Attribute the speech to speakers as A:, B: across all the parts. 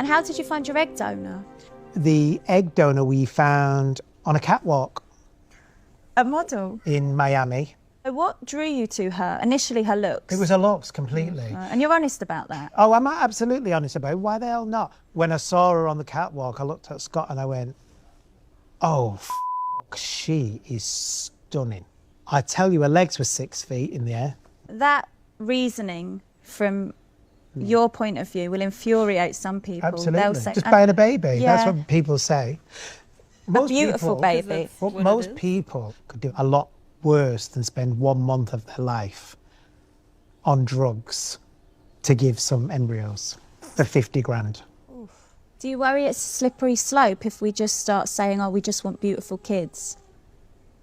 A: how did you find your egg donor?
B: The egg donor we found on a catwalk.
A: A model?
B: In Miami.
A: What drew you to her? Initially, her looks?
B: It was her looks, completely.
A: And you're honest about that?
B: Oh, I'm absolutely honest about it. Why the hell not? When I saw her on the catwalk, I looked at Scott and I went, oh, she is stunning. I tell you, her legs were 6 feet in the air.
A: That reasoning from your point of view will infuriate some people.
B: Absolutely.
A: They'll say,
B: just buying a baby.
A: Yeah.
B: That's what people say.
A: A beautiful baby.
B: Most people could do a lot worse than spend 1 month of their life on drugs to give some embryos for 50 grand.
A: Oof. Do you worry it's a slippery slope if we just start saying, oh, we just want beautiful kids?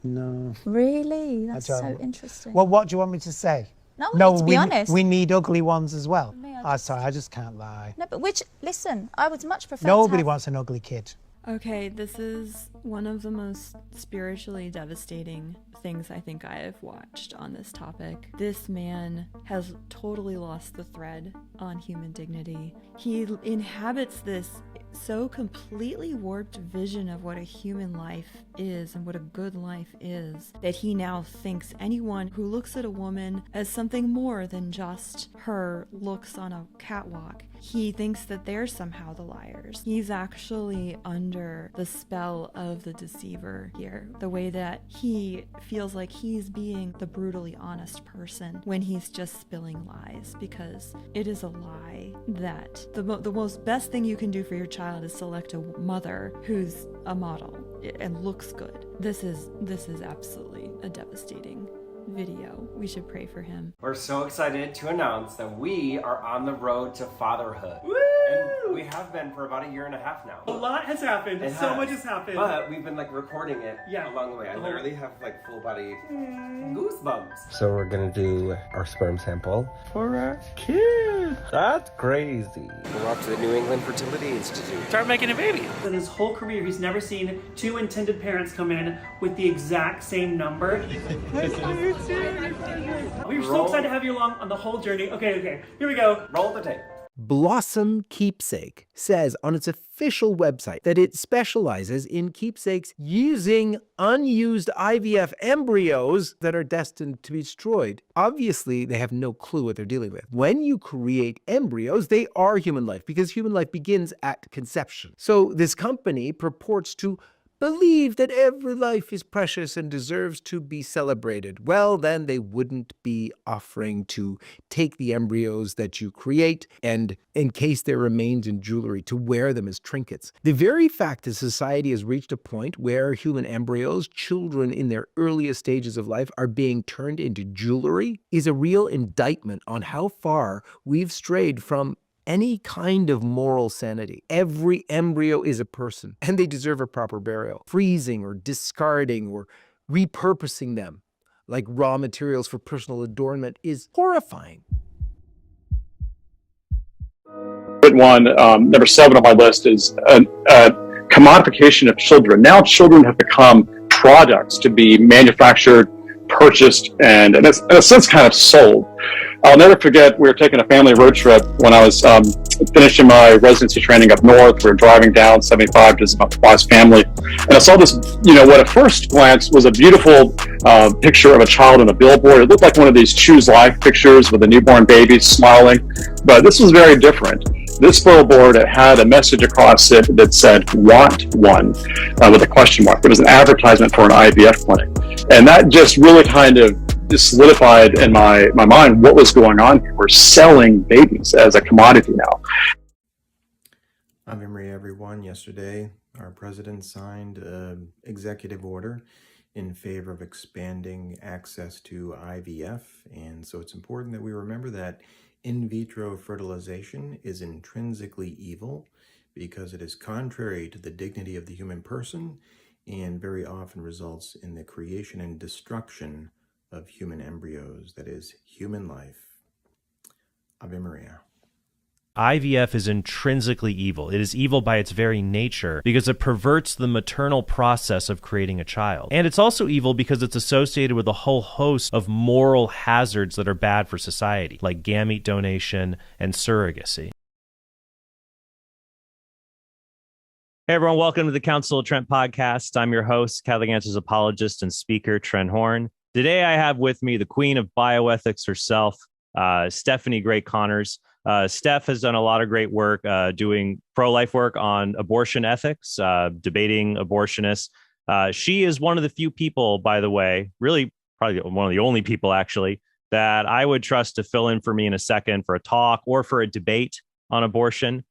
B: No.
A: Really? That's so interesting.
B: Well, what do you want me to say?
A: No, to be honest.
B: We need ugly ones as well. Sorry, I just can't lie.
A: No, but listen, I would much prefer
B: Nobody wants an ugly kid.
C: Okay, this is one of the most spiritually devastating things I think I have watched on this topic. This man has totally lost the thread on human dignity. He inhabits this so completely warped vision of what a human life is and what a good life is that he now thinks anyone who looks at a woman as something more than just her looks on a catwalk. He thinks that they're somehow the liars. He's actually under the spell of the deceiver here. The way that he feels like he's being the brutally honest person when he's just spilling lies, because it is a lie that the most best thing you can do for your child is select a mother who's a model and looks good. This is absolutely a devastating video. We should pray for him.
D: We're so excited to announce that we are on the road to fatherhood.
E: Woo!
D: And we have been for about 1.5 years now.
E: A lot has happened. Much has happened.
D: But we've been recording it along the way. I literally have full body goosebumps.
F: So we're gonna do our sperm sample for our kid. That's crazy.
D: We're off to the New England Fertility Institute.
E: Start making a baby. In his whole career, he's never seen two intended parents come in with the exact same number. We were so excited to have you along on the whole journey. Okay, here we go.
D: Roll the tape.
G: Blossom Keepsake says on its official website that it specializes in keepsakes using unused IVF embryos that are destined to be destroyed. Obviously, they have no clue what they're dealing with. When you create embryos, they are human life because human life begins at conception. So this company purports to believe that every life is precious and deserves to be celebrated. Well, then they wouldn't be offering to take the embryos that you create and encase their remains in jewelry to wear them as trinkets. The very fact that society has reached a point where human embryos, children in their earliest stages of life, are being turned into jewelry is a real indictment on how far we've strayed from any kind of moral sanity. Every embryo is a person, and they deserve a proper burial. Freezing or discarding or repurposing them like raw materials for personal adornment is horrifying.
H: One, number 7 on my list is commodification of children. Now children have become products to be manufactured, purchased, and in a sense kind of sold. I'll never forget, we were taking a family road trip when I was finishing my residency training up north. We were driving down 75 to my wife's family, and I saw this, what at first glance was a beautiful picture of a child on a billboard. It looked like one of these Choose Life pictures with a newborn baby smiling, but this was very different. This billboard had a message across it that said, "Want one," with a question mark. It was an advertisement for an IVF clinic. And that just really kind of just solidified in my mind what was going on here. We're selling babies as a commodity now.
I: Ave Maria, everyone. Yesterday, our president signed an executive order in favor of expanding access to IVF. And so it's important that we remember that in vitro fertilization is intrinsically evil because it is contrary to the dignity of the human person and very often results in the creation and destruction of human embryos, that is, human life. Ave Maria.
J: IVF is intrinsically evil. It is evil by its very nature because it perverts the maternal process of creating a child. And it's also evil because it's associated with a whole host of moral hazards that are bad for society, like gamete donation and surrogacy. Hey, everyone. Welcome to the Counsel of Trent podcast. I'm your host, Catholic Answers apologist and speaker, Trent Horn. Today, I have with me the queen of bioethics herself, Stephanie Gray Connors. Steph has done a lot of great work doing pro-life work on abortion ethics, debating abortionists. She is one of the few people, by the way, really probably one of the only people, actually, that I would trust to fill in for me in a second for a talk or for a debate on abortion.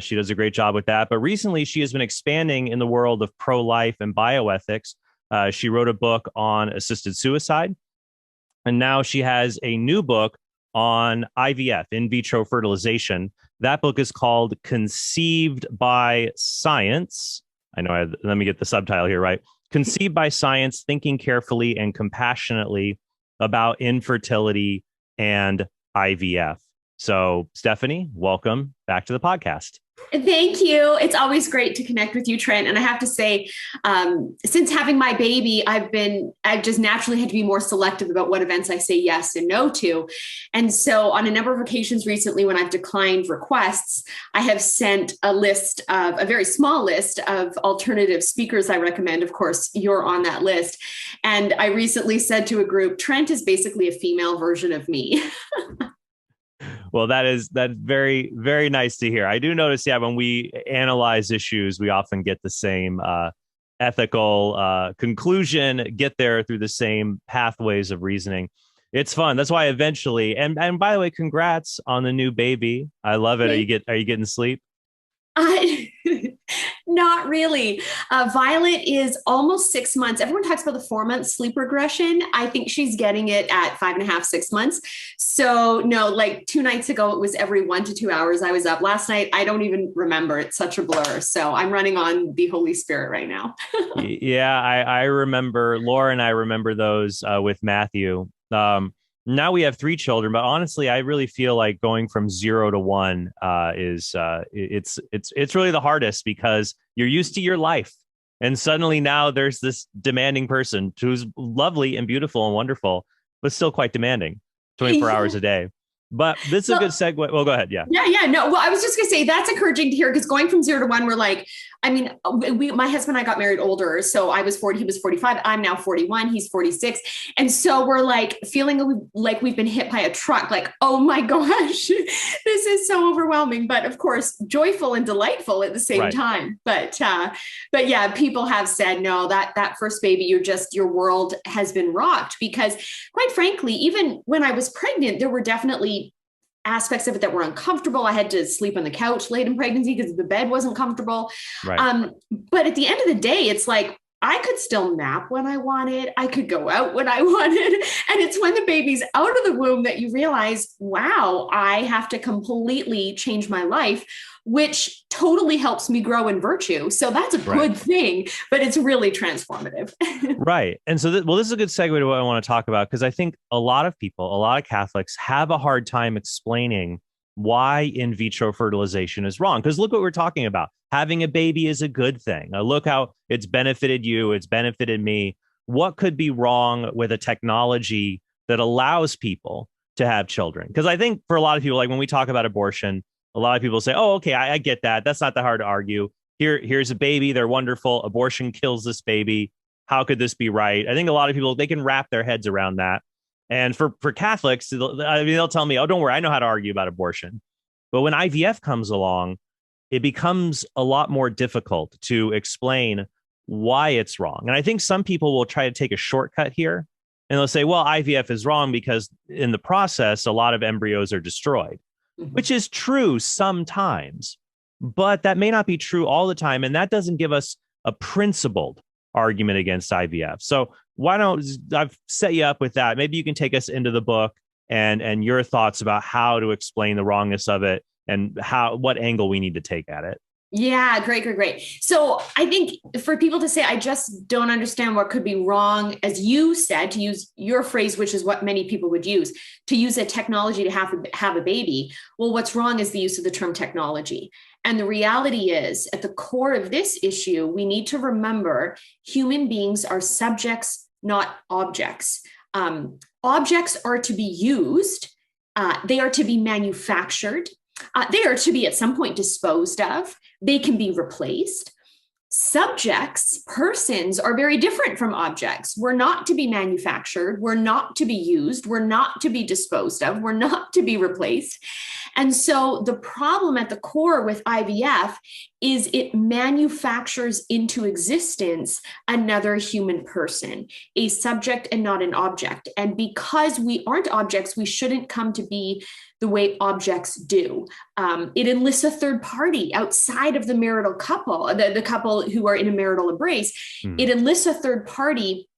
J: She does a great job with that. But recently, she has been expanding in the world of pro-life and bioethics. She wrote a book on assisted suicide. And now she has a new book on IVF, in vitro fertilization. That book is called Conceived by Science. Let me get the subtitle here right. Conceived by Science, Thinking Carefully and Compassionately About Infertility and IVF. So, Stephanie, welcome back to the podcast.
K: Thank you. It's always great to connect with you, Trent. And I have to say, since having my baby, I've just naturally had to be more selective about what events I say yes and no to. And so on a number of occasions recently, when I've declined requests, I have sent a very small list of alternative speakers I recommend. Of course, you're on that list. And I recently said to a group, Trent is basically a female version of me.
J: Well, that's very, very nice to hear. I do notice, when we analyze issues, we often get the same ethical conclusion, get there through the same pathways of reasoning. It's fun. That's why eventually, and by the way, congrats on the new baby. I love it. Are you getting sleep?
K: Not really. Violet is almost 6 months. Everyone talks about the 4-month sleep regression. I think she's getting it at 5.5, 6 months. So no, like 2 nights ago, it was every 1 to 2 hours I was up. Last night, I don't even remember. It's such a blur. So I'm running on the Holy Spirit right now.
J: Yeah, I remember, Laura and I remember those with Matthew. Now we have 3 children, but honestly, I really feel like going from 0 to 1 is it's really the hardest because you're used to your life, and suddenly now there's this demanding person who's lovely and beautiful and wonderful, but still quite demanding, 24 hours a day. But this is a good segue. Well, go ahead. Yeah.
K: No. Well, I was just going to say that's encouraging to hear because going from 0 to 1, we're like, my husband and I got married older. So I was 40, he was 45. I'm now 41. He's 46. And so we're like feeling like we've been hit by a truck, like, oh my gosh, this is so overwhelming. But of course, joyful and delightful at the same time. But yeah, people have said, no, that first baby, your world has been rocked because quite frankly, even when I was pregnant, there were definitely aspects of it that were uncomfortable. I had to sleep on the couch late in pregnancy because the bed wasn't comfortable. Right. But at the end of the day, it's like, I could still nap when I wanted. I could go out when I wanted. And it's when the baby's out of the womb that you realize, wow, I have to completely change my life, which totally helps me grow in virtue. So that's a good thing, but it's really transformative.
J: Right. And so, this is a good segue to what I want to talk about, because I think a lot of people, a lot of Catholics have a hard time explaining why in vitro fertilization is wrong. Because look what we're talking about. Having a baby is a good thing. Now, look how it's benefited you. It's benefited me. What could be wrong with a technology that allows people to have children? Because I think for a lot of people, like when we talk about abortion, a lot of people say, oh, okay, I get that. That's not that hard to argue. Here's a baby. They're wonderful. Abortion kills this baby. How could this be right? I think a lot of people, they can wrap their heads around that. And for Catholics, they'll tell me, oh, don't worry, I know how to argue about abortion. But when IVF comes along, it becomes a lot more difficult to explain why it's wrong. And I think some people will try to take a shortcut here and they'll say, well, IVF is wrong because in the process, a lot of embryos are destroyed, which is true sometimes, but that may not be true all the time. And that doesn't give us a principled argument against IVF. So I've set you up with that. Maybe you can take us into the book and your thoughts about how to explain the wrongness of it and what angle we need to take at it.
K: Yeah, great. So I think for people to say, I just don't understand what could be wrong, as you said, to use your phrase, which is what many people would use, to use a technology to have a baby. Well, what's wrong is the use of the term technology. And the reality is, at the core of this issue, we need to remember human beings are subjects, not objects. Objects are to be used. They are to be manufactured. They are to be at some point disposed of. They can be replaced. Subjects, persons, are very different from objects. We're not to be manufactured. We're not to be used. We're not to be disposed of. We're not to be replaced. And so the problem at the core with IVF is it manufactures into existence another human person, a subject and not an object. And because we aren't objects, we shouldn't come to be the way objects do. It enlists a third party outside of the marital couple, the couple who are in a marital embrace. It enlists a third party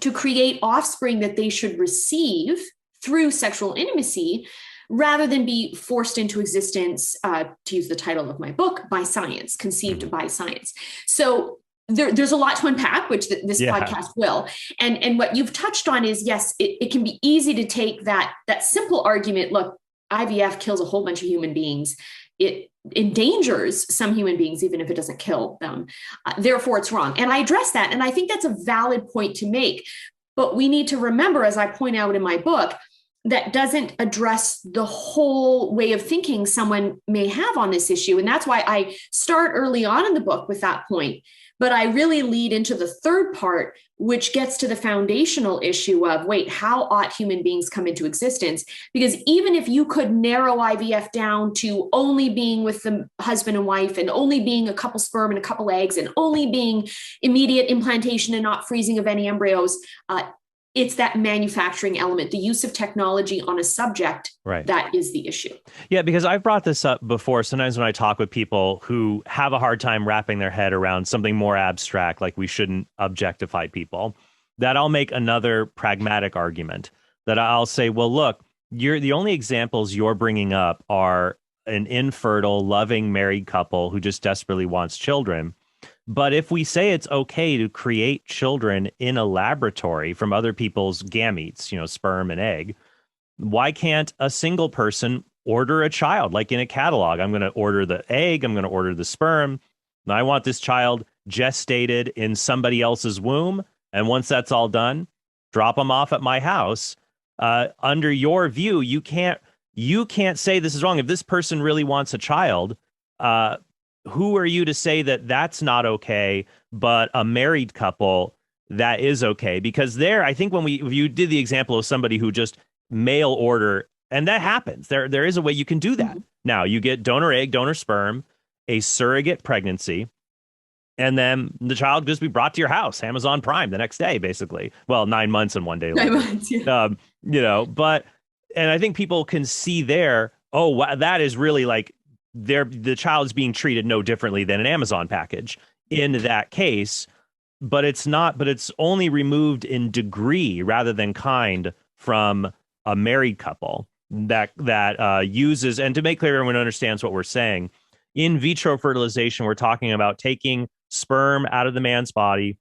K: to create offspring that they should receive through sexual intimacy, rather than be forced into existence, to use the title of my book, by science, conceived by science. So there's a lot to unpack, which this podcast will. And what you've touched on is, yes, it can be easy to take that simple argument. Look, IVF kills a whole bunch of human beings. It endangers some human beings, even if it doesn't kill them. Therefore, it's wrong. And I address that. And I think that's a valid point to make. But we need to remember, as I point out in my book, that doesn't address the whole way of thinking someone may have on this issue. And that's why I start early on in the book with that point. But I really lead into the third part, which gets to the foundational issue of, wait, how ought human beings come into existence? Because even if you could narrow IVF down to only being with the husband and wife, and only being a couple sperm and a couple eggs, and only being immediate implantation and not freezing of any embryos, it's that manufacturing element, the use of technology on a subject, that is the issue.
J: Yeah, because I've brought this up before. Sometimes when I talk with people who have a hard time wrapping their head around something more abstract, like we shouldn't objectify people, that I'll make another pragmatic argument that I'll say, well, look, the only examples you're bringing up are an infertile, loving married couple who just desperately wants children. But if we say it's okay to create children in a laboratory from other people's gametes, sperm and egg, why can't a single person order a child? Like in a catalog, I'm going to order the egg, I'm going to order the sperm. And I want this child gestated in somebody else's womb. And once that's all done, drop them off at my house. Under your view, you can't say this is wrong. If this person really wants a child, who are you to say that that's not okay, but a married couple, that is okay? Because I think if you did the example of somebody who just mail order, and that happens, there is a way you can do that. Now you get donor egg, donor sperm, a surrogate pregnancy, and then the child just be brought to your house, Amazon Prime the next day, basically. Well, 9 months and 1 day later.
K: 9 months, yeah.
J: And I think people can see there, oh, wow, that is really like, the child's being treated no differently than an Amazon package in that case, but it's only removed in degree rather than kind from a married couple that uses, and to make clear, everyone understands what we're saying, in vitro fertilization, we're talking about taking sperm out of the man's body,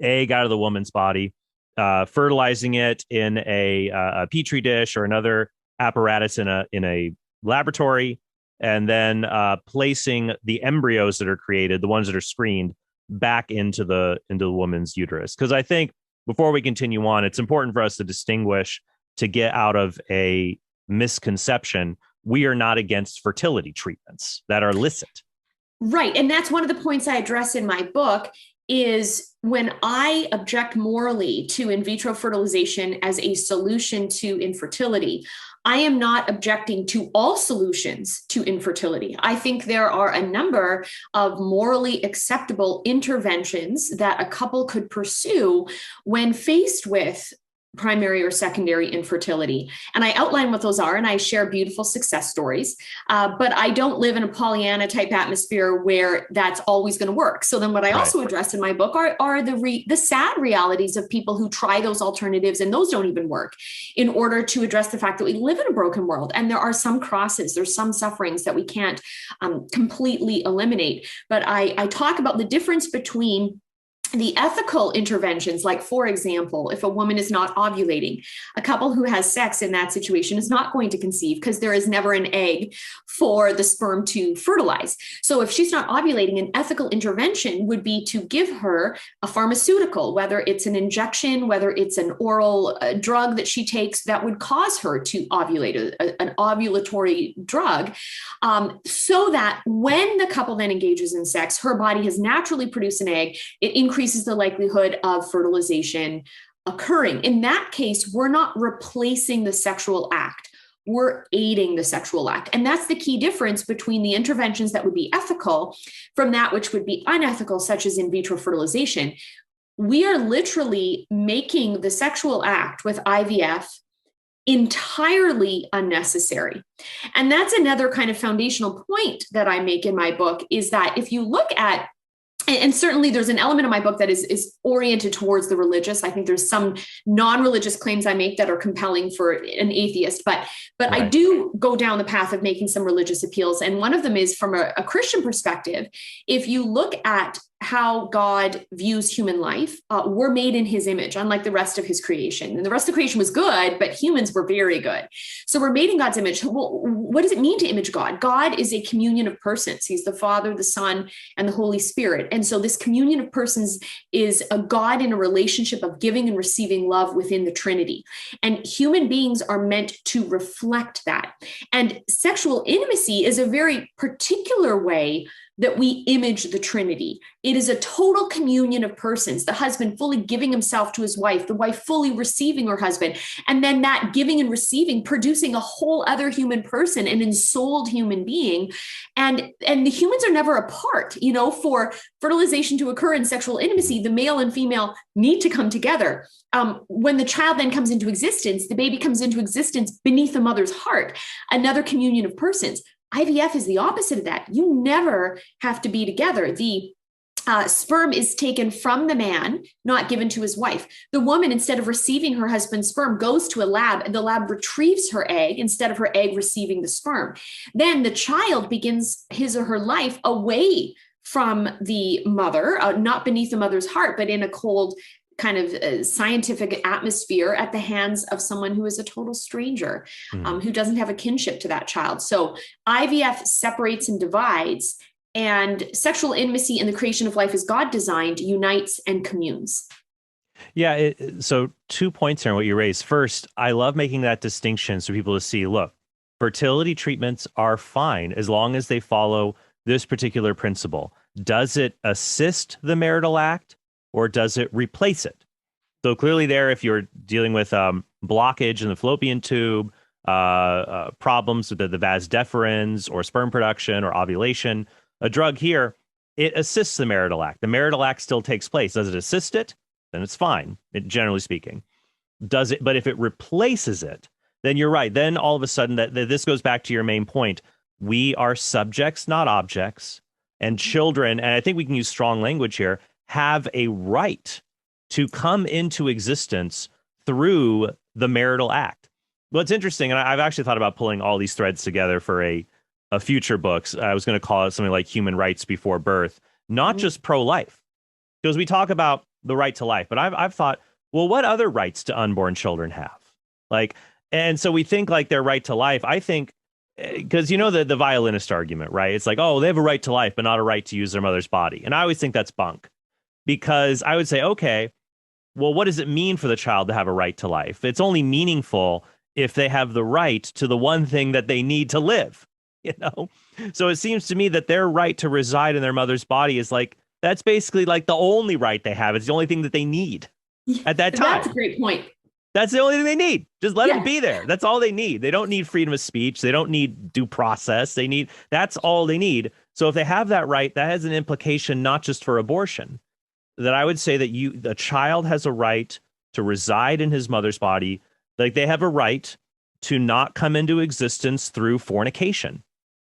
J: egg out of the woman's body, fertilizing it in a petri dish or another apparatus in a laboratory, and then placing the embryos that are created, the ones that are screened, back into the woman's uterus. Because I think before we continue on, it's important for us to distinguish, to get out of a misconception. We are not against fertility treatments that are illicit.
K: Right. And that's one of the points I address in my book, is when I object morally to in vitro fertilization as a solution to infertility, I am not objecting to all solutions to infertility. I think there are a number of morally acceptable interventions that a couple could pursue when faced with primary or secondary infertility. And I outline what those are, and I share beautiful success stories. But I don't live in a Pollyanna type atmosphere where that's always going to work. So then what I also address in my book are the sad realities of people who try those alternatives and those don't even work, in order to address the fact that we live in a broken world. And there are some crosses, there's some sufferings that we can't completely eliminate. But I talk about the difference between The ethical interventions, like, for example, if a woman is not ovulating, a couple who has sex in that situation is not going to conceive because there is never an egg for the sperm to fertilize. So if she's not ovulating, an ethical intervention would be to give her a pharmaceutical, whether it's an injection, whether it's an oral drug that she takes that would cause her to ovulate, an ovulatory drug, so that when the couple then engages in sex, her body has naturally produced an egg. It increases the likelihood of fertilization occurring. In that case, we're not replacing the sexual act. We're aiding the sexual act. And that's the key difference between the interventions that would be ethical from that which would be unethical, such as in vitro fertilization. We are literally making the sexual act with IVF entirely unnecessary. And that's another kind of foundational point that I make in my book, is that if you look at, and certainly there's an element of my book that is oriented towards the religious. I think there's some non-religious claims I make that are compelling for an atheist, but right. I do go down the path of making some religious appeals. And one of them is from a Christian perspective. If you look at how God views human life, we're made in his image, unlike the rest of his creation. And the rest of creation was good, but humans were very good. So we're made in God's image. Well, what does it mean to image God? God is a communion of persons. He's the Father, the Son, and the Holy Spirit. And so this communion of persons is a God in a relationship of giving and receiving love within the Trinity. And human beings are meant to reflect that. And sexual intimacy is a very particular way that we image the Trinity. It is a total communion of persons, the husband fully giving himself to his wife, the wife fully receiving her husband, and then that giving and receiving producing a whole other human person, an ensouled human being. And the humans are never apart. You know, for fertilization to occur in sexual intimacy, the male and female need to come together. When the child then comes into existence, the baby comes into existence beneath the mother's heart, another communion of persons. IVF is the opposite of that. You never have to be together. The sperm is taken from the man, not given to his wife. The woman, instead of receiving her husband's sperm, goes to a lab, and the lab retrieves her egg instead of her egg receiving the sperm. Then the child begins his or her life away from the mother, not beneath the mother's heart, but in a cold kind of scientific atmosphere at the hands of someone who is a total stranger, who doesn't have a kinship to that child. So IVF separates and divides, and sexual intimacy in the creation of life as God designed unites and communes.
J: Yeah. So 2 points here on what you raised. First, I love making that distinction so people to see, look, fertility treatments are fine as long as they follow this particular principle. Does it assist the marital act, or does it replace it? So clearly there, if you're dealing with blockage in the fallopian tube, problems with the vas deferens or sperm production or ovulation, a drug here, it assists the marital act. The marital act still takes place. Does it assist it? Then it's fine, generally speaking. Does it? But if it replaces it, then you're right. Then all of a sudden, that this goes back to your main point. We are subjects, not objects. And children, and I think we can use strong language here, have a right to come into existence through the marital act. Well, it's interesting, and I've actually thought about pulling all these threads together for a future books. I was going to call it something like Human Rights Before Birth, not just pro-life, because we talk about the right to life, but I've thought, well, what other rights do unborn children have? Like, and so we think like their right to life. I think, because you know the violinist argument, right? It's like, oh, they have a right to life, but not a right to use their mother's body. And I always think that's bunk. Because I would say, okay, well, what does it mean for the child to have a right to life? It's only meaningful if they have the right to the one thing that they need to live, you know? So it seems to me that their right to reside in their mother's body is like, that's basically like the only right they have. It's the only thing that they need at that time.
K: That's a great point.
J: That's the only thing they need. Just let them be there. That's all they need. They don't need freedom of speech. They don't need due process. That's all they need. So if they have that right, that has an implication not just for abortion, that I would say that the child has a right to reside in his mother's body. Like they have a right to not come into existence through fornication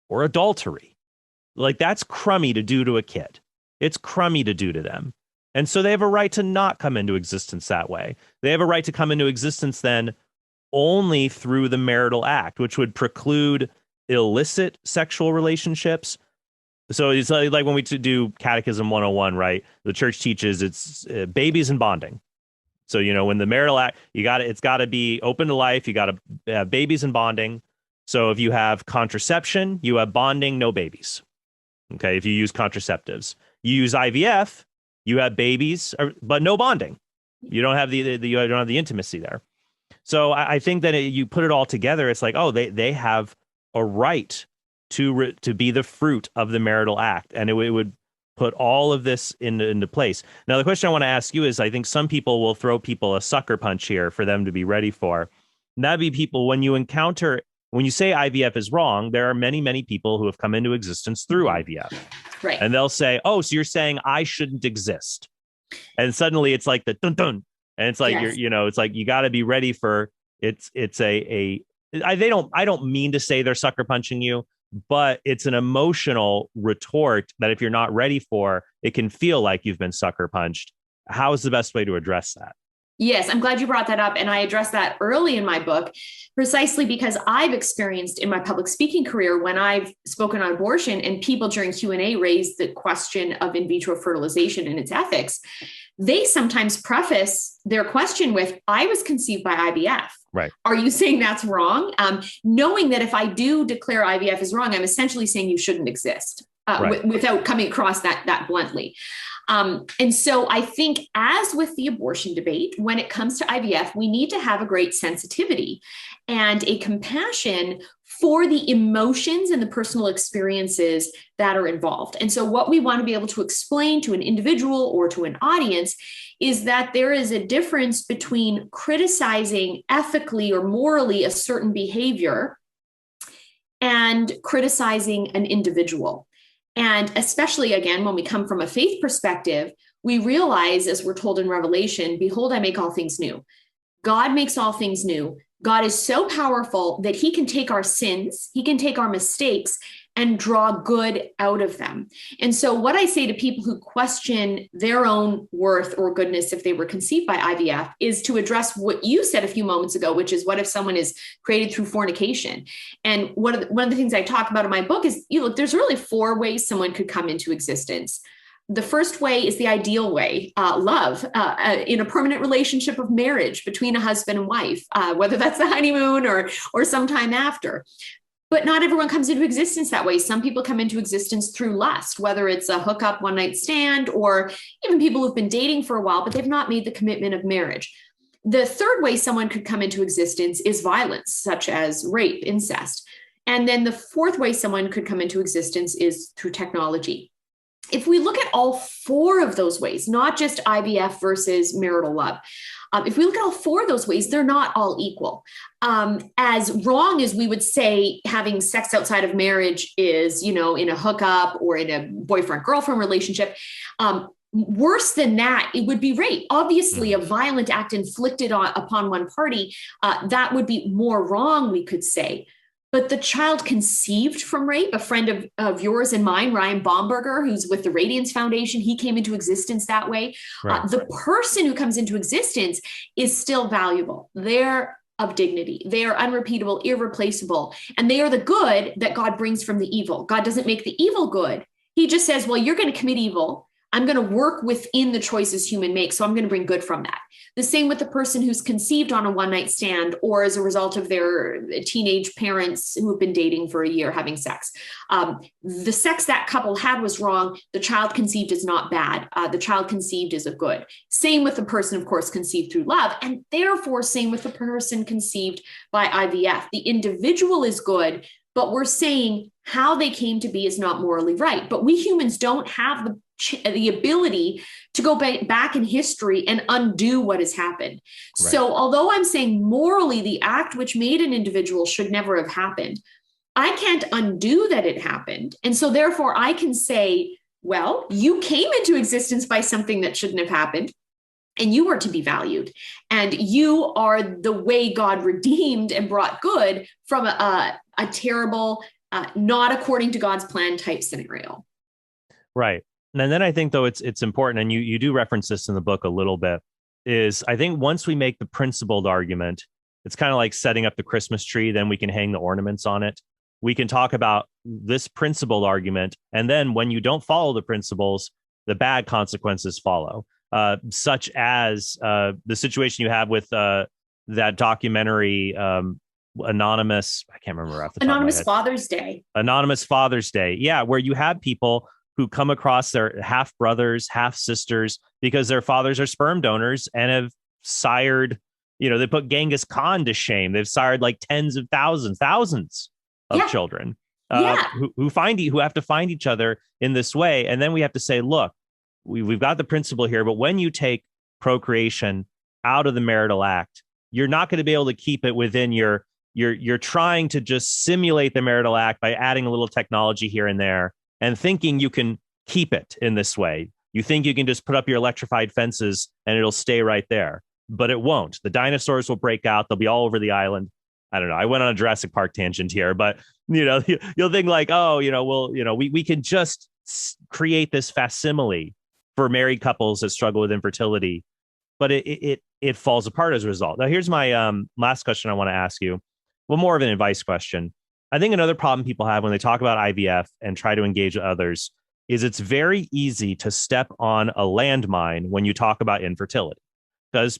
J: or adultery. Like that's crummy to do to a kid. It's crummy to do to them. And so they have a right to not come into existence that way. They have a right to come into existence then only through the marital act, which would preclude illicit sexual relationships, So it's like when we do Catechism 101, right? The church teaches it's babies and bonding. So, when the marital act, it's got to be open to life. You got to have babies and bonding. So if you have contraception, you have bonding, no babies. Okay. If you use contraceptives, you use IVF, you have babies, but no bonding. You don't have you don't have the intimacy there. So I think that you put it all together. It's like, oh, they have a right to be the fruit of the marital act. And it would put all of this into place. Now, the question I want to ask you is, I think some people will throw people a sucker punch here for them to be ready for. And that'd be people when you say IVF is wrong, there are many, many people who have come into existence through IVF.
K: Right.
J: And they'll say, oh, so you're saying I shouldn't exist. And suddenly it's like the dun dun. And it's like,
K: Yes.
J: it's like, you got to be ready for I don't mean to say they're sucker punching you, but it's an emotional retort that if you're not ready for, it can feel like you've been sucker punched. How is the best way to address that?
K: Yes, I'm glad you brought that up. And I addressed that early in my book, precisely because I've experienced in my public speaking career when I've spoken on abortion and people during Q&A raised the question of in vitro fertilization and its ethics. They sometimes preface their question with, I was conceived by IVF.
J: Right.
K: Are you saying that's wrong? Knowing that if I do declare IVF is wrong, I'm essentially saying you shouldn't exist without coming across that bluntly. And so I think, as with the abortion debate, when it comes to IVF, we need to have a great sensitivity and a compassion for the emotions and the personal experiences that are involved. And so what we want to be able to explain to an individual or to an audience is that there is a difference between criticizing ethically or morally a certain behavior and criticizing an individual. And especially, again, when we come from a faith perspective, we realize, as we're told in Revelation, behold, I make all things new. God makes all things new. God is so powerful that he can take our sins, he can take our mistakes and draw good out of them. And so what I say to people who question their own worth or goodness if they were conceived by IVF is to address what you said a few moments ago, which is, what if someone is created through fornication? And one of the things I talk about in my book is, there's really 4 ways someone could come into existence. The first way is the ideal way, love, in a permanent relationship of marriage between a husband and wife, whether that's the honeymoon or sometime after. But not everyone comes into existence that way. Some people come into existence through lust, whether it's a hookup, one night stand, or even people who've been dating for a while, but they've not made the commitment of marriage. The third way someone could come into existence is violence, such as rape, incest. And then the fourth way someone could come into existence is through technology. If we look at all 4 of those ways, not just IVF versus marital love, if we look at all 4 of those ways, they're not all equal. As wrong as we would say having sex outside of marriage is, in a hookup or in a boyfriend-girlfriend relationship, worse than that, it would be rape. Obviously, a violent act inflicted upon one party, that would be more wrong, we could say. But the child conceived from rape, a friend of yours and mine, Ryan Baumberger, who's with the Radiance Foundation, he came into existence that way. Right. The person who comes into existence is still valuable. They're of dignity. They are unrepeatable, irreplaceable, and they are the good that God brings from the evil. God doesn't make the evil good. He just says, well, you're going to commit evil. I'm going to work within the choices human makes, so I'm going to bring good from that. The same with the person who's conceived on a one-night stand or as a result of their teenage parents who have been dating for a year having sex. The sex that couple had was wrong. The child conceived is not bad. The child conceived is a good. Same with the person, of course, conceived through love, and therefore same with the person conceived by IVF. The individual is good, but we're saying how they came to be is not morally right. But we humans don't have the ability to go back in history and undo what has happened. Right. So although I'm saying morally the act which made an individual should never have happened, I can't undo that it happened. And so therefore I can say, well, you came into existence by something that shouldn't have happened, and you are to be valued. And you are the way God redeemed and brought good from a terrible, not according to God's plan type scenario.
J: Right. And then I think, though, it's important, and you do reference this in the book a little bit, is I think once we make the principled argument, it's kind of like setting up the Christmas tree, then we can hang the ornaments on it. We can talk about this principled argument. And then when you don't follow the principles, the bad consequences follow, such as the situation you have with that documentary, Anonymous. I can't remember off the top
K: Anonymous
J: of my head.
K: Father's Day.
J: Anonymous Father's Day. Yeah, where you have people who come across their half brothers, half sisters, because their fathers are sperm donors and have sired, they put Genghis Khan to shame. They've sired like tens of thousands of children who have to find each other in this way. And then we have to say, look, we've got the principle here, but when you take procreation out of the marital act, you're not going to be able to keep it within you're trying to just simulate the marital act by adding a little technology here and there and thinking you can keep it in this way. You think you can just put up your electrified fences and it'll stay right there, but it won't. The dinosaurs will break out. They'll be all over the island. I don't know. I went on a Jurassic Park tangent here, but you'll think like, we can just create this facsimile for married couples that struggle with infertility, but it falls apart as a result. Now, here's my last question I want to ask you. Well, more of an advice question. I think another problem people have when they talk about IVF and try to engage with others is it's very easy to step on a landmine when you talk about infertility. Because,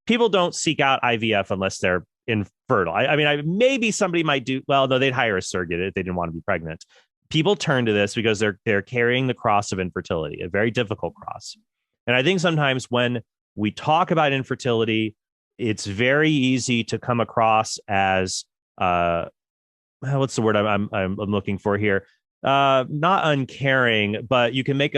J: people don't seek out IVF unless they're infertile. Maybe somebody might do, well, no, they'd hire a surrogate if they didn't want to be pregnant. People turn to this because they're carrying the cross of infertility, a very difficult cross. And I think sometimes when we talk about infertility, it's very easy to come across as what's the word I'm looking for here? Not uncaring, but you can make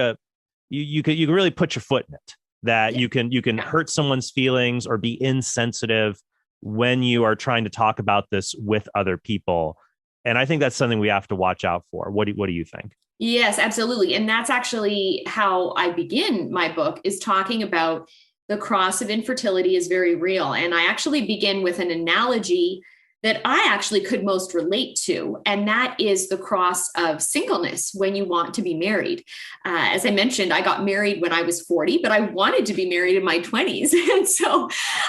J: you can really put your foot in it. That you can hurt someone's feelings or be insensitive when you are trying to talk about this with other people. And I think that's something we have to watch out for. What do you think?
K: Yes, absolutely. And that's actually how I begin my book, is talking about the cross of infertility is very real. And I actually begin with an analogy that I actually could most relate to, and that is the cross of singleness when you want to be married. As I mentioned, I got married when I was 40, but I wanted to be married in my 20s. And so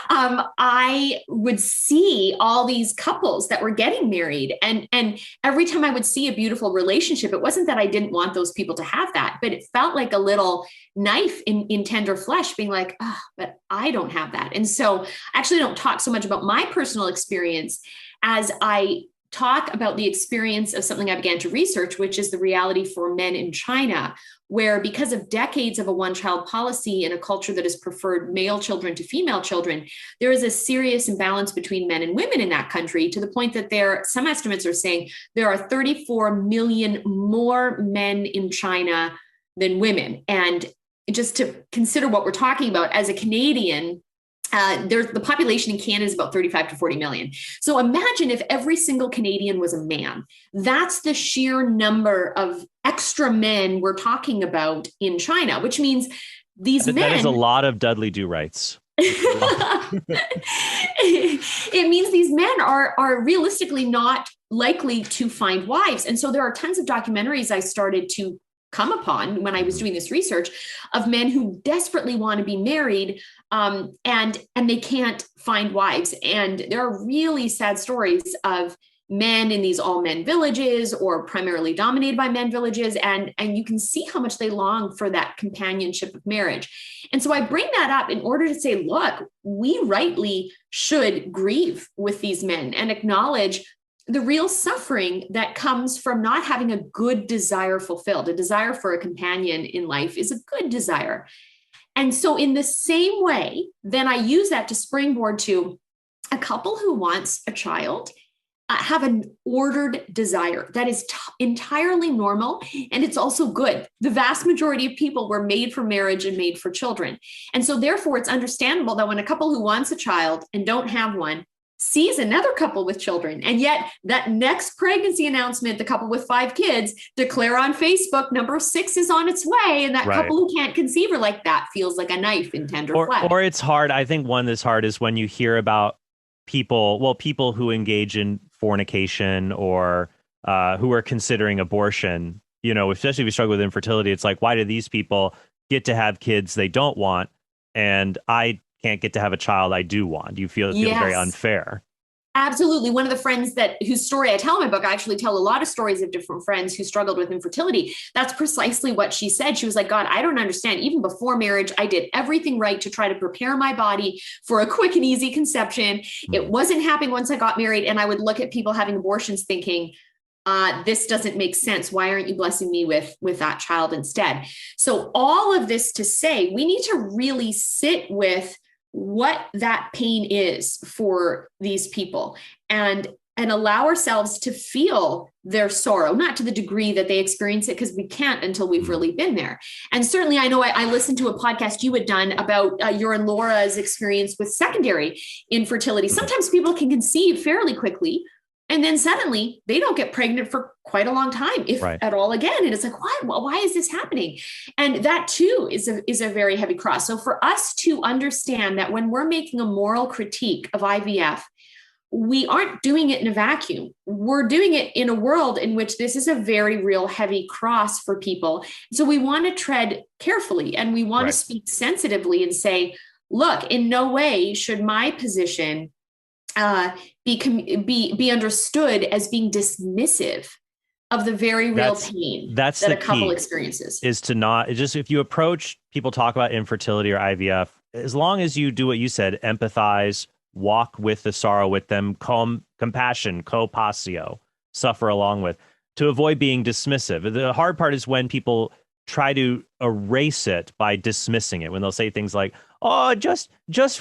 K: I would see all these couples that were getting married. And every time I would see a beautiful relationship, it wasn't that I didn't want those people to have that, but it felt like a little knife in tender flesh being like, oh, but I don't have that. And so I actually don't talk so much about my personal experience as I talk about the experience of something I began to research, which is the reality for men in China, where because of decades of a one-child policy and a culture that has preferred male children to female children, there is a serious imbalance between men and women in that country, to the point that some estimates are saying there are 34 million more men in China than women. And just to consider what we're talking about, as a Canadian, the population in Canada is about 35 to 40 million. So imagine if every single Canadian was a man. That's the sheer number of extra men we're talking about in China, which means these men... That
J: is a lot of Dudley Do rights.
K: It means these men are realistically not likely to find wives. And so there are tons of documentaries I started to come upon when I was doing this research of men who desperately want to be married, and they can't find wives. And there are really sad stories of men in these all men villages, or primarily dominated by men villages. And you can see how much they long for that companionship of marriage. And so I bring that up in order to say, look, we rightly should grieve with these men and acknowledge the real suffering that comes from not having a good desire fulfilled. A desire for a companion in life is a good desire. And so in the same way, then I use that to springboard to a couple who wants a child, have an ordered desire that is entirely normal. And it's also good. The vast majority of people were made for marriage and made for children. And so therefore, it's understandable that when a couple who wants a child and don't have one sees another couple with children, and yet that next pregnancy announcement, the couple with 5 kids declare on Facebook, number 6 is on its way, and that couple who can't conceive are like, that feels like a knife in tender flesh.
J: Or it's hard. I think one that's hard is when you hear about people who engage in fornication or who are considering abortion, especially if you struggle with infertility. It's like, why do these people get to have kids they don't want, and I can't get to have a child I do want? You feel very unfair.
K: Absolutely. One of the friends whose story I tell in my book, I actually tell a lot of stories of different friends who struggled with infertility. That's precisely what she said. She was like, God, I don't understand. Even before marriage, I did everything right to try to prepare my body for a quick and easy conception. It wasn't happening once I got married. And I would look at people having abortions thinking, this doesn't make sense. Why aren't you blessing me with that child instead? So all of this to say, we need to really sit with what that pain is for these people and allow ourselves to feel their sorrow, not to the degree that they experience it, because we can't until we've really been there. And certainly I know I listened to a podcast you had done about your and Laura's experience with secondary infertility. Sometimes people can conceive fairly quickly, and then suddenly they don't get pregnant for quite a long time, if at all again. And it's like, why is this happening? And that too is a very heavy cross. So for us to understand that when we're making a moral critique of IVF, we aren't doing it in a vacuum. We're doing it in a world in which this is a very real heavy cross for people. So we want to tread carefully, and we want to speak sensitively and say, look, in no way should my position be understood as being dismissive of the very real pain that a couple experiences.
J: Is to not just, if you approach people talk about infertility or IVF, as long as you do what you said, empathize, walk with the sorrow with them, compassion, co-passio, suffer along with, to avoid being dismissive. The hard part is when people try to erase it by dismissing it, when they'll say things like, oh, just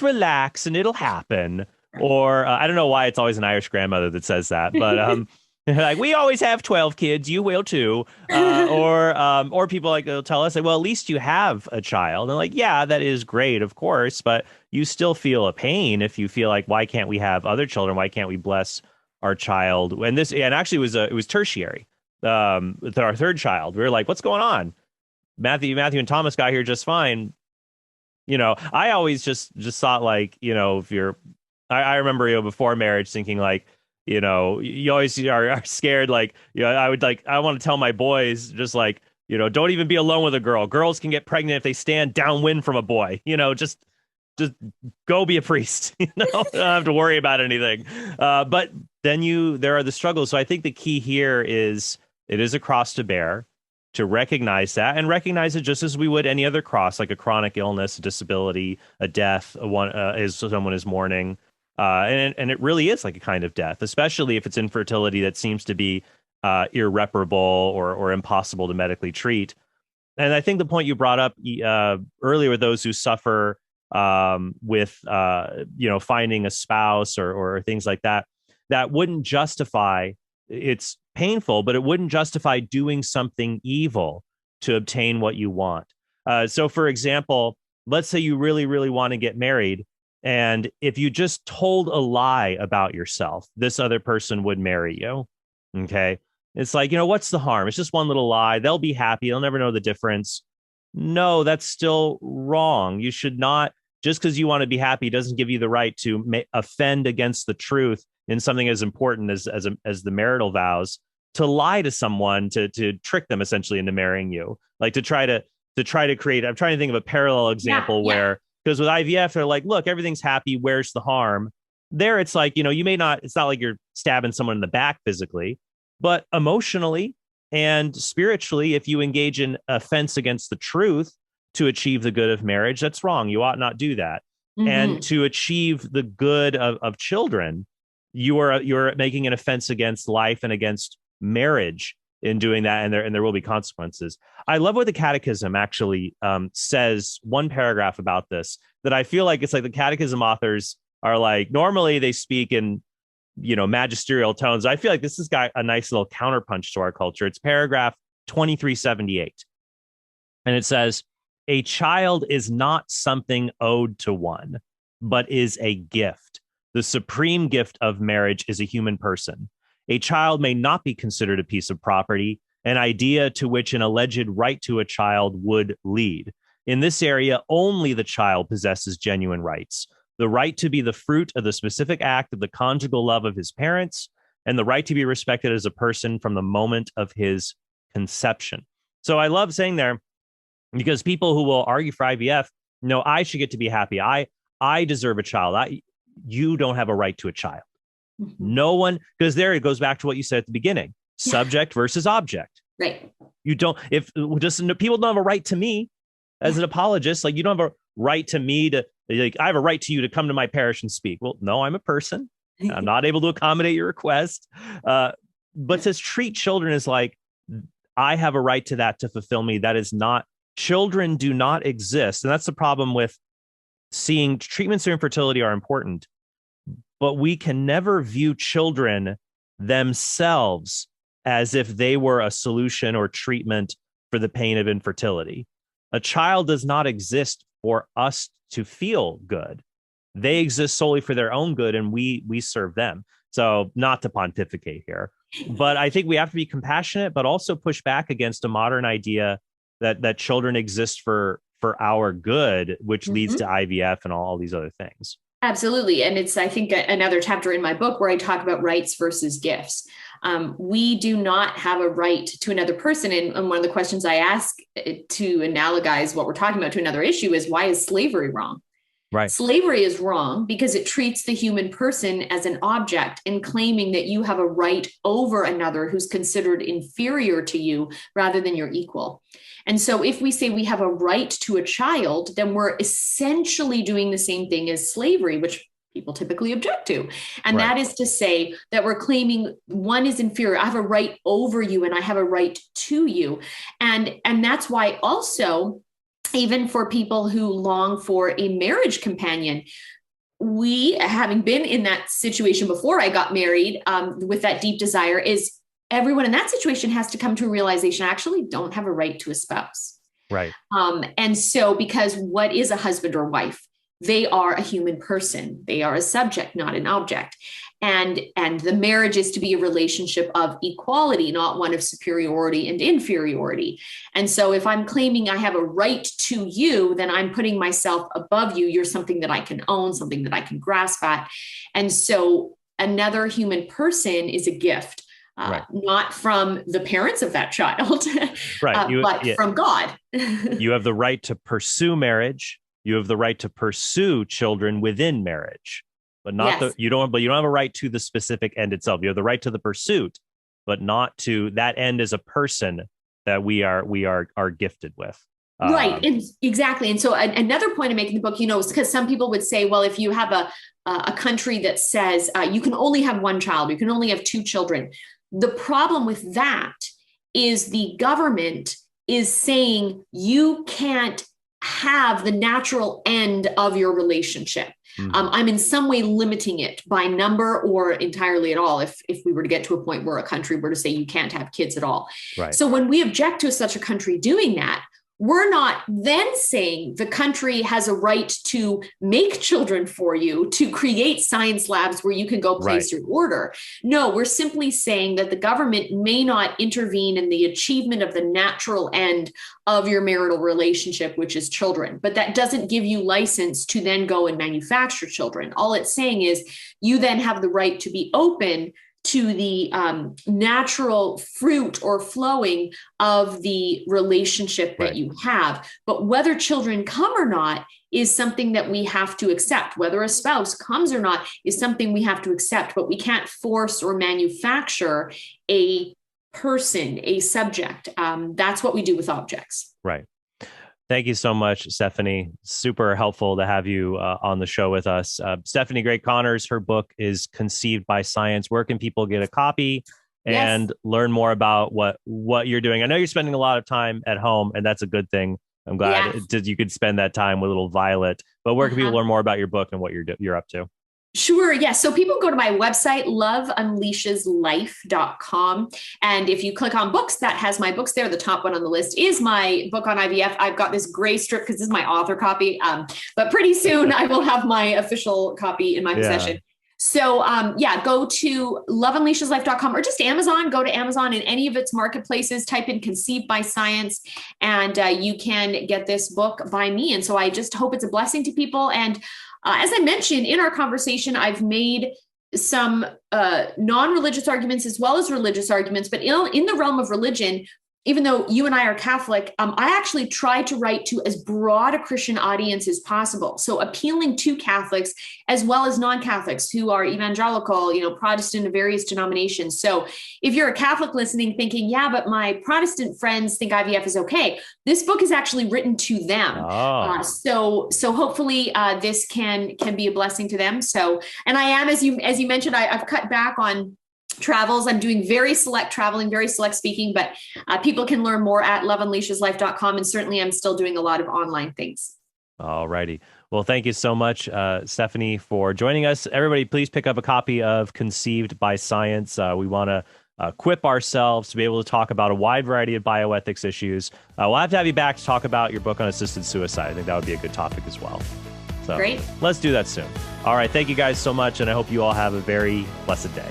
J: relax and it'll happen. Or I don't know why it's always an Irish grandmother that says that, but like, we always have 12 kids, you will too. Or people like they'll tell us, like, well, at least you have a child. And like, yeah, that is great, of course, but you still feel a pain if you feel like, why can't we have other children? Why can't we bless our child? And actually it was tertiary. With our third child, we were like, what's going on? Matthew and Thomas got here just fine. You know, I always just thought, like, you know, if you're, I remember, you know, before marriage thinking, like, you know, you always are scared. Like, you know, I want to tell my boys, just like, you know, don't even be alone with a girl. Girls can get pregnant if they stand downwind from a boy, you know, just go be a priest, you know, don't have to worry about anything. But then there are the struggles. So I think the key here is it is a cross to bear, to recognize that, and recognize it just as we would any other cross, like a chronic illness, a disability, a death, someone is mourning. And it really is like a kind of death, especially if it's infertility that seems to be irreparable or impossible to medically treat. And I think the point you brought up earlier with those who suffer with, you know, finding a spouse or things like that, that wouldn't justify, it's painful, but it wouldn't justify doing something evil to obtain what you want. So, for example, let's say you really, really want to get married. And if you just told a lie about yourself, this other person would marry you. Okay. It's like, you know, what's the harm? It's just one little lie. They'll be happy. They'll never know the difference. No, that's still wrong. You should not, just because you want to be happy doesn't give you the right to offend against the truth in something as important as the marital vows, to lie to someone, to trick them essentially into marrying you, like to try to create. I'm trying to think of a parallel example where, because with IVF, they're like, look, everything's happy. Where's the harm? There, it's like, you know, it's not like you're stabbing someone in the back physically, but emotionally and spiritually, if you engage in offense against the truth to achieve the good of marriage, that's wrong. You ought not do that. Mm-hmm. And to achieve the good of children, you're making an offense against life and against marriage in doing that, and there will be consequences. I love what the Catechism actually says, one paragraph about this, that I feel like it's like the Catechism authors are like, normally they speak in, you know, magisterial tones. I feel like this has got a nice little counterpunch to our culture. It's paragraph 2378. And it says, a child is not something owed to one, but is a gift. The supreme gift of marriage is a human person. A child may not be considered a piece of property, an idea to which an alleged right to a child would lead. In this area, only the child possesses genuine rights: the right to be the fruit of the specific act of the conjugal love of his parents, and the right to be respected as a person from the moment of his conception. So I love saying there, because people who will argue for IVF, no, I should get to be happy. I deserve a child. You don't have a right to a child. No one, because there it goes back to what you said at the beginning, subject versus object.
K: Right.
J: You don't, if just people don't have a right to me as an apologist, like you don't have a right to me to, like, I have a right to you to come to my parish and speak. Well, no, I'm a person. I'm not able to accommodate your request. But to treat children as like, I have a right to that to fulfill me. That is not, children do not exist. And that's the problem with seeing treatments of infertility are important, but we can never view children themselves as if they were a solution or treatment for the pain of infertility. A child does not exist for us to feel good. They exist solely for their own good, and we serve them. So not to pontificate here, but I think we have to be compassionate, but also push back against a modern idea that children exist for our good, which leads to IVF and all these other things.
K: Absolutely. And it's, I think, another chapter in my book where I talk about rights versus gifts. We do not have a right to another person. And one of the questions I ask to analogize what we're talking about to another issue is, why is slavery wrong?
J: Right.
K: Slavery is wrong because it treats the human person as an object and claiming that you have a right over another who's considered inferior to you rather than your equal. And so if we say we have a right to a child, then we're essentially doing the same thing as slavery, which people typically object to. And that is to say that we're claiming one is inferior. I have a right over you and I have a right to you. And that's why also, even for people who long for a marriage companion, we, having been in that situation before I got married, with that deep desire, is everyone in that situation has to come to a realization, I actually don't have a right to a spouse.
J: Right.
K: And so, because what is a husband or wife? They are a human person. They are a subject, not an object. And the marriage is to be a relationship of equality, not one of superiority and inferiority. And so if I'm claiming I have a right to you, then I'm putting myself above you. You're something that I can own, something that I can grasp at. And so another human person is a gift, not from the parents of that child, but from God.
J: You have the right to pursue marriage. You have the right to pursue children within marriage, but not you don't have a right to the specific end itself. You have the right to the pursuit, but not to that end as a person that we are gifted with.
K: Right. And exactly. And so another point I make in the book, is because some people would say, well, if you have a country that says you can only have one child, you can only have two children. The problem with that is the government is saying you can't have the natural end of your relationship. I'm in some way limiting it by number or entirely at all. If we were to get to a point where a country were to say you can't have kids at all.
J: Right.
K: So when we object to such a country doing that, we're not then saying the country has a right to make children for you, to create science labs where you can go place your order. No, we're simply saying that the government may not intervene in the achievement of the natural end of your marital relationship, which is children. But that doesn't give you license to then go and manufacture children. All it's saying is you then have the right to be open to the natural fruit or flowing of the relationship that you have. But whether children come or not is something that we have to accept. Whether a spouse comes or not is something we have to accept, but we can't force or manufacture a person, a subject. That's what we do with objects.
J: Right. Thank you so much, Stephanie. Super helpful to have you on the show with us. Stephanie Gray Connors, her book is Conceived by Science. Where can people get a copy and learn more about what you're doing? I know you're spending a lot of time at home, and that's a good thing. I'm glad you could spend that time with little Violet. But where can people learn more about your book and what you're up to?
K: Sure. Yes. So people go to my website, loveunleasheslife.com. And if you click on books, that has my books there. The top one on the list is my book on IVF. I've got this gray strip because this is my author copy. But pretty soon I will have my official copy in my possession. So go to loveunleasheslife.com or just Amazon. Go to Amazon in any of its marketplaces, type in Conceived by Science, and you can get this book by me. And so I just hope it's a blessing to people. And as I mentioned in our conversation, I've made some non-religious arguments as well as religious arguments, but in the realm of religion, even though you and I are Catholic, I actually try to write to as broad a Christian audience as possible. So appealing to Catholics as well as non-Catholics who are evangelical, Protestant of various denominations. So if you're a Catholic listening thinking, yeah, but my Protestant friends think IVF is okay, this book is actually written to them. So hopefully this can be a blessing to them. So, and I am, as you mentioned, I've cut back on travels. I'm doing very select traveling, very select speaking, but people can learn more at loveunleasheslife.com. And certainly I'm still doing a lot of online things.
J: All righty. Well, thank you so much, Stephanie, for joining us. Everybody, please pick up a copy of Conceived by Science. We want to equip ourselves to be able to talk about a wide variety of bioethics issues. We'll have to have you back to talk about your book on assisted suicide. I think that would be a good topic as well. So
K: great.
J: Let's do that soon. All right. Thank you guys so much. And I hope you all have a very blessed day.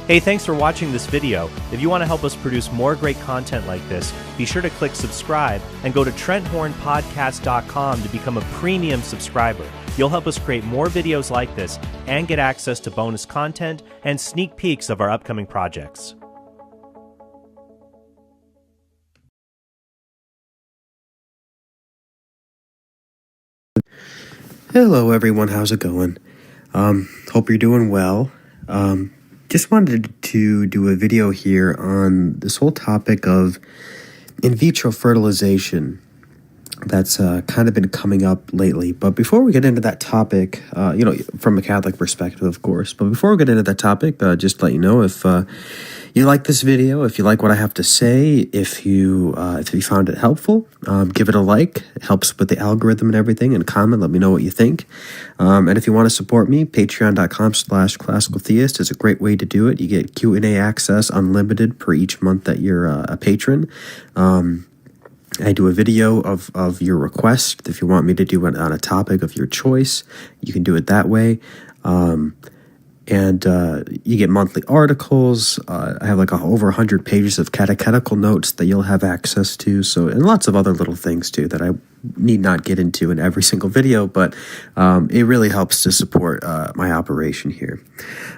J: Hey, thanks for watching this video. If you want to help us produce more great content like this, be sure to click subscribe and go to TrentHornPodcast.com to become a premium subscriber. You'll help us create more videos like this and get access to bonus content and sneak peeks of our upcoming projects.
L: Hello everyone, how's it going? Hope you're doing well. Just wanted to do a video here on this whole topic of in vitro fertilization that's kind of been coming up lately. But before we get into that topic, from a Catholic perspective, of course, but before we get into that topic, just to let you know, if you like this video, if you like what I have to say, if you found it helpful, give it a like. It helps with the algorithm and everything, and comment. Let me know what you think. And if you want to support me, patreon.com/classicaltheist is a great way to do it. You get Q&A access unlimited per each month that you're a patron. I do a video of your request. If you want me to do it on a topic of your choice, you can do it that way. And you get monthly articles. I have like over 100 pages of catechetical notes that you'll have access to. So, and lots of other little things too that I need not get into in every single video, but it really helps to support my operation here.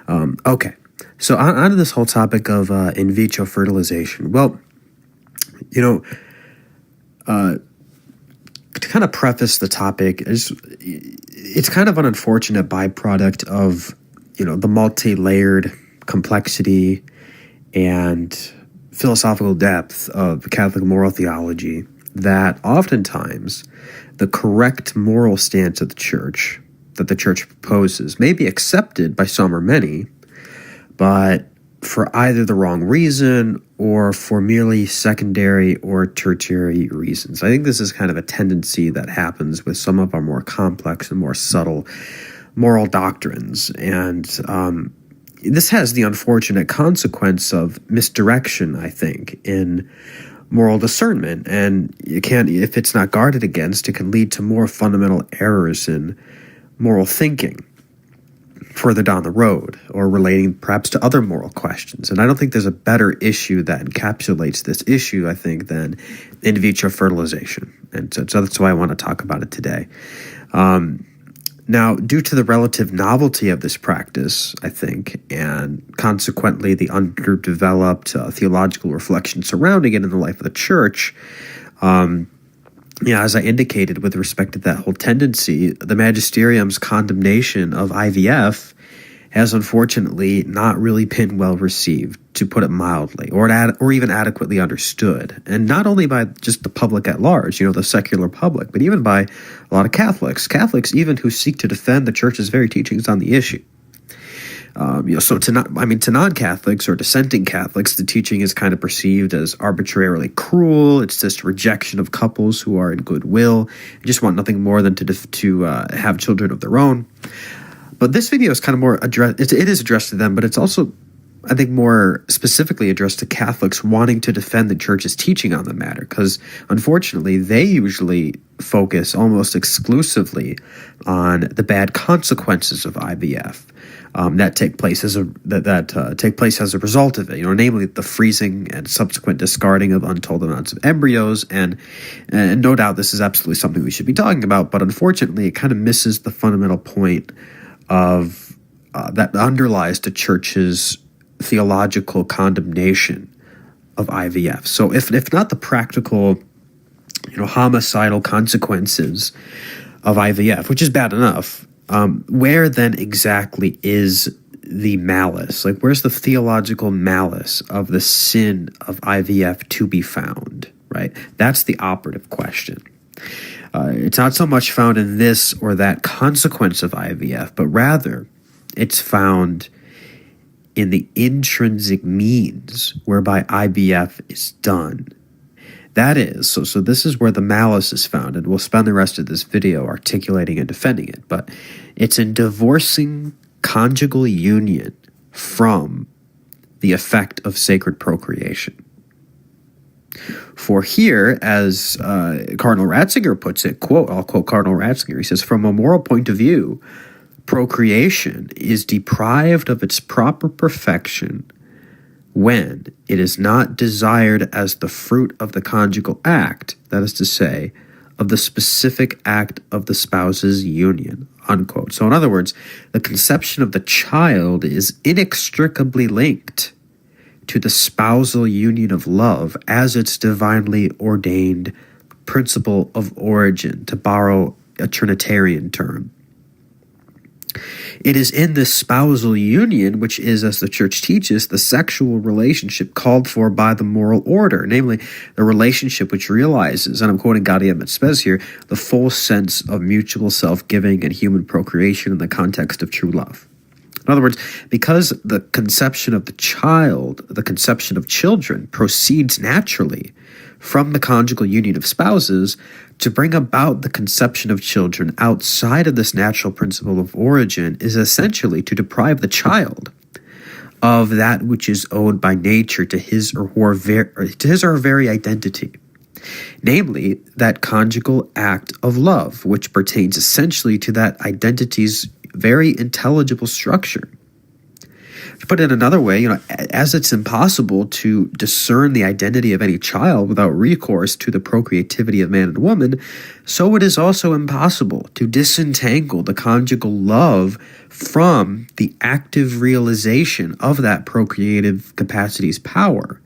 L: Okay, so on to this whole topic of in vitro fertilization. Well, to kind of preface the topic, it's kind of an unfortunate byproduct of the multi-layered complexity and philosophical depth of Catholic moral theology that oftentimes the correct moral stance of the Church that the Church proposes may be accepted by some or many, but for either the wrong reason or for merely secondary or tertiary reasons. I think this is kind of a tendency that happens with some of our more complex and more subtle moral doctrines, and this has the unfortunate consequence of misdirection, I think, in moral discernment, and if it's not guarded against, it can lead to more fundamental errors in moral thinking further down the road, or relating perhaps to other moral questions. And I don't think there's a better issue that encapsulates this issue, I think, than in vitro fertilization, and so that's why I want to talk about it today. Now, due to the relative novelty of this practice, I think, and consequently the underdeveloped theological reflection surrounding it in the life of the Church, as I indicated with respect to that whole tendency, the magisterium's condemnation of IVF has unfortunately not really been well received, to put it mildly, or even adequately understood. And not only by just the public at large, the secular public, but even by a lot of Catholics even who seek to defend the Church's very teachings on the issue. So to non-Catholics or dissenting Catholics, the teaching is kind of perceived as arbitrarily cruel. It's just rejection of couples who are in goodwill, just want nothing more than to have children of their own. But this video is kind of more addressed. It is addressed to them, but it's also, I think, more specifically addressed to Catholics wanting to defend the Church's teaching on the matter, because unfortunately they usually focus almost exclusively on the bad consequences of IVF that take place as a result of it. Namely the freezing and subsequent discarding of untold amounts of embryos, and no doubt this is absolutely something we should be talking about. But unfortunately, it kind of misses the fundamental point of that underlies the Church's theological condemnation of IVF. So if not the practical, homicidal consequences of IVF, which is bad enough, where then exactly is the malice? Like, where's the theological malice of the sin of IVF to be found, right? That's the operative question. It's not so much found in this or that consequence of IVF, but rather it's found in the intrinsic means whereby IVF is done. That is, so this is where the malice is found, and we'll spend the rest of this video articulating and defending it, but it's in divorcing conjugal union from the effect of sacred procreation. For here, as Cardinal Ratzinger puts it, I'll quote Cardinal Ratzinger, he says, from a moral point of view, procreation is deprived of its proper perfection when it is not desired as the fruit of the conjugal act, that is to say, of the specific act of the spouse's union, unquote. So in other words, the conception of the child is inextricably linked to the spousal union of love as its divinely ordained principle of origin, to borrow a Trinitarian term. It is in this spousal union, which is, as the Church teaches, the sexual relationship called for by the moral order, namely the relationship which realizes, and I'm quoting Gaudium et Spes here, the full sense of mutual self-giving and human procreation in the context of true love. In other words, because the conception of the child, the conception of children, proceeds naturally from the conjugal union of spouses, to bring about the conception of children outside of this natural principle of origin is essentially to deprive the child of that which is owed by nature to his or her very identity, namely that conjugal act of love, which pertains essentially to that identity's very intelligible structure. To put it another way, as it's impossible to discern the identity of any child without recourse to the procreativity of man and woman, so it is also impossible to disentangle the conjugal love from the active realization of that procreative capacity's power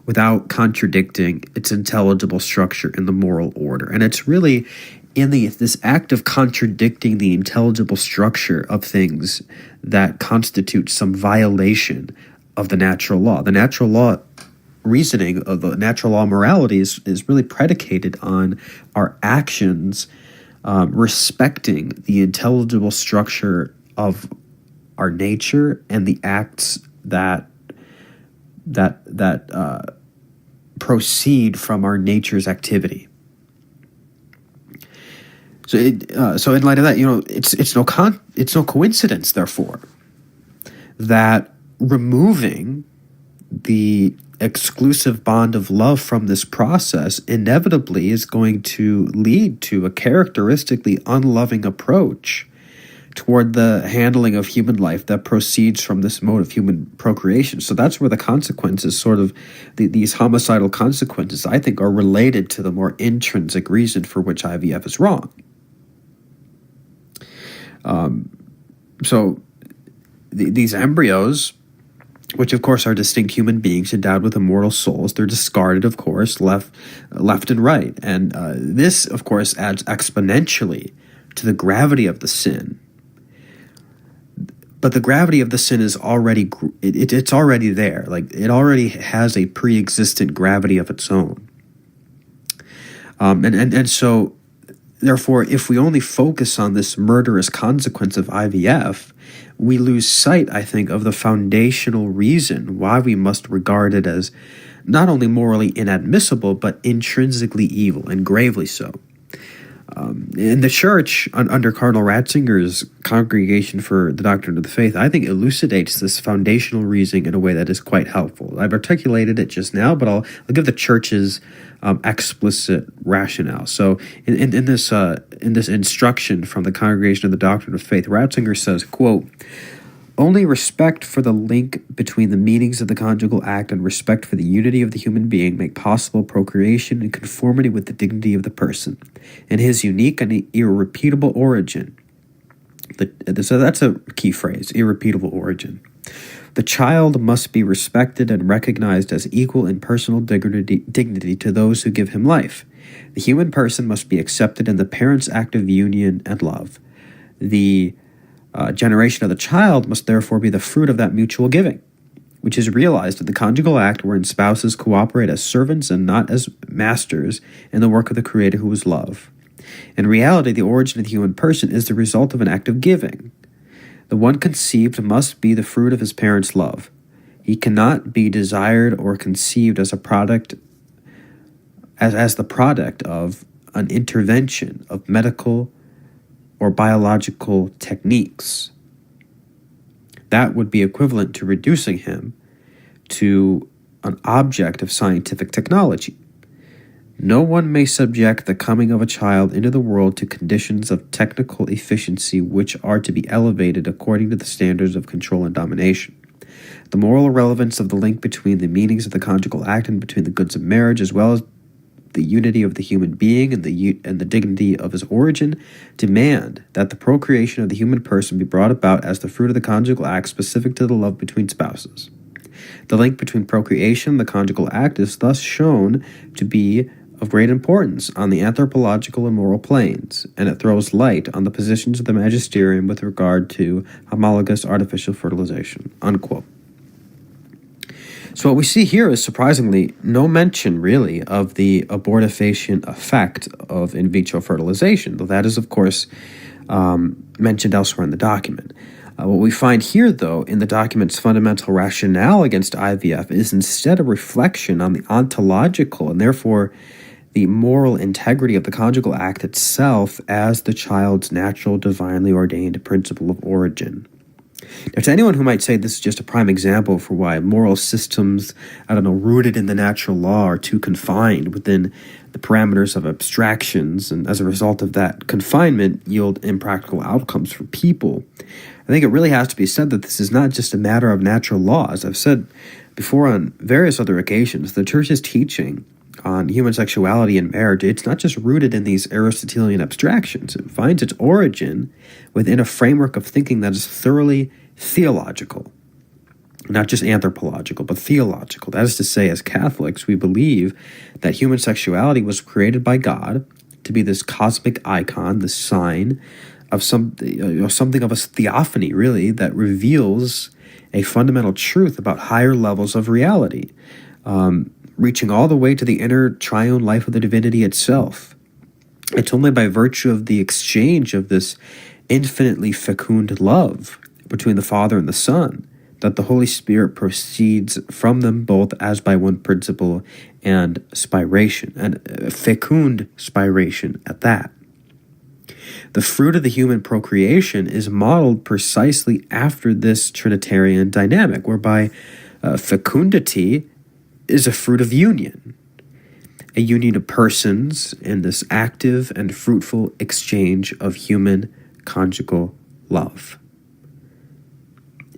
L: without contradicting its intelligible structure in the moral order. And it's really in this act of contradicting the intelligible structure of things that constitutes some violation of the natural law. The natural law reasoning of the natural law morality is really predicated on our actions respecting the intelligible structure of our nature and the acts that proceed from our nature's activity. So in light of that, it's no coincidence, therefore, that removing the exclusive bond of love from this process inevitably is going to lead to a characteristically unloving approach toward the handling of human life that proceeds from this mode of human procreation. So that's where the consequences, sort of these homicidal consequences, I think, are related to the more intrinsic reason for which IVF is wrong. So these embryos, which of course are distinct human beings endowed with immortal souls, they're discarded, of course, left and right. And this, of course, adds exponentially to the gravity of the sin. But the gravity of the sin is already, it's already there. Like, it already has a pre-existent gravity of its own. And so, therefore, if we only focus on this murderous consequence of IVF, we lose sight, I think, of the foundational reason why we must regard it as not only morally inadmissible, but intrinsically evil, and gravely so. In the Church, under Cardinal Ratzinger's Congregation for the Doctrine of the Faith, I think elucidates this foundational reasoning in a way that is quite helpful. I've articulated it just now, but I'll give the Church's explicit rationale. So in this instruction from the Congregation of the Doctrine of Faith, Ratzinger says, quote, "Only respect for the link between the meanings of the conjugal act and respect for the unity of the human being make possible procreation in conformity with the dignity of the person and his unique and irrepeatable origin." So that's a key phrase, irrepeatable origin. The child must be respected and recognized as equal in personal dignity to those who give him life. The human person must be accepted in the parents' act of union and love. The generation of the child must therefore be the fruit of that mutual giving, which is realized in the conjugal act wherein spouses cooperate as servants and not as masters in the work of the Creator who is love. In reality, the origin of the human person is the result of an act of giving. The one conceived must be the fruit of his parents' love. He cannot be desired or conceived as a product, as the product of an intervention of medical or biological techniques. That would be equivalent to reducing him to an object of scientific technology. No one may subject the coming of a child into the world to conditions of technical efficiency which are to be elevated according to the standards of control and domination. The moral relevance of the link between the meanings of the conjugal act and between the goods of marriage, as well as the unity of the human being and the dignity of his origin, demand that the procreation of the human person be brought about as the fruit of the conjugal act specific to the love between spouses. The link between procreation and the conjugal act is thus shown to be of great importance on the anthropological and moral planes, and it throws light on the positions of the magisterium with regard to homologous artificial fertilization." Unquote. So what we see here is surprisingly no mention, really, of the abortifacient effect of in vitro fertilization, though that is, of course, mentioned elsewhere in the document. What we find here, though, in the document's fundamental rationale against IVF is instead a reflection on the ontological and therefore the moral integrity of the conjugal act itself as the child's natural, divinely ordained principle of origin. Now, to anyone who might say this is just a prime example for why moral systems, rooted in the natural law are too confined within the parameters of abstractions, and as a result of that confinement yield impractical outcomes for people, I think it really has to be said that this is not just a matter of natural law. As I've said before on various other occasions, the Church's teaching on human sexuality and marriage, it's not just rooted in these Aristotelian abstractions. It finds its origin within a framework of thinking that is thoroughly theological, not just anthropological, but theological. That is to say, as Catholics, we believe that human sexuality was created by God to be this cosmic icon, this sign of something of a theophany, really, that reveals a fundamental truth about higher levels of reality, reaching all the way to the inner triune life of the divinity itself. It's only by virtue of the exchange of this infinitely fecund love between the Father and the Son that the Holy Spirit proceeds from them both as by one principle and spiration, and fecund spiration at that. The fruit of the human procreation is modeled precisely after this Trinitarian dynamic, whereby fecundity is a fruit of union, a union of persons in this active and fruitful exchange of human conjugal love.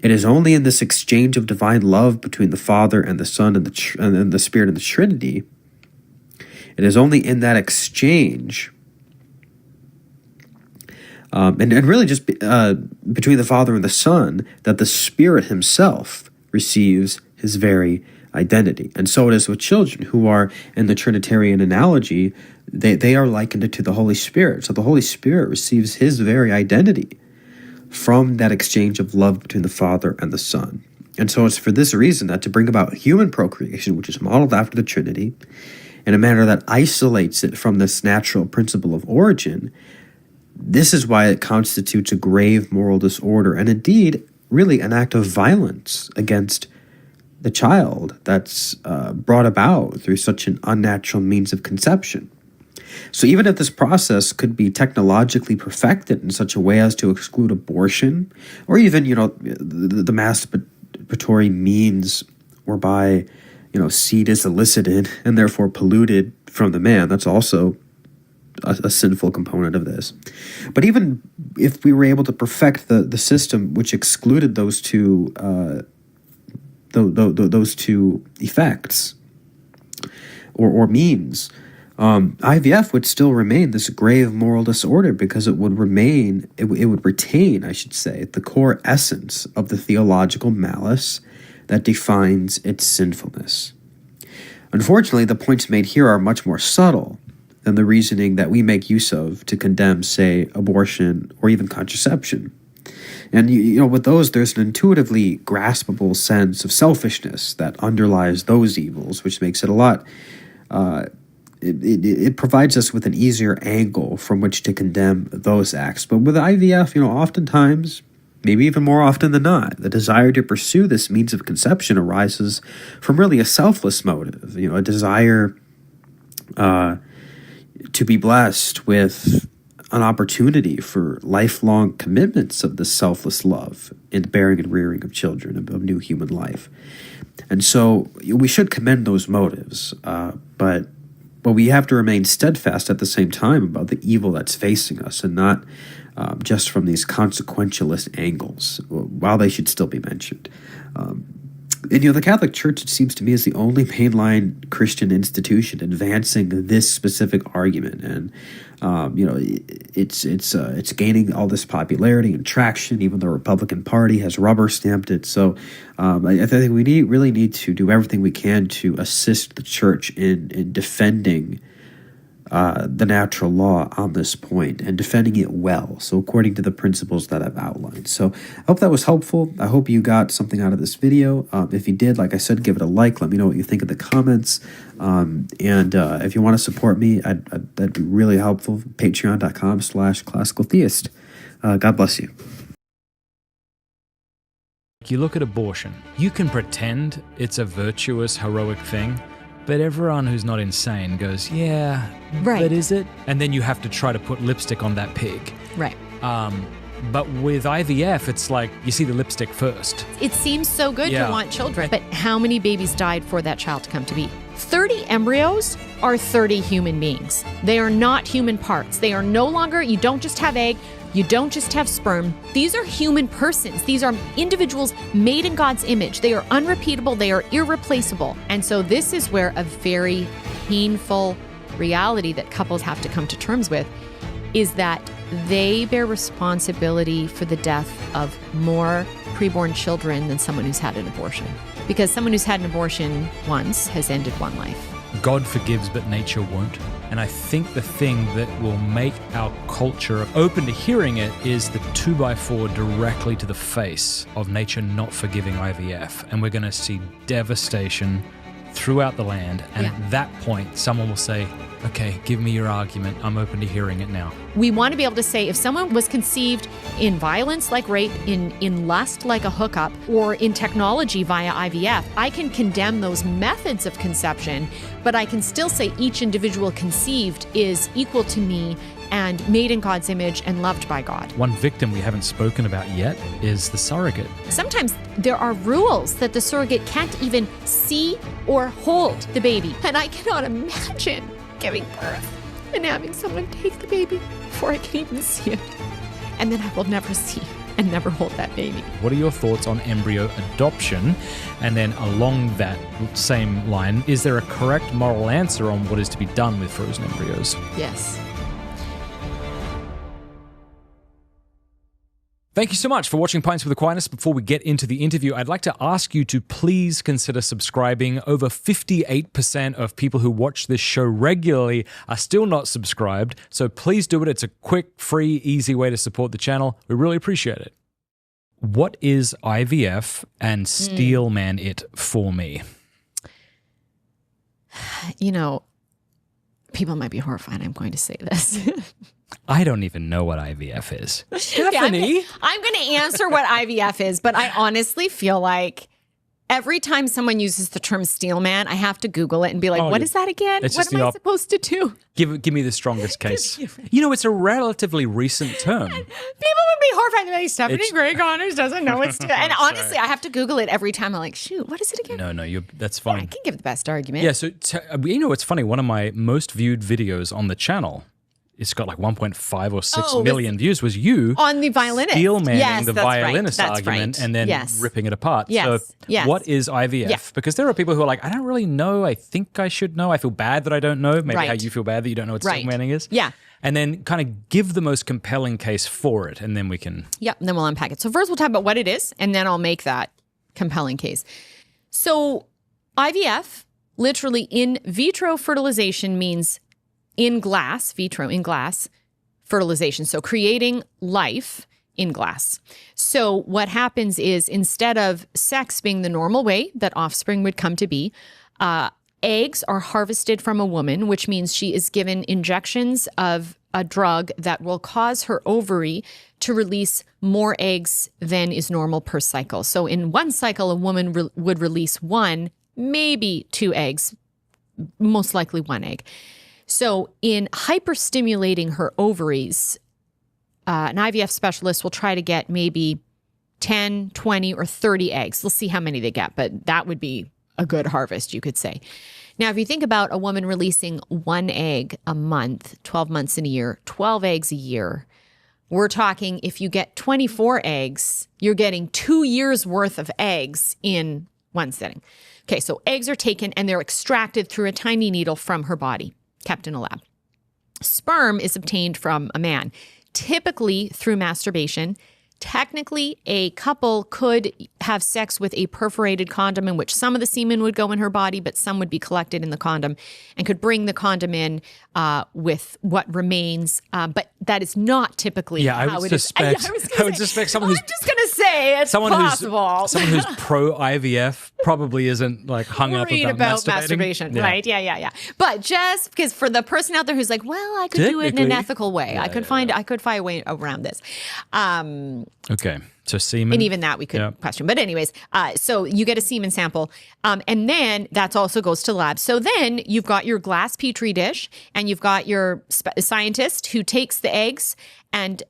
L: It is only in this exchange of divine love between the Father and the Son and the Spirit and the Trinity, it is only in that exchange, and really just between the Father and the Son, that the Spirit himself receives his very identity. And so it is with children who are, in the Trinitarian analogy, they are likened to the Holy Spirit. So the Holy Spirit receives his very identity from that exchange of love between the Father and the Son. And so it's for this reason that to bring about human procreation, which is modeled after the Trinity, in a manner that isolates it from this natural principle of origin, this is why it constitutes a grave moral disorder, and indeed, really an act of violence against the child that's brought about through such an unnatural means of conception. So even if this process could be technologically perfected in such a way as to exclude abortion, or even, the masturbatory means whereby, seed is elicited and therefore polluted from the man, that's also a sinful component of this. But even if we were able to perfect the system which excluded those two effects or means, IVF would still remain this grave moral disorder because it would retain, I should say, the core essence of the theological malice that defines its sinfulness. Unfortunately, the points made here are much more subtle than the reasoning that we make use of to condemn, say, abortion or even contraception. And, with those, there's an intuitively graspable sense of selfishness that underlies those evils, which makes it a lot... It provides us with an easier angle from which to condemn those acts. But with IVF, oftentimes, maybe even more often than not, the desire to pursue this means of conception arises from really a selfless motive, a desire to be blessed with an opportunity for lifelong commitments of this selfless love in the bearing and rearing of children, of new human life. And so we should commend those motives, but we have to remain steadfast at the same time about the evil that's facing us, and not just from these consequentialist angles, while they should still be mentioned. And the Catholic Church, it seems to me, is the only mainline Christian institution advancing this specific argument, and it's gaining all this popularity and traction. Even the Republican Party has rubber stamped it. So I think we really need to do everything we can to assist the Church in defending the natural law on this point, and defending it well, so according to the principles that I've outlined. So I hope that was helpful. I hope you got something out of this video. If you did, like I said, give it a like. Let me know what you think in the comments. And if you want to support me, that'd be really helpful. Patreon.com/classicaltheist. God bless you.
M: You look at abortion. You can pretend it's a virtuous, heroic thing, but everyone who's not insane goes, yeah,
N: right.
M: But is it? And then you have to try to put lipstick on that pig.
N: Right.
M: But with IVF, it's like you see the lipstick first.
N: It seems so good to want children, but how many babies died for that child to come to be? 30 embryos are 30 human beings. They are not human parts. They are no longer, you don't just have egg, you don't just have sperm. These are human persons. These are individuals made in God's image. They are unrepeatable. They are irreplaceable. And so this is where a very painful reality that couples have to come to terms with is that they bear responsibility for the death of more preborn children than someone who's had an abortion. Because someone who's had an abortion once has ended one life.
M: God forgives, but nature won't. And I think the thing that will make our culture open to hearing it is the 2x4 directly to the face of nature not forgiving IVF. And we're going to see devastation throughout the land. And at that point, someone will say, okay, give me your argument. I'm open to hearing it now.
N: We want to be able to say if someone was conceived in violence like rape, in lust like a hookup, or in technology via IVF, I can condemn those methods of conception, but I can still say each individual conceived is equal to me and made in God's image and loved by God.
M: One victim we haven't spoken about yet is the surrogate.
N: Sometimes there are rules that the surrogate can't even see or hold the baby. And I cannot imagine giving birth and having someone take the baby before I can even see it. And then I will never see and never hold that baby.
M: What are your thoughts on embryo adoption? And then along that same line, is there a correct moral answer on what is to be done with frozen embryos?
N: Yes.
M: Thank you so much for watching Pints with Aquinas. Before we get into the interview, I'd like to ask you to please consider subscribing. Over 58% of people who watch this show regularly are still not subscribed, so please do it. It's a quick, free, easy way to support the channel. We really appreciate it. What is IVF, and steel man it for me?
N: You know, people might be horrified I'm going to say this.
M: I don't even know what IVF is.
N: Stephanie? I'm going to answer what IVF is, but I honestly feel like every time someone uses the term steel man, I have to Google it and be like, what is that again? What am I supposed to do?
M: Give me the strongest case. You know, it's a relatively recent term.
N: People would be horrified. Like, Stephanie Gray Connors doesn't know what's to. And honestly, I have to Google it every time. I'm like, shoot, what is it again?
M: No, that's fine.
N: Yeah, I can give the best argument.
M: Yeah, so you know, it's funny. One of my most viewed videos on the channel, it's got like 1.5 or 6 million views, was you
N: on the violinist.
M: Steel manning the violinist argument and then ripping it apart. So what is IVF? Yeah. Because there are people who are like, I don't really know. I think I should know. I feel bad that I don't know. Maybe how you feel bad that you don't know what steel manning is.
N: Yeah.
M: And then kind of give the most compelling case for it, and then we can...
N: Yep, and then we'll unpack it. So first we'll talk about what it is, and then I'll make that compelling case. So IVF, literally in vitro fertilization, means in glass, vitro, in glass fertilization. So creating life in glass. So what happens is, instead of sex being the normal way that offspring would come to be, eggs are harvested from a woman, which means she is given injections of a drug that will cause her ovary to release more eggs than is normal per cycle. So in one cycle, a woman would release 1, maybe 2 eggs, most likely 1 egg. So in hyperstimulating her ovaries, an IVF specialist will try to get maybe 10, 20, or 30 eggs. We'll see how many they get, but that would be a good harvest, you could say. Now, if you think about a woman releasing 1 egg a month, 12 months in a year, 12 eggs a year, we're talking, if you get 24 eggs, you're getting 2 years worth of eggs in one sitting. Okay, so eggs are taken and they're extracted through a tiny needle from her body, kept in a lab. Sperm is obtained from a man, typically through masturbation. Technically, a couple could have sex with a perforated condom in which some of the semen would go in her body, but some would be collected in the condom, and could bring the condom in with what remains. But that is not typically how it is.
M: I would suspect someone who's...
N: I'm just going to say it's possible.
M: Someone who's pro-IVF probably isn't like hung up about
N: masturbation. Yeah. Right, yeah. But just because for the person out there who's like, well, I could do it in an ethical way. I could find a way around this.
M: Okay, so semen.
N: And even that we could question. But anyways, so you get a semen sample, and then that also goes to lab. So then you've got your glass petri dish, and you've got your scientist who takes the eggs, and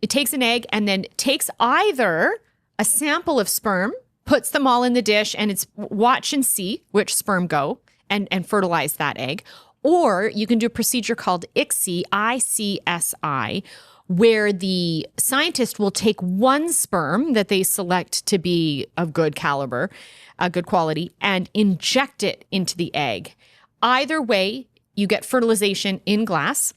N: it takes an egg and then takes either a sample of sperm, puts them all in the dish, and it's watch and see which sperm go and fertilize that egg. Or you can do a procedure called ICSI, ICSI, where the scientist will take 1 sperm that they select to be of good caliber, good quality, and inject it into the egg. Either way, you get fertilization in glass.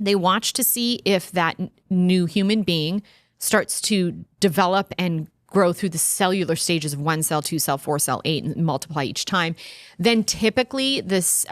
N: They watch to see if that new human being starts to develop and grow through the cellular stages of 1 cell, 2 cell, 4 cell, 8, and multiply each time. Then typically this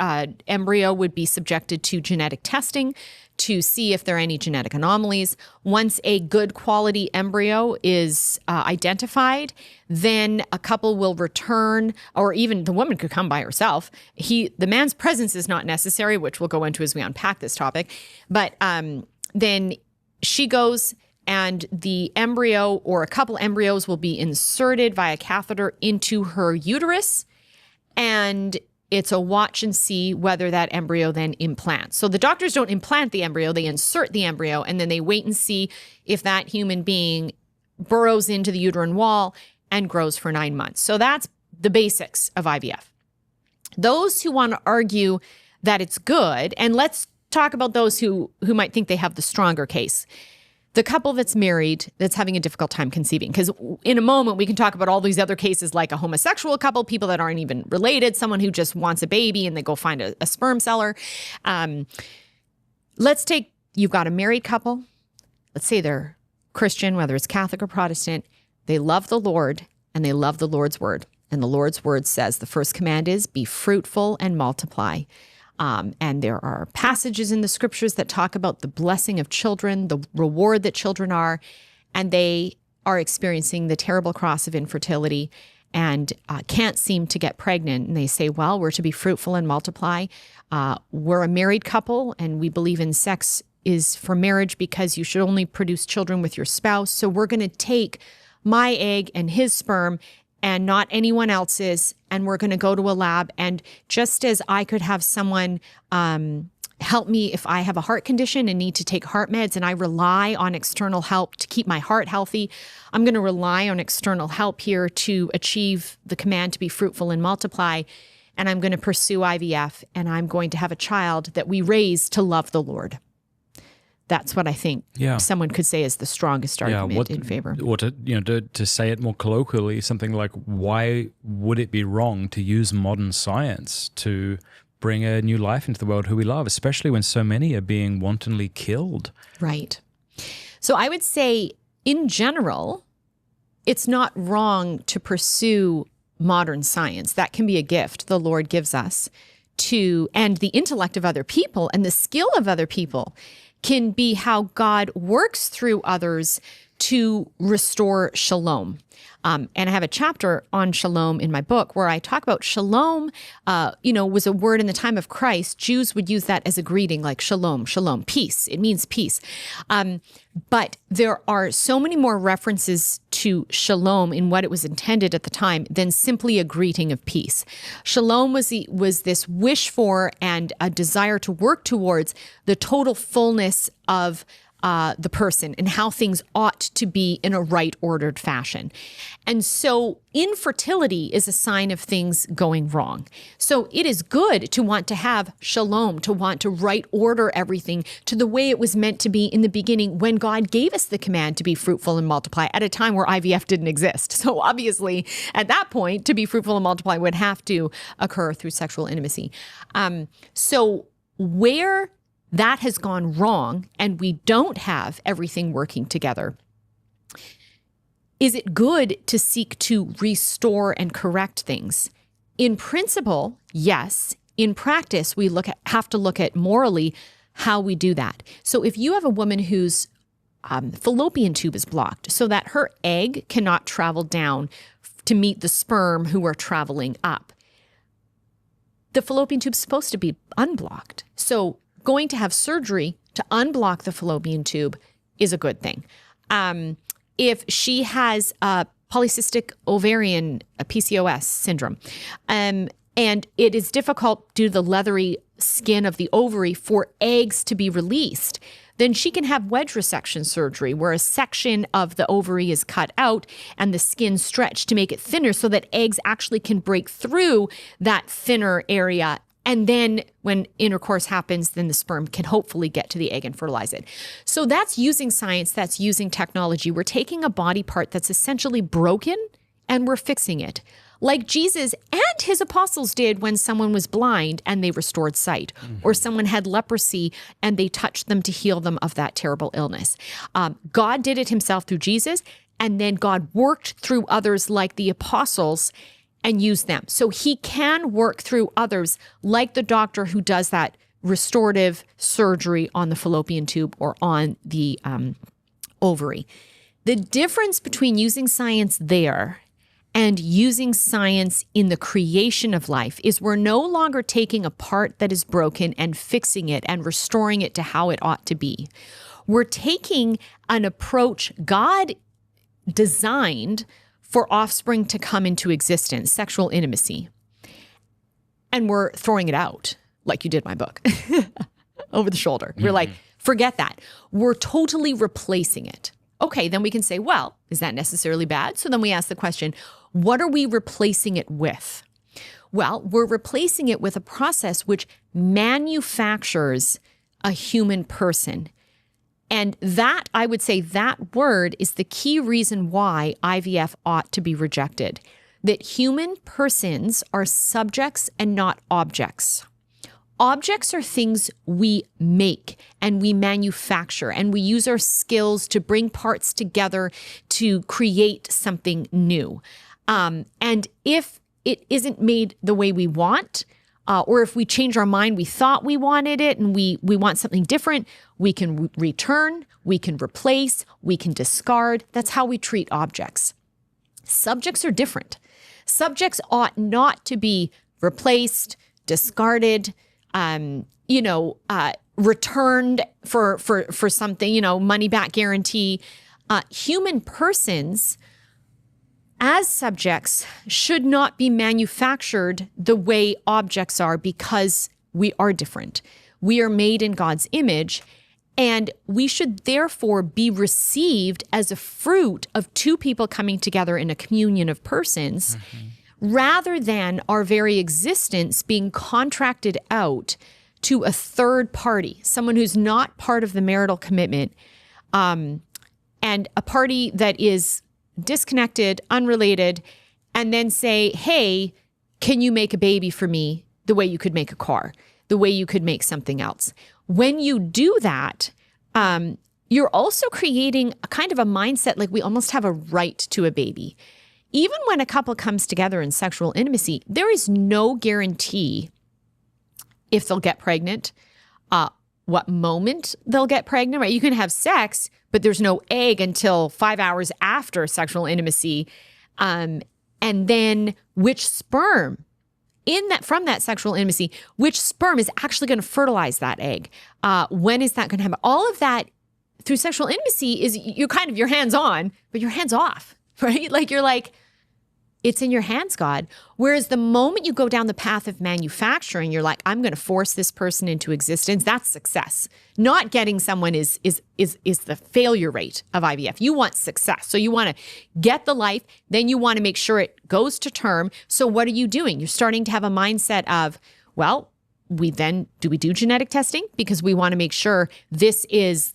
N: embryo would be subjected to genetic testing to see if there are any genetic anomalies. Once a good quality embryo is identified, then a couple will return, or even the woman could come by herself. The man's presence is not necessary, which we'll go into as we unpack this topic. But then she goes, and the embryo or a couple embryos will be inserted via catheter into her uterus, and it's a watch and see whether that embryo then implants. So the doctors don't implant the embryo, they insert the embryo, and then they wait and see if that human being burrows into the uterine wall and grows for 9 months. So that's the basics of IVF. Those who want to argue that it's good, and let's talk about those who might think they have the stronger case. The couple that's married that's having a difficult time conceiving. Because in a moment, we can talk about all these other cases like a homosexual couple, people that aren't even related, someone who just wants a baby and they go find a sperm seller. Let's take, you've got a married couple. Let's say they're Christian, whether it's Catholic or Protestant. They love the Lord and they love the Lord's word. And the Lord's word says the first command is be fruitful and multiply. And there are passages in the scriptures that talk about the blessing of children, the reward that children are, and they are experiencing the terrible cross of infertility and can't seem to get pregnant. And they say, well, we're to be fruitful and multiply. We're a married couple and we believe in sex is for marriage because you should only produce children with your spouse. So we're going to take my egg and his sperm and not anyone else's, and we're going to go to a lab. And just as I could have someone help me if I have a heart condition and need to take heart meds and I rely on external help to keep my heart healthy, I'm going to rely on external help here to achieve the command to be fruitful and multiply. And I'm going to pursue IVF, and I'm going to have a child that we raise to love the Lord. That's what I think someone could say is the strongest argument in favor.
M: Or to say it more colloquially, something like, why would it be wrong to use modern science to bring a new life into the world who we love, especially when so many are being wantonly killed?
N: Right. So I would say, in general, it's not wrong to pursue modern science. That can be a gift the Lord gives us and the intellect of other people and the skill of other people can be how God works through others to restore shalom. And I have a chapter on shalom in my book where I talk about shalom, was a word in the time of Christ. Jews would use that as a greeting, like shalom, shalom, peace. It means peace. But there are so many more references to shalom in what it was intended at the time than simply a greeting of peace. Shalom was this wish for and a desire to work towards the total fullness of the person and how things ought to be in a right ordered fashion. And so infertility is a sign of things going wrong. So it is good to want to have shalom, to want to right order everything to the way it was meant to be in the beginning when God gave us the command to be fruitful and multiply at a time where IVF didn't exist. So obviously at that point, to be fruitful and multiply would have to occur through sexual intimacy. So where that has gone wrong and we don't have everything working together, is it good to seek to restore and correct things? In principle, yes. In practice, we have to look at morally how we do that. So if you have a woman whose fallopian tube is blocked so that her egg cannot travel down to meet the sperm who are traveling up, the fallopian tube is supposed to be unblocked. So going to have surgery to unblock the fallopian tube is a good thing. If she has polycystic ovarian, PCOS syndrome, and it is difficult due to the leathery skin of the ovary for eggs to be released, then she can have wedge resection surgery where a section of the ovary is cut out and the skin stretched to make it thinner so that eggs actually can break through that thinner area. And then when intercourse happens, then the sperm can hopefully get to the egg and fertilize it. So that's using science, that's using technology. We're taking a body part that's essentially broken and we're fixing it. Like Jesus and his apostles did when someone was blind and they restored sight, or someone had leprosy and they touched them to heal them of that terrible illness. God did it himself through Jesus, and then God worked through others like the apostles and use them. So he can work through others like the doctor who does that restorative surgery on the fallopian tube or on the ovary. The difference between using science there and using science in the creation of life is we're no longer taking a part that is broken and fixing it and restoring it to how it ought to be. We're taking an approach God designed for offspring to come into existence, sexual intimacy. And we're throwing it out, like you did my book, over the shoulder. We're like, forget that. We're totally replacing it. Okay, then we can say, well, is that necessarily bad? So then we ask the question, what are we replacing it with? Well, we're replacing it with a process which manufactures a human person. And that, I would say, that word is the key reason why IVF ought to be rejected. That human persons are subjects and not objects. Objects are things we make and we manufacture, and we use our skills to bring parts together to create something new. And if it isn't made the way we want, or if we change our mind, we thought we wanted it and we want something different, we can return, we can replace, we can discard. That's how we treat objects. Subjects are different. Subjects ought not to be replaced, discarded, returned for something, money back guarantee. Human persons as subjects should not be manufactured the way objects are because we are different. We are made in God's image, and we should therefore be received as a fruit of two people coming together in a communion of persons, rather than our very existence being contracted out to a third party, someone who's not part of the marital commitment, and a party that is disconnected, unrelated, and then say, hey, can you make a baby for me the way you could make a car, the way you could make something else? When you do that, you're also creating a kind of a mindset like we almost have a right to a baby. Even when a couple comes together in sexual intimacy, there is no guarantee if they'll get pregnant, what moment they'll get pregnant, right? You can have sex, but there's no egg until 5 hours after sexual intimacy. And then which sperm from that sexual intimacy, which sperm is actually going to fertilize that egg? When is that going to happen? All of that through sexual intimacy is your hands on, but your hands off, right? Like you're like, it's in your hands, God. Whereas the moment you go down the path of manufacturing, you're like, I'm going to force this person into existence. That's success. Not getting someone is the failure rate of IVF. You want success. So you want to get the life, then you want to make sure it goes to term. So what are you doing? You're starting to have a mindset of, well, do we do genetic testing? Because we want to make sure this is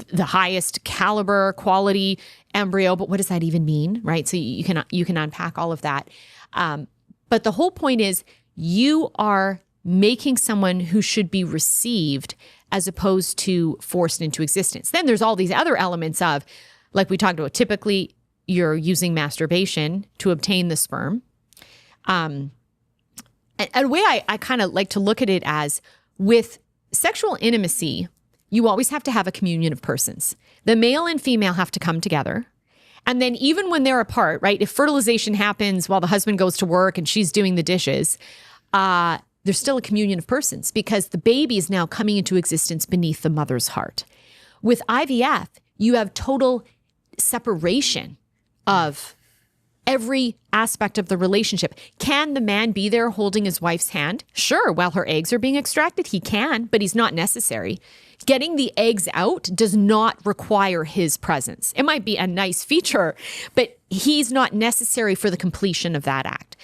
N: the highest caliber, quality embryo, but what does that even mean, right? So you can unpack all of that. But the whole point is you are making someone who should be received as opposed to forced into existence. Then there's all these other elements of, like we talked about, typically you're using masturbation to obtain the sperm. And a way I kind of like to look at it as with sexual intimacy, you always have to have a communion of persons. The male and female have to come together. And then even when they're apart, right, if fertilization happens while the husband goes to work and she's doing the dishes, there's still a communion of persons because the baby is now coming into existence beneath the mother's heart. With IVF, you have total separation of every aspect of the relationship. Can the man be there holding his wife's hand? Sure, while her eggs are being extracted, he can, but he's not necessary. Getting the eggs out does not require his presence. It might be a nice feature, but he's not necessary for the completion of that act.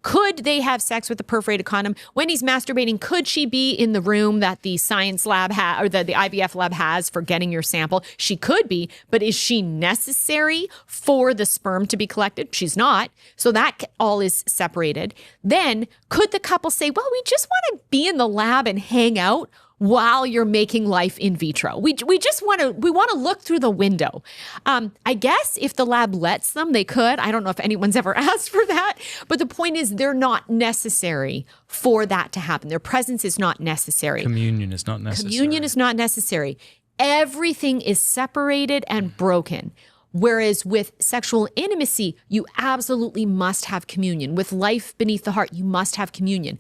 N: Could they have sex with a perforated condom? When he's masturbating, could she be in the room that the science lab or the IVF lab has for getting your sample? She could be, but is she necessary for the sperm to be collected? She's not. So that all is separated. Then could the couple say, well, we just want to be in the lab and hang out while you're making life in vitro? We just want to look through the window. I guess if the lab lets them, they could. I don't know if anyone's ever asked for that, but the point is they're not necessary for that to happen. Their presence is not necessary.
M: Communion is not necessary.
N: Communion is not necessary. Everything is separated and broken. Whereas with sexual intimacy, you absolutely must have communion. With life beneath the heart, you must have communion.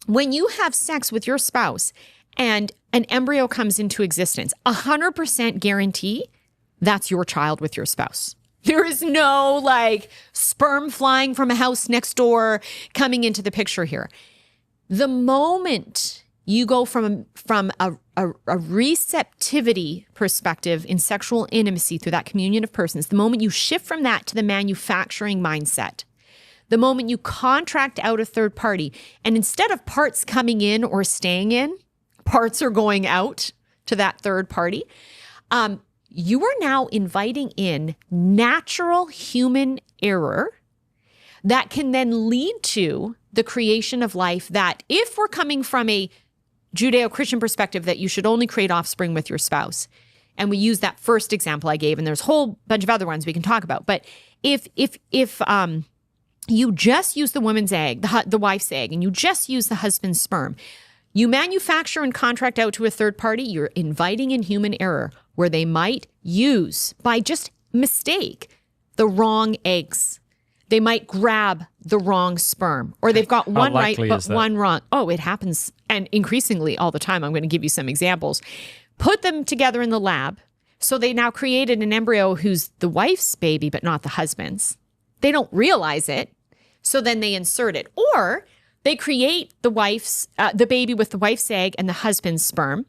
N: When you have sex with your spouse and an embryo comes into existence, 100% guarantee that's your child with your spouse. There is no like sperm flying from a house next door coming into the picture here. The moment you go from a receptivity perspective in sexual intimacy through that communion of persons, the moment you shift from that to the manufacturing mindset, the moment you contract out a third party, and instead of parts coming in or staying in, parts are going out to that third party, you are now inviting in natural human error that can then lead to the creation of life that, if we're coming from a Judeo-Christian perspective that you should only create offspring with your spouse, and we use that first example I gave, and there's a whole bunch of other ones we can talk about, but if you just use the woman's egg, the wife's egg, and you just use the husband's sperm, you manufacture and contract out to a third party, you're inviting in human error where they might use, by just mistake, the wrong eggs. They might grab the wrong sperm, or they've got one right but one wrong. Oh, it happens, and increasingly all the time. I'm going to give you some examples. Put them together in the lab. So they now created an embryo who's the wife's baby, but not the husband's. They don't realize it. So then they insert it. Or they create the baby with the wife's egg and the husband's sperm.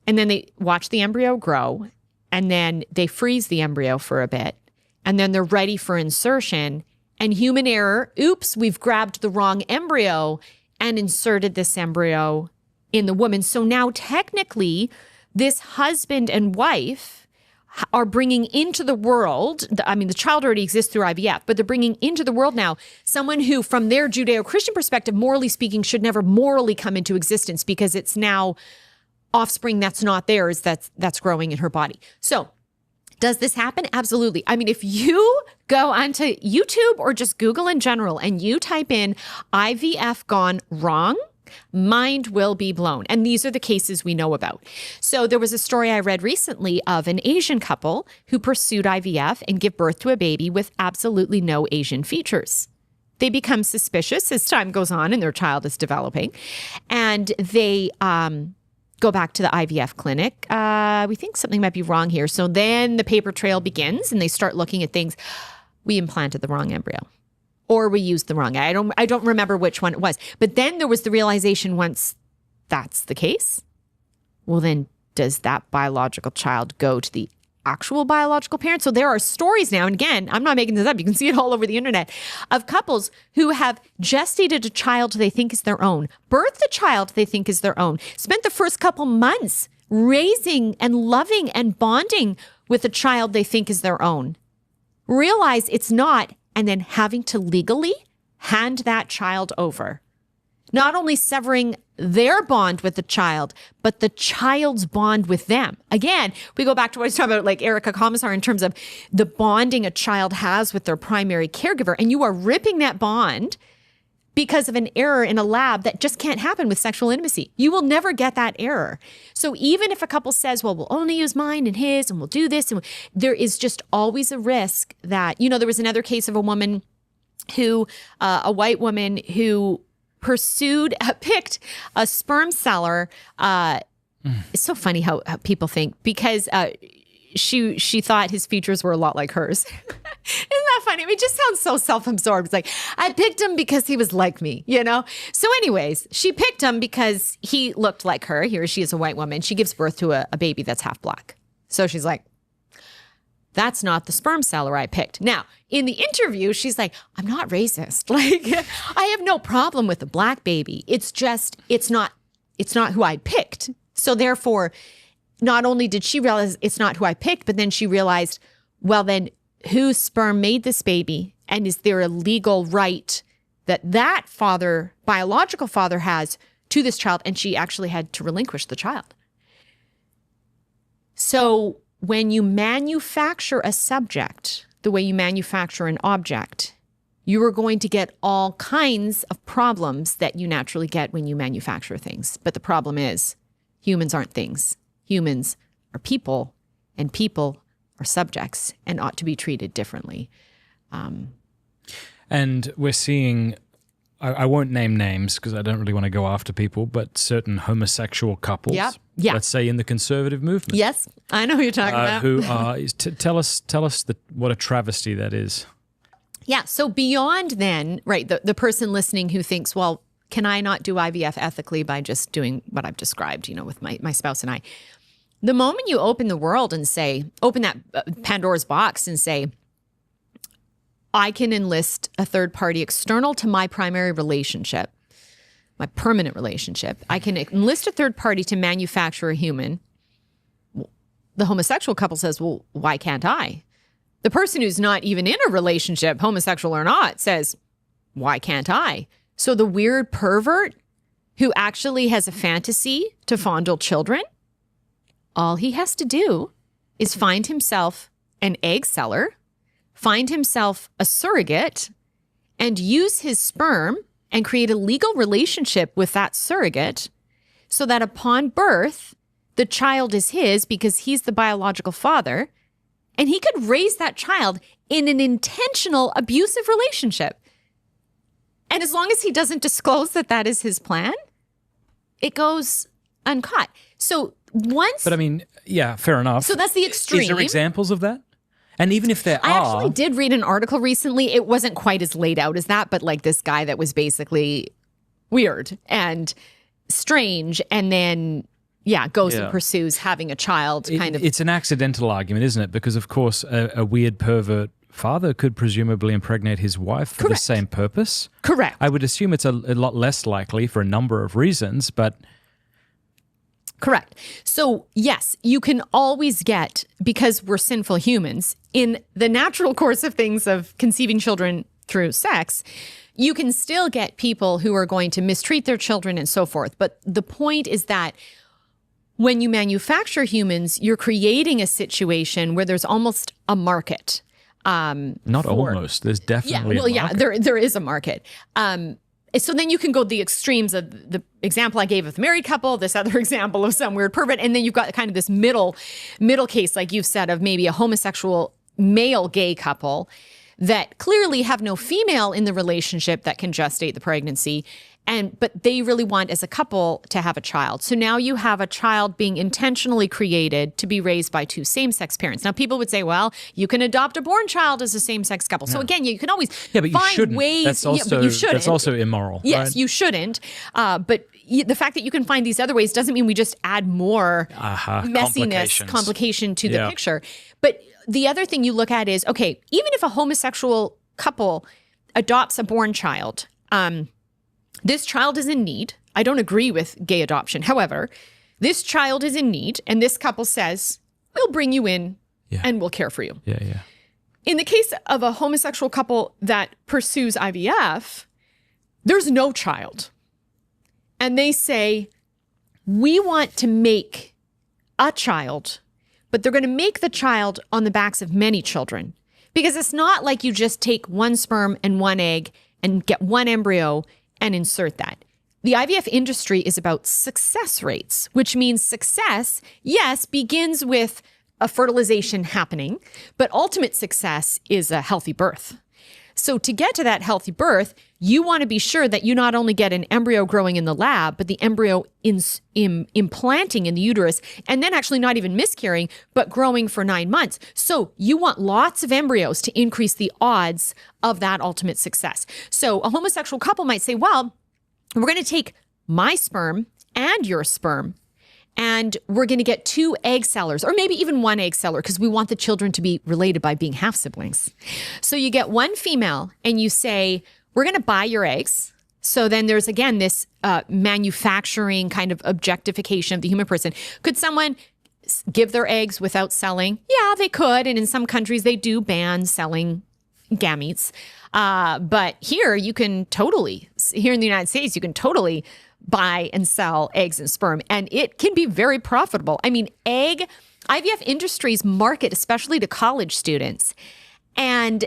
N: And then they watch the embryo grow. And then they freeze the embryo for a bit. And then they're ready for insertion. And human error, oops, we've grabbed the wrong embryo and inserted this embryo in the woman. So now technically, this husband and wife are bringing into the world, the child already exists through IVF, but they're bringing into the world now someone who, from their Judeo-Christian perspective, morally speaking, should never morally come into existence because it's now offspring that's not theirs that's growing in her body. So does this happen? Absolutely. I mean, if you go onto YouTube or just Google in general and you type in IVF gone wrong, mind will be blown. And these are the cases we know about. So there was a story I read recently of an Asian couple who pursued IVF and give birth to a baby with absolutely no Asian features. They become suspicious as time goes on and their child is developing. And they go back to the IVF clinic. We think something might be wrong here. So then the paper trail begins and they start looking at things. We implanted the wrong embryo or we used the wrong. I don't remember which one it was. But then there was the realization, once that's the case, well, then does that biological child go to the actual biological parent? So there are stories now, and again, I'm not making this up, you can see it all over the internet, of couples who have gestated a child they think is their own, birthed a child they think is their own, spent the first couple months raising and loving and bonding with a child they think is their own, realize it's not, and then having to legally hand that child over. Not only severing their bond with the child, but the child's bond with them. Again, we go back to what I was talking about, like Erica Commissar, in terms of the bonding a child has with their primary caregiver. And you are ripping that bond because of an error in a lab that just can't happen with sexual intimacy. You will never get that error. So even if a couple says, well, we'll only use mine and his, and we'll do this, and there is just always a risk that, there was another case of a woman who, a white woman who picked a sperm seller. It's so funny how people think, because she thought his features were a lot like hers. Isn't that funny? I mean, it just sounds so self-absorbed. It's like, I picked him because he was like me, So anyways, she picked him because he looked like her. Here she is, a white woman. She gives birth to a baby that's half black. So she's like, that's not the sperm seller I picked. Now, in the interview, she's like, I'm not racist. Like, I have no problem with the black baby. It's just, it's not who I picked. So therefore, not only did she realize it's not who I picked, but then she realized, well, then whose sperm made this baby? And is there a legal right that father, biological father, has to this child? And she actually had to relinquish the child. So when you manufacture a subject the way you manufacture an object, you are going to get all kinds of problems that you naturally get when you manufacture things. But the problem is, humans aren't things. Humans are people, and people are subjects and ought to be treated differently.
M: And we're seeing, I won't name names because I don't really want to go after people, but certain homosexual couples, let's say in the conservative movement.
N: Yes, I know who you're talking about.
M: Who are, tell us what a travesty that is.
N: Yeah, so beyond then, right, the person listening who thinks, well, can I not do IVF ethically by just doing what I've described, with my spouse and I? The moment you open the world and say, open that Pandora's box and say, I can enlist a third party external to my primary relationship, my permanent relationship. I can enlist a third party to manufacture a human. The homosexual couple says, well, why can't I? The person who's not even in a relationship, homosexual or not, says, why can't I? So the weird pervert who actually has a fantasy to fondle children, all he has to do is find himself an egg seller, find himself a surrogate, and use his sperm and create a legal relationship with that surrogate so that upon birth, the child is his because he's the biological father, and he could raise that child in an intentional abusive relationship. And as long as he doesn't disclose that is his plan, it goes uncaught. So once...
M: But I mean, yeah, fair enough.
N: So that's the extreme.
M: Is there examples of that? And even if there
N: I
M: are...
N: actually did read an article recently. It wasn't quite as laid out as that, but like this guy that was basically weird and strange and then... goes and pursues having a child
M: It's an accidental argument, isn't it? Because, of course, a weird pervert father could presumably impregnate his wife for the same purpose.
N: Correct.
M: I would assume it's a lot less likely for a number of reasons, but...
N: Correct. So, yes, you can always get, because we're sinful humans, in the natural course of things of conceiving children through sex, you can still get people who are going to mistreat their children and so forth. But the point is that when you manufacture humans, you're creating a situation where there's almost a market.
M: Not almost. There's definitely a market.
N: There is a market. So then you can go the extremes of the example I gave of the married couple, this other example of some weird pervert, and then you've got kind of this middle case, like you've said, of maybe a homosexual male gay couple that clearly have no female in the relationship that can gestate the pregnancy. But they really want as a couple to have a child. So now you have a child being intentionally created to be raised by two same-sex parents. Now people would say, well, you can adopt a born child as a same-sex couple. So again, you can always
M: but you
N: find
M: shouldn't.
N: ways.
M: That's also,
N: but you shouldn't.
M: That's also immoral.
N: Yes,
M: right?
N: you shouldn't. But the fact that you can find these other ways doesn't mean we just add more messiness, complication to the picture. But the other thing you look at is, okay, even if a homosexual couple adopts a born child, this child is in need. I don't agree with gay adoption. However, this child is in need, and this couple says, we'll bring you in and we'll care for you.
M: Yeah.
N: In the case of a homosexual couple that pursues IVF, there's no child. And they say, we want to make a child, but they're going to make the child on the backs of many children. Because it's not like you just take one sperm and one egg and get one embryo and insert that. The IVF industry is about success rates, which means success, yes, begins with a fertilization happening, but ultimate success is a healthy birth. So to get to that healthy birth, you want to be sure that you not only get an embryo growing in the lab, but the embryo implanting in the uterus, and then actually not even miscarrying, but growing for 9 months. So you want lots of embryos to increase the odds of that ultimate success. So a homosexual couple might say, well, we're going to take my sperm and your sperm, and we're going to get 2 egg sellers, or maybe even 1 egg seller, because we want the children to be related by being half siblings. So you get 1 female and you say, we're going to buy your eggs. So then there's, again, this manufacturing kind of objectification of the human person. Could someone give their eggs without selling? Yeah, they could. And in some countries, they do ban selling gametes. But here you can totally, here in the United States, you can totally buy and sell eggs and sperm, and it can be very profitable. I mean, IVF industries market especially to college students and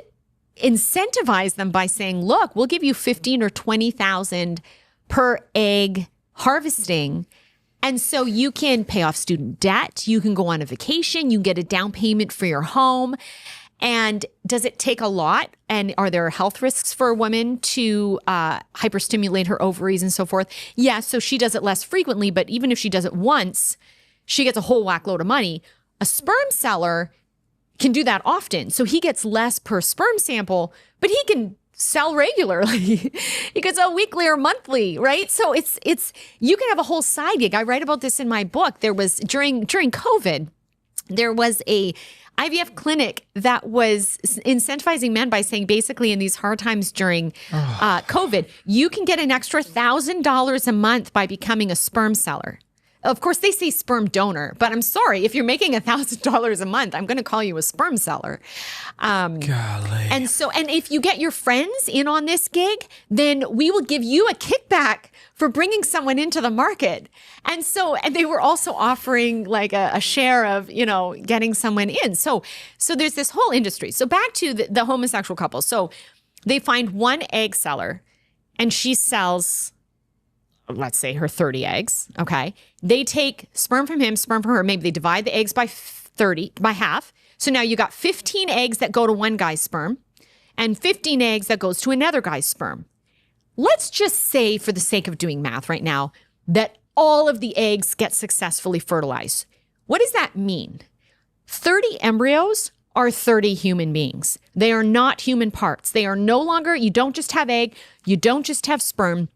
N: incentivize them by saying, look, we'll give you 15 or 20,000 per egg harvesting. And so you can pay off student debt, you can go on a vacation, you can get a down payment for your home. And does it take a lot? And are there health risks for a woman to hyperstimulate her ovaries and so forth? Yeah, so she does it less frequently, but even if she does it once, she gets a whole whack load of money. A sperm seller can do that often. So he gets less per sperm sample, but he can sell regularly. He could sell weekly or monthly, right? So it's you can have a whole side gig. I write about this in my book. There was during COVID, there was a IVF clinic that was incentivizing men by saying basically in these hard times during COVID, you can get an extra $1,000 a month by becoming a sperm seller. Of course, they say sperm donor, but I'm sorry, if you're making $1,000 a month, I'm going to call you a sperm seller.
M: Golly.
N: And if you get your friends in on this gig, then we will give you a kickback for bringing someone into the market. And they were also offering like a share of, getting someone in. So there's this whole industry. So back to the homosexual couple. So they find 1 egg seller and she sells, let's say, her 30 eggs. Okay. They take sperm from him, sperm from her. Maybe they divide the eggs by half. So now you got 15 eggs that go to one guy's sperm and 15 eggs that goes to another guy's sperm. Let's just say, for the sake of doing math right now, that all of the eggs get successfully fertilized. What does that mean? 30 embryos are 30 human beings. They are not human parts. They are no longer, you don't just have egg, you don't just have sperm.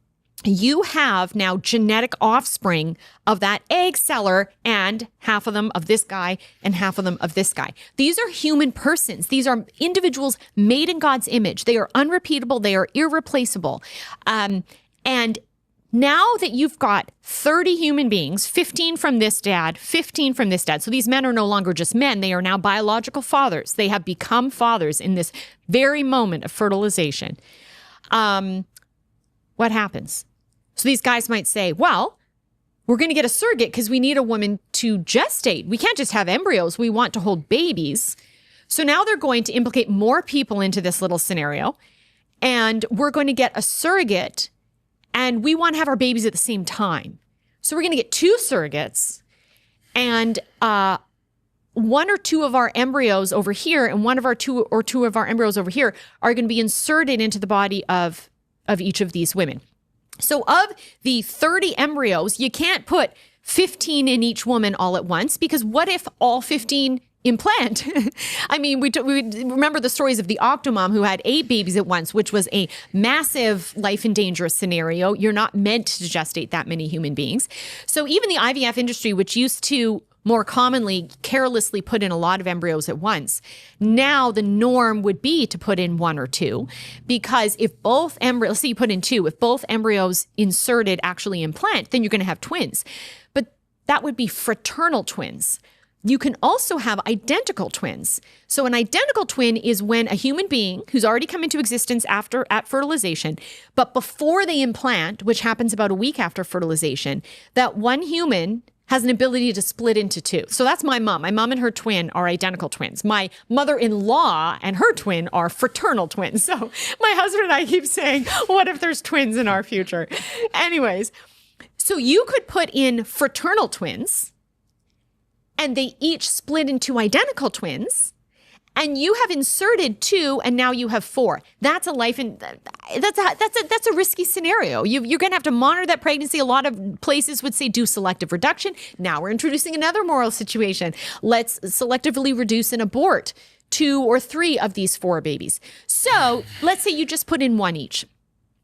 N: You have now genetic offspring of that egg seller, and half of them of this guy and half of them of this guy. These are human persons. These are individuals made in God's image. They are unrepeatable. They are irreplaceable. And now that you've got 30 human beings, 15 from this dad, 15 from this dad. So these men are no longer just men. They are now biological fathers. They have become fathers in this very moment of fertilization. What happens? So these guys might say, well, we're going to get a surrogate because we need a woman to gestate. We can't just have embryos. We want to hold babies. So now they're going to implicate more people into this little scenario, and we're going to get a surrogate, and we want to have our babies at the same time. So we're going to get 2 surrogates, and one or two of our embryos over here and one of our two of our embryos over here are going to be inserted into the body of each of these women. So of the 30 embryos, you can't put 15 in each woman all at once, because what if all 15 implant? I mean, we remember the stories of the Octomom who had 8 babies at once, which was a massive life and dangerous scenario. You're not meant to gestate that many human beings. So even the IVF industry, which used to more commonly carelessly put in a lot of embryos at once, now the norm would be to put in 1 or 2, because if both embryos, let's say you put in 2, if both embryos inserted actually implant, then you're going to have twins. But that would be fraternal twins. You can also have identical twins. So an identical twin is when a human being who's already come into existence at fertilization, but before they implant, which happens about a week after fertilization, that one human has an ability to split into 2. So that's my mom. My mom and her twin are identical twins. My mother-in-law and her twin are fraternal twins. So my husband and I keep saying, what if there's twins in our future? Anyways, so you could put in fraternal twins, and they each split into identical twins, and you have inserted 2, and now you have 4. That's a life, and that's a risky scenario. You're going to have to monitor that pregnancy. A lot of places would say do selective reduction. Now we're introducing another moral situation. Let's selectively reduce and abort 2 or 3 of these 4 babies. So let's say you just put in 1 each,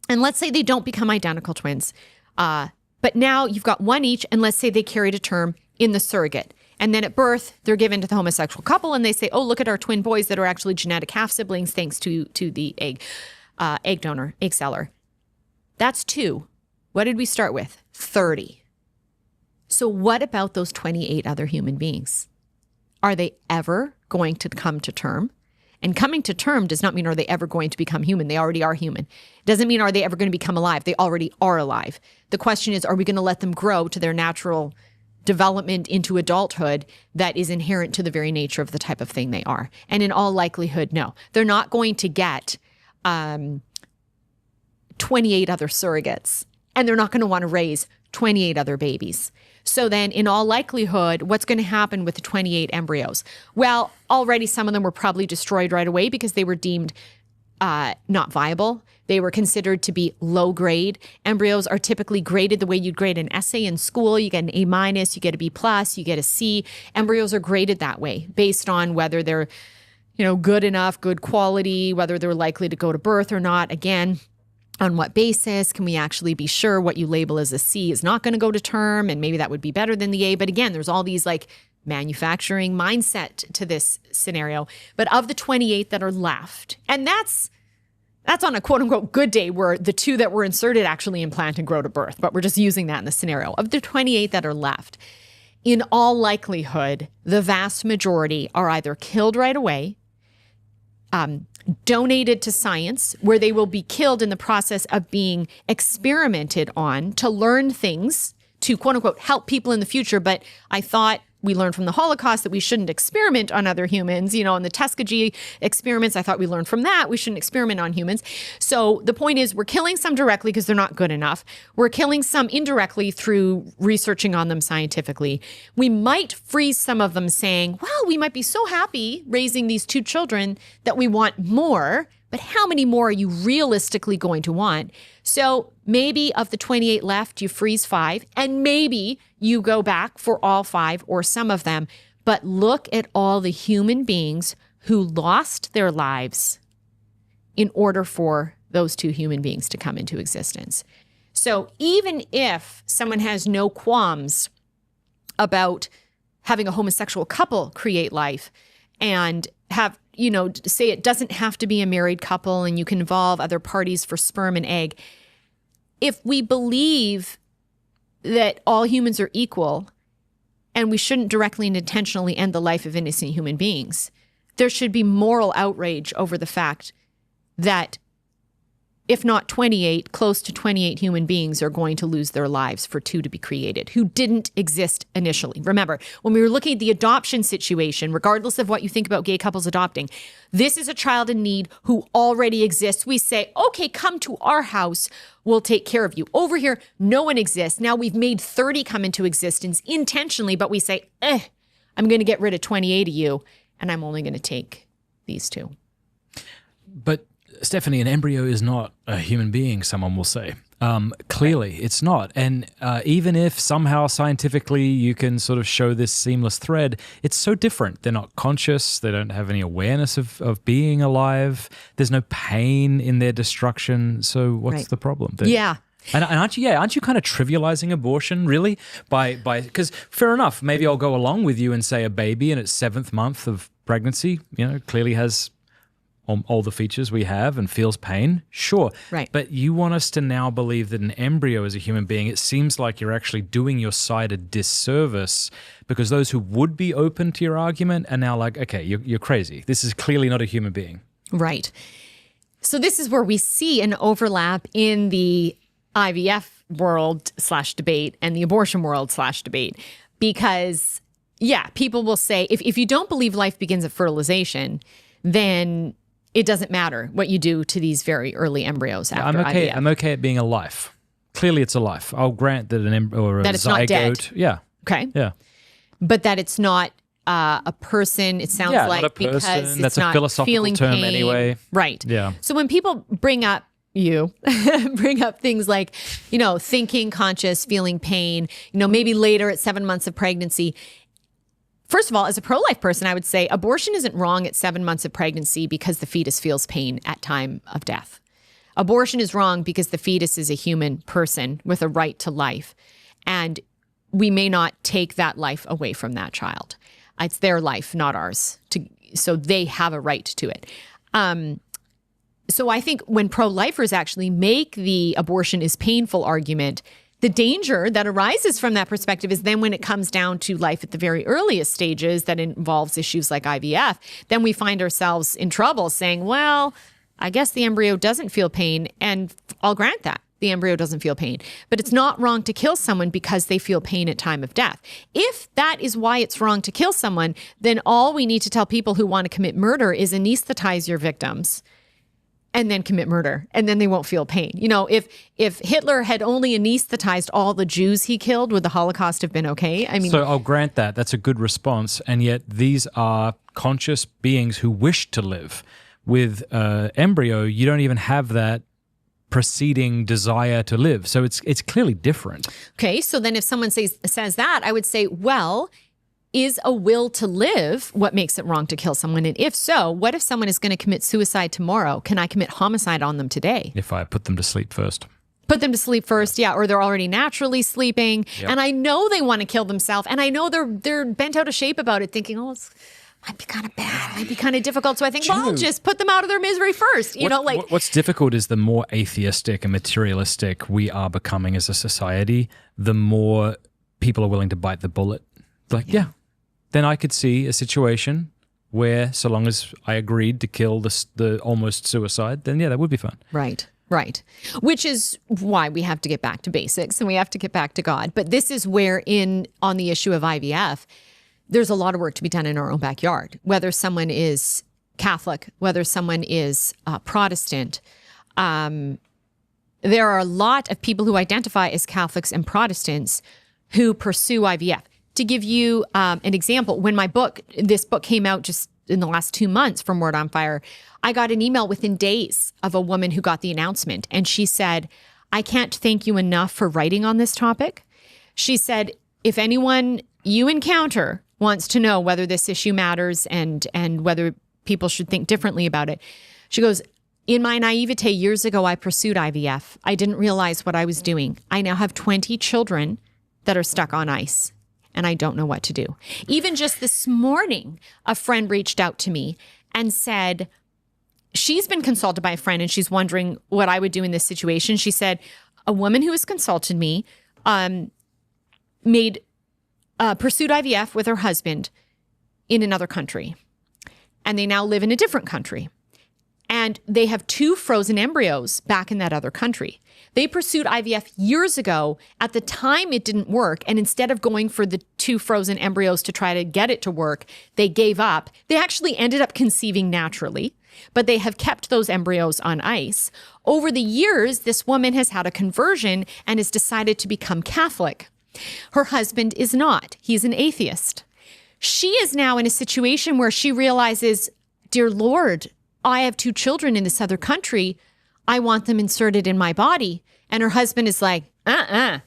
N: and let's say they don't become identical twins, but now you've got 1 each, and let's say they carry to term in the surrogate. And then at birth, they're given to the homosexual couple, and they say, oh, look at our twin boys that are actually genetic half-siblings thanks to the egg donor, egg seller. That's 2. What did we start with? 30. So what about those 28 other human beings? Are they ever going to come to term? And coming to term does not mean are they ever going to become human. They already are human. It doesn't mean are they ever going to become alive. They already are alive. The question is, are we going to let them grow to their natural development into adulthood that is inherent to the very nature of the type of thing they are? And in all likelihood, no. They're not going to get 28 other surrogates, and they're not going to want to raise 28 other babies. So then in all likelihood, what's going to happen with the 28 embryos? Well, already some of them were probably destroyed right away because they were deemed not viable. They were considered to be low grade. Embryos are typically graded the way you'd grade an essay in school. You get an A-, you get a B+, you get a C. Embryos are graded that way based on whether they're, good enough, good quality, whether they're likely to go to birth or not. Again, on what basis can we actually be sure what you label as a C is not going to go to term, and maybe that would be better than the A. But again, there's all these manufacturing mindset to this scenario. But of the 28 that are left, and that's on a quote unquote good day where the 2 that were inserted actually implant and grow to birth, but we're just using that in the scenario. Of the 28 that are left, in all likelihood, the vast majority are either killed right away, donated to science, where they will be killed in the process of being experimented on to learn things to quote unquote help people in the future. But I thought we learned from the Holocaust that we shouldn't experiment on other humans. On the Tuskegee experiments, I thought we learned from that we shouldn't experiment on humans. So the point is, we're killing some directly because they're not good enough. We're killing some indirectly through researching on them scientifically. We might freeze some of them saying, well, we might be so happy raising these 2 children that we want more, but how many more are you realistically going to want? So maybe of the 28 left, you freeze 5, and maybe you go back for all 5 or some of them. But look at all the human beings who lost their lives in order for those 2 human beings to come into existence. So even if someone has no qualms about having a homosexual couple create life and have, say it doesn't have to be a married couple and you can involve other parties for sperm and egg. If we believe that all humans are equal and we shouldn't directly and intentionally end the life of innocent human beings, there should be moral outrage over the fact that if not 28, close to 28 human beings are going to lose their lives for 2 to be created who didn't exist initially. Remember, when we were looking at the adoption situation, regardless of what you think about gay couples adopting, this is a child in need who already exists. We say, okay, come to our house. We'll take care of you. Over here, no one exists. Now we've made 30 come into existence intentionally, but we say, I'm going to get rid of 28 of you, and I'm only going to take these 2.
M: But Stephanie, an embryo is not a human being, someone will say. Clearly, it's not. And even if somehow scientifically you can sort of show this seamless thread, it's so different. They're not conscious. They don't have any awareness of being alive. There's no pain in their destruction. So what's the problem?
N: Yeah.
M: And aren't you kind of trivializing abortion, really? Because fair enough, maybe I'll go along with you and say a baby in its 7th month of pregnancy, clearly has all the features we have and feels pain, sure.
N: Right.
M: But you want us to now believe that an embryo is a human being. It seems like you're actually doing your side a disservice because those who would be open to your argument are now like, okay, you're crazy. This is clearly not a human being.
N: Right. So this is where we see an overlap in the IVF world / debate and the abortion world / debate because, people will say, if you don't believe life begins at fertilization, then it doesn't matter what you do to these very early embryos after IVF.
M: I'm okay at being a life. Clearly, it's a life. I'll grant that an embryo or a
N: that it's
M: zygote.
N: Not dead.
M: Yeah.
N: Okay.
M: Yeah.
N: But that it's not a person. It sounds like
M: not a person.
N: because it's
M: That's
N: not
M: a philosophical
N: feeling
M: term
N: pain.
M: anyway.
N: Right.
M: Yeah.
N: So when people bring up things like, thinking, conscious, feeling pain, maybe later at 7 months of pregnancy. First of all, as a pro-life person, I would say abortion isn't wrong at 7 months of pregnancy because the fetus feels pain at time of death. Abortion is wrong because the fetus is a human person with a right to life. And we may not take that life away from that child. It's their life, not ours. So they have a right to it. So I think when pro-lifers actually make the abortion is painful argument, the danger that arises from that perspective is then when it comes down to life at the very earliest stages that involves issues like IVF, then we find ourselves in trouble saying, well, I guess the embryo doesn't feel pain. And I'll grant that the embryo doesn't feel pain, but it's not wrong to kill someone because they feel pain at time of death. If that is why it's wrong to kill someone, then all we need to tell people who want to commit murder is anesthetize your victims and then commit murder, and then they won't feel pain. If Hitler had only anesthetized all the Jews he killed, would the Holocaust have been okay? I mean,
M: so I'll grant that. That's a good response. And yet these are conscious beings who wish to live. With embryo, you don't even have that preceding desire to live. So it's clearly different.
N: Okay, so then if someone says that, I would say, well, is a will to live what makes it wrong to kill someone? And if so, what if someone is going to commit suicide tomorrow? Can I commit homicide on them today?
M: If I put them to sleep first.
N: Put them to sleep first, or they're already naturally sleeping. Yep. And I know they want to kill themselves. And I know they're bent out of shape about it, thinking, it might be kind of bad, might be kind of difficult. So I think, I'll just put them out of their misery first.
M: What's difficult is the more atheistic and materialistic we are becoming as a society, the more people are willing to bite the bullet. Then I could see a situation where, so long as I agreed to kill the almost suicide, then that would be fun.
N: Right. Which is why we have to get back to basics and we have to get back to God. But this is where on the issue of IVF, there's a lot of work to be done in our own backyard, whether someone is Catholic, whether someone is Protestant. There are a lot of people who identify as Catholics and Protestants who pursue IVF. To give you an example, when this book came out just in the last 2 months from Word on Fire, I got an email within days of a woman who got the announcement. And she said, I can't thank you enough for writing on this topic. She said, if anyone you encounter wants to know whether this issue matters and whether people should think differently about it, she goes, in my naivete years ago, I pursued IVF. I didn't realize what I was doing. I now have 20 children that are stuck on ice. And I don't know what to do. Even just this morning, a friend reached out to me and said, she's been consulted by a friend and she's wondering what I would do in this situation. She said, a woman who has consulted me pursued IVF with her husband in another country. And they now live in a different country. And they have 2 frozen embryos back in that other country. They pursued IVF years ago. At the time, it didn't work. And instead of going for the 2 frozen embryos to try to get it to work, they gave up. They actually ended up conceiving naturally, but they have kept those embryos on ice. Over the years, this woman has had a conversion and has decided to become Catholic. Her husband is not. He's an atheist. She is now in a situation where she realizes, dear Lord, I have 2 children in this other country. I want them inserted in my body. And her husband is like, I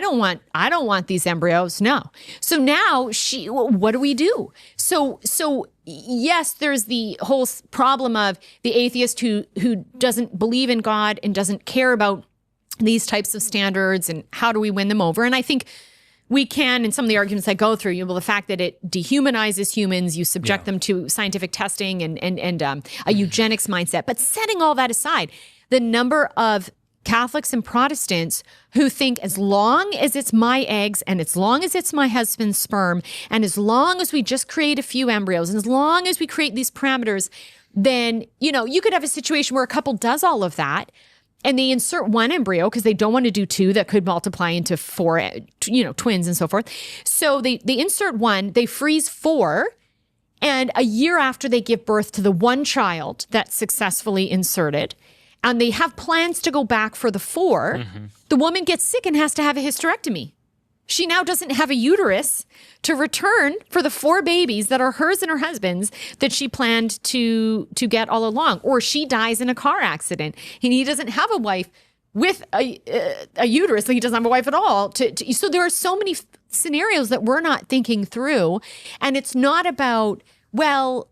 N: don't want these embryos. No. So now what do we do? So yes, there's the whole problem of the atheist who doesn't believe in God and doesn't care about these types of standards and how do we win them over? And I think we can, in some of the arguments I go through, the fact that it dehumanizes humans, you subject them to scientific testing and a eugenics mindset. But setting all that aside, the number of Catholics and Protestants who think as long as it's my eggs and as long as it's my husband's sperm and as long as we just create a few embryos and as long as we create these parameters, then, you could have a situation where a couple does all of that and they insert 1 embryo because they don't want to do 2 that could multiply into 4, twins and so forth. So they insert 1, they freeze 4, and a year after they give birth to the 1 child that's successfully inserted, and they have plans to go back for the 4, the woman gets sick and has to have a hysterectomy. She now doesn't have a uterus to return for the 4 babies that are hers and her husband's that she planned to get all along. Or she dies in a car accident and he doesn't have a wife with a uterus. He doesn't have a wife at all. So there are so many scenarios that we're not thinking through. And it's not about, well,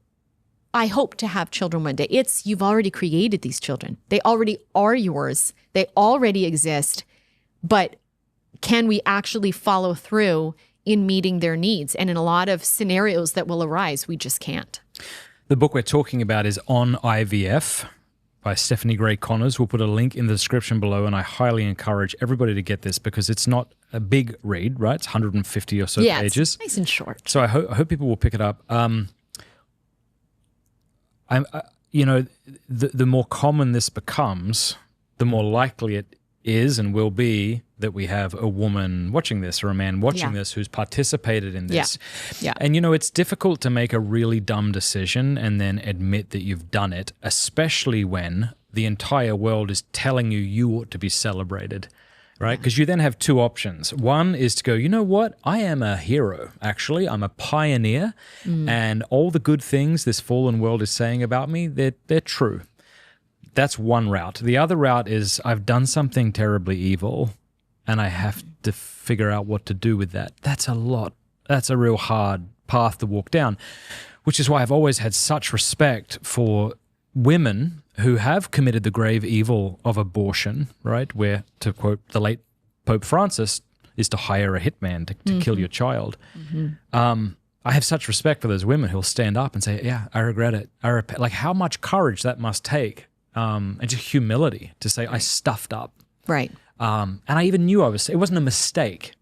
N: I hope to have children one day. It's you've already created these children. They already are yours. They already exist. But can we actually follow through in meeting their needs? And in a lot of scenarios that will arise, we just can't.
M: The book we're talking about is On IVF by Stephanie Gray Connors. We'll put a link in the description below, and I highly encourage everybody to get this because it's not a big read, right? It's 150 or so pages.
N: It's nice and short.
M: So I hope people will pick it up. The more common this becomes, the more likely it is and will be that we have a woman watching this or a man watching this who's participated in this.
N: Yeah.
M: And, it's difficult to make a really dumb decision and then admit that you've done it, especially when the entire world is telling you ought to be celebrated, right? Because you then have 2 options. One is to go, you know what? I am a hero, actually. I'm a pioneer, and all the good things this fallen world is saying about me, they're true. That's one route. The other route is I've done something terribly evil and I have to figure out what to do with that. That's a lot. That's a real hard path to walk down, which is why I've always had such respect for women who have committed the grave evil of abortion, right? Where, to quote the late Pope Francis, is to hire a hitman to kill your child. I have such respect for those women who'll stand up and say, yeah, I regret it. Like how much courage that must take. And just humility to say, I stuffed up.
N: Right.
M: And I even knew it wasn't a mistake,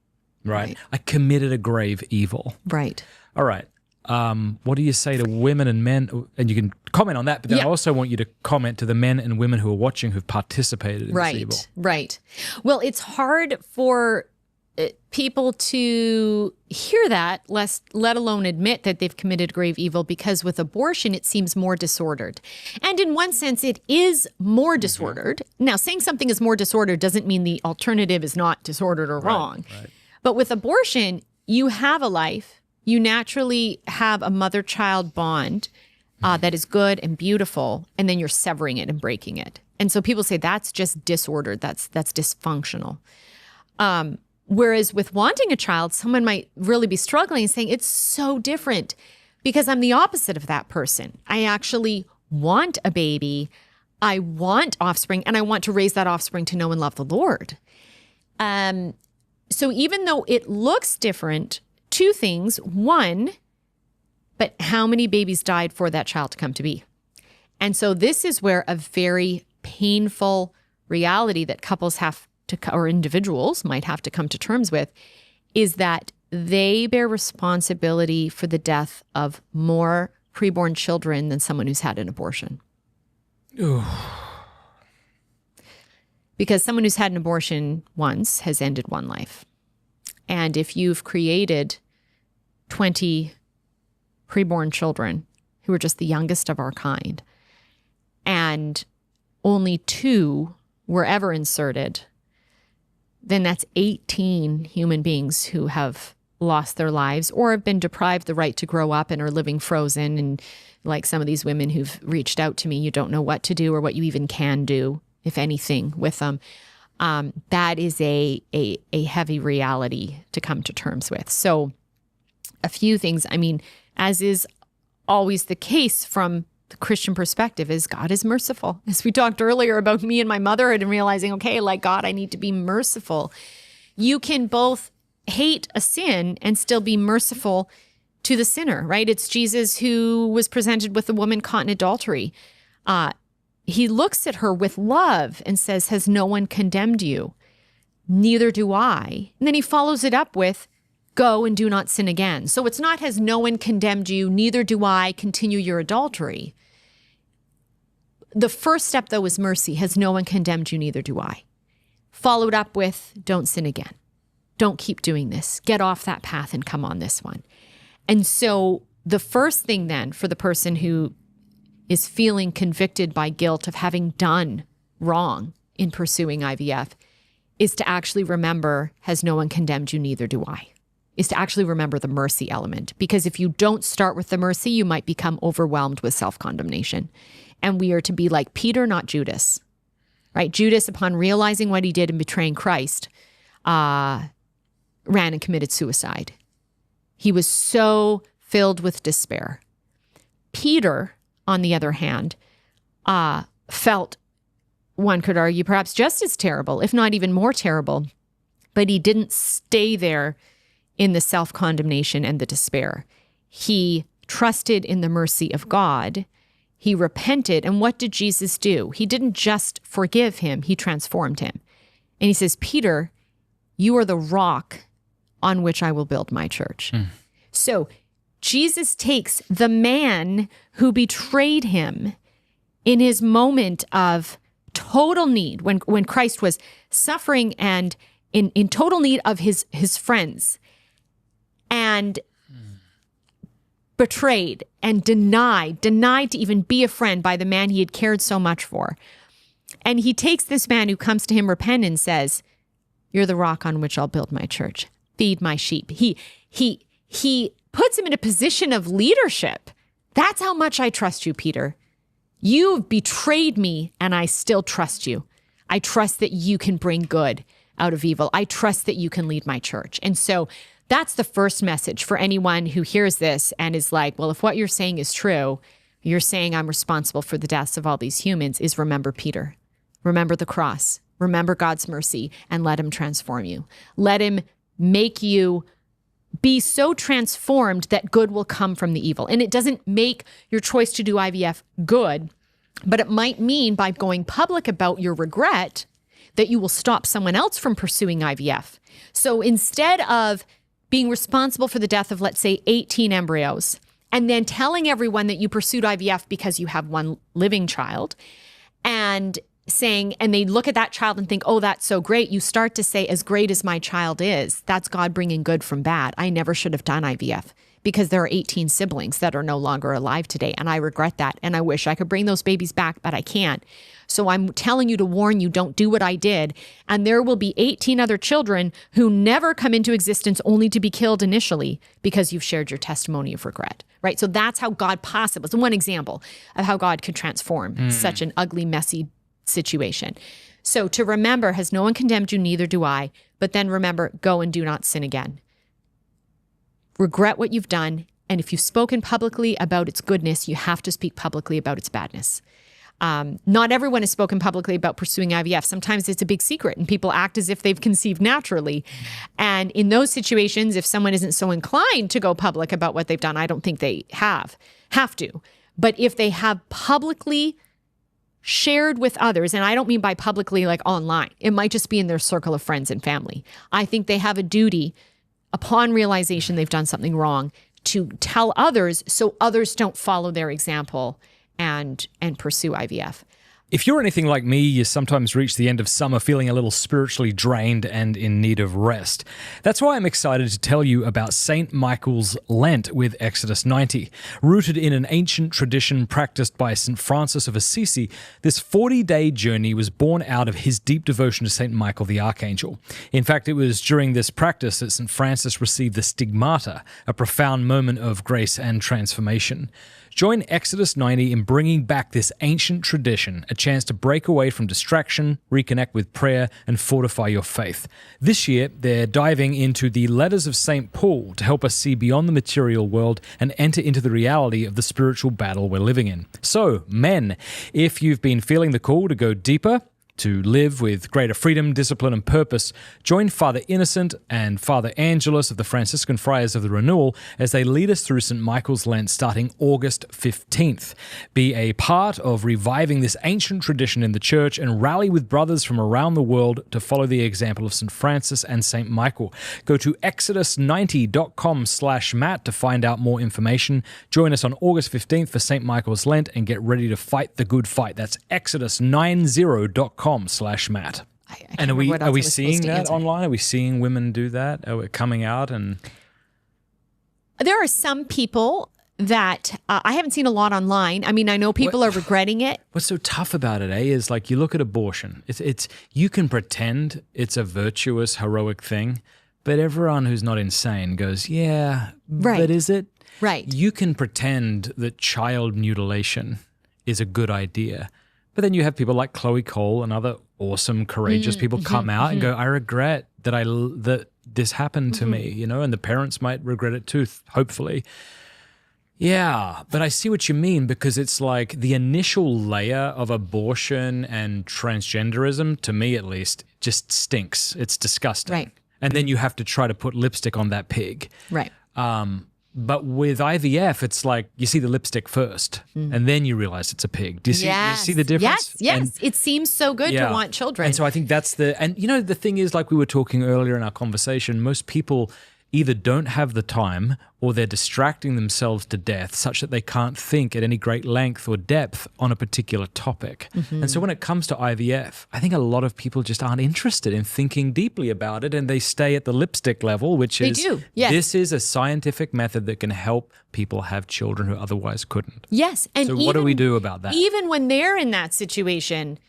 M: right? I committed a grave evil.
N: Right.
M: All right. What do you say to women and men? And you can comment on that, but then I also want you to comment to the men and women who are watching who've participated in this evil.
N: Right. Well, it's hard for people to hear that, let alone admit that they've committed grave evil, because with abortion, it seems more disordered. And in one sense, it is more disordered. Now, saying something is more disordered doesn't mean the alternative is not disordered or wrong. Right. But with abortion, you have a life. You naturally have a mother-child bond that is good and beautiful, and then you're severing it and breaking it. And so people say that's just disordered. That's dysfunctional. Whereas with wanting a child, someone might really be struggling and saying, it's so different because I'm the opposite of that person. I actually want a baby. I want offspring, and I want to raise that offspring to know and love the Lord. So even though it looks different, 2 things. One, but how many babies died for that child to come to be? And so this is where a very painful reality that couples have or individuals might have to come to terms with is that they bear responsibility for the death of more preborn children than someone who's had an abortion. Because someone who's had an abortion once has ended one life. And if you've created 20 preborn children who are just the youngest of our kind, and only 2 were ever inserted, then that's 18 human beings who have lost their lives or have been deprived the right to grow up and are living frozen. And like some of these women who've reached out to me, you don't know what to do or what you even can do, if anything, with them. That is a heavy reality to come to terms with. So a few things, I mean, as is always the case from the Christian perspective, is God is merciful. As we talked earlier about me and my motherhood and realizing, okay, like God, I need to be merciful. You can both hate a sin and still be merciful to the sinner, right? It's Jesus who was presented with a woman caught in adultery. He looks at her with love and says, has no one condemned you? Neither do I. And then he follows it up with, go and do not sin again. So it's not, has no one condemned you? Neither do I. Continue your adultery. The first step, though, is mercy. Has no one condemned you? Neither do I. Followed up with, don't sin again. Don't keep doing this. Get off that path and come on this one. And so the first thing then for the person who is feeling convicted by guilt of having done wrong in pursuing IVF is to actually remember, has no one condemned you? Neither do I. Is to actually remember the mercy element. Because if you don't start with the mercy, you might become overwhelmed with self-condemnation. And we are to be like Peter, not Judas, right? Judas, upon realizing what he did in betraying Christ, ran and committed suicide. He was so filled with despair. Peter, on the other hand, felt, one could argue, perhaps just as terrible, if not even more terrible, but he didn't stay there in the self-condemnation and the despair. He trusted in the mercy of God. He repented. And what did Jesus do? He didn't just forgive him, he transformed him. And he says, Peter, you are the rock on which I will build my church. So Jesus takes the man who betrayed him in his moment of total need, when Christ was suffering and in total need of his friends, and betrayed and denied to even be a friend by the man he had cared so much for. And he takes this man who comes to him repentant and says, you're the rock on which I'll build my church. Feed my sheep. He puts him in a position of leadership. That's how much I trust you, Peter. You've betrayed me and I still trust you. I trust that you can bring good out of evil. I trust that you can lead my church. And so that's the first message for anyone who hears this and is like, well, if what you're saying is true, you're saying I'm responsible for the deaths of all these humans, is remember Peter. Remember the cross. Remember God's mercy and let him transform you. Let him make you be so transformed that good will come from the evil. And it doesn't make your choice to do IVF good, but it might mean by going public about your regret that you will stop someone else from pursuing IVF. So instead of being responsible for the death of, let's say, 18 embryos, and then telling everyone that you pursued IVF because you have one living child, and saying, and they look at that child and think, oh, that's so great. You start to say, as great as my child is, that's God bringing good from bad. I never should have done IVF because there are 18 siblings that are no longer alive today. And I regret that. And I wish I could bring those babies back, but I can't. So I'm telling you to warn you, don't do what I did. And there will be 18 other children who never come into existence only to be killed initially because you've shared your testimony of regret, right? So that's how God possibly, it's one example of how God could transform such an ugly, messy situation. So to remember, has no one condemned you? Neither do I. But then remember, go and do not sin again. Regret what you've done. And if you've spoken publicly about its goodness, you have to speak publicly about its badness. Not everyone has spoken publicly about pursuing IVF. Sometimes it's a big secret and people act as if they've conceived naturally. And in those situations, if someone isn't so inclined to go public about what they've done, I don't think they have to. But if they have publicly shared with others, and I don't mean by publicly like online, it might just be in their circle of friends and family. I think they have a duty upon realization they've done something wrong to tell others so others don't follow their example and pursue IVF.
M: If you're anything like me, you sometimes reach the end of summer feeling a little spiritually drained and in need of rest. That's why I'm excited to tell you about St. Michael's Lent with Exodus 90. Rooted in an ancient tradition practiced by St. Francis of Assisi, this 40-day journey was born out of his deep devotion to St. Michael the Archangel. In fact, it was during this practice that St. Francis received the stigmata, a profound moment of grace and transformation. Join Exodus 90 in bringing back this ancient tradition, a chance to break away from distraction, reconnect with prayer, and fortify your faith. This year, they're diving into the letters of St. Paul to help us see beyond the material world and enter into the reality of the spiritual battle we're living in. So, men, if you've been feeling the call to go deeper, to live with greater freedom, discipline, and purpose, join Father Innocent and Father Angelus of the Franciscan Friars of the Renewal as they lead us through St. Michael's Lent starting August 15th. Be a part of reviving this ancient tradition in the Church and rally with brothers from around the world to follow the example of St. Francis and St. Michael. Go to exodus90.com/Matt to find out more information. Join us on August 15th for St. Michael's Lent and get ready to fight the good fight. That's exodus90.com/Matt. And are we seeing that online? Are we seeing women do that? Are we coming out? And
N: there are some people that I haven't seen a lot online. I mean, I know people are regretting it.
M: What's so tough about it, is like you look at abortion. It's you can pretend it's a virtuous, heroic thing, but everyone who's not insane goes, yeah,
N: right.
M: But is it?
N: Right.
M: You can pretend that child mutilation is a good idea. But then you have people like Chloe Cole and other awesome, courageous people come out and go, I regret that this happened to me, and the parents might regret it too, hopefully. Yeah, but I see what you mean, because it's like the initial layer of abortion and transgenderism, to me at least, just stinks. It's disgusting.
N: Right.
M: And then you have to try to put lipstick on that pig.
N: Right.
M: But with IVF, it's like you see the lipstick first, and then you realize it's a pig. Do you see the difference?
N: Yes. It seems so good to want children.
M: And so I think that's the thing is, like we were talking earlier in our conversation, most people either don't have the time or they're distracting themselves to death such that they can't think at any great length or depth on a particular topic. And so when it comes to IVF, I think a lot of people just aren't interested in thinking deeply about it, and they stay at the lipstick level, which is, this is a scientific method that can help people have children who otherwise couldn't.
N: Yes. And
M: so what do we do about that?
N: Even when they're in that situation,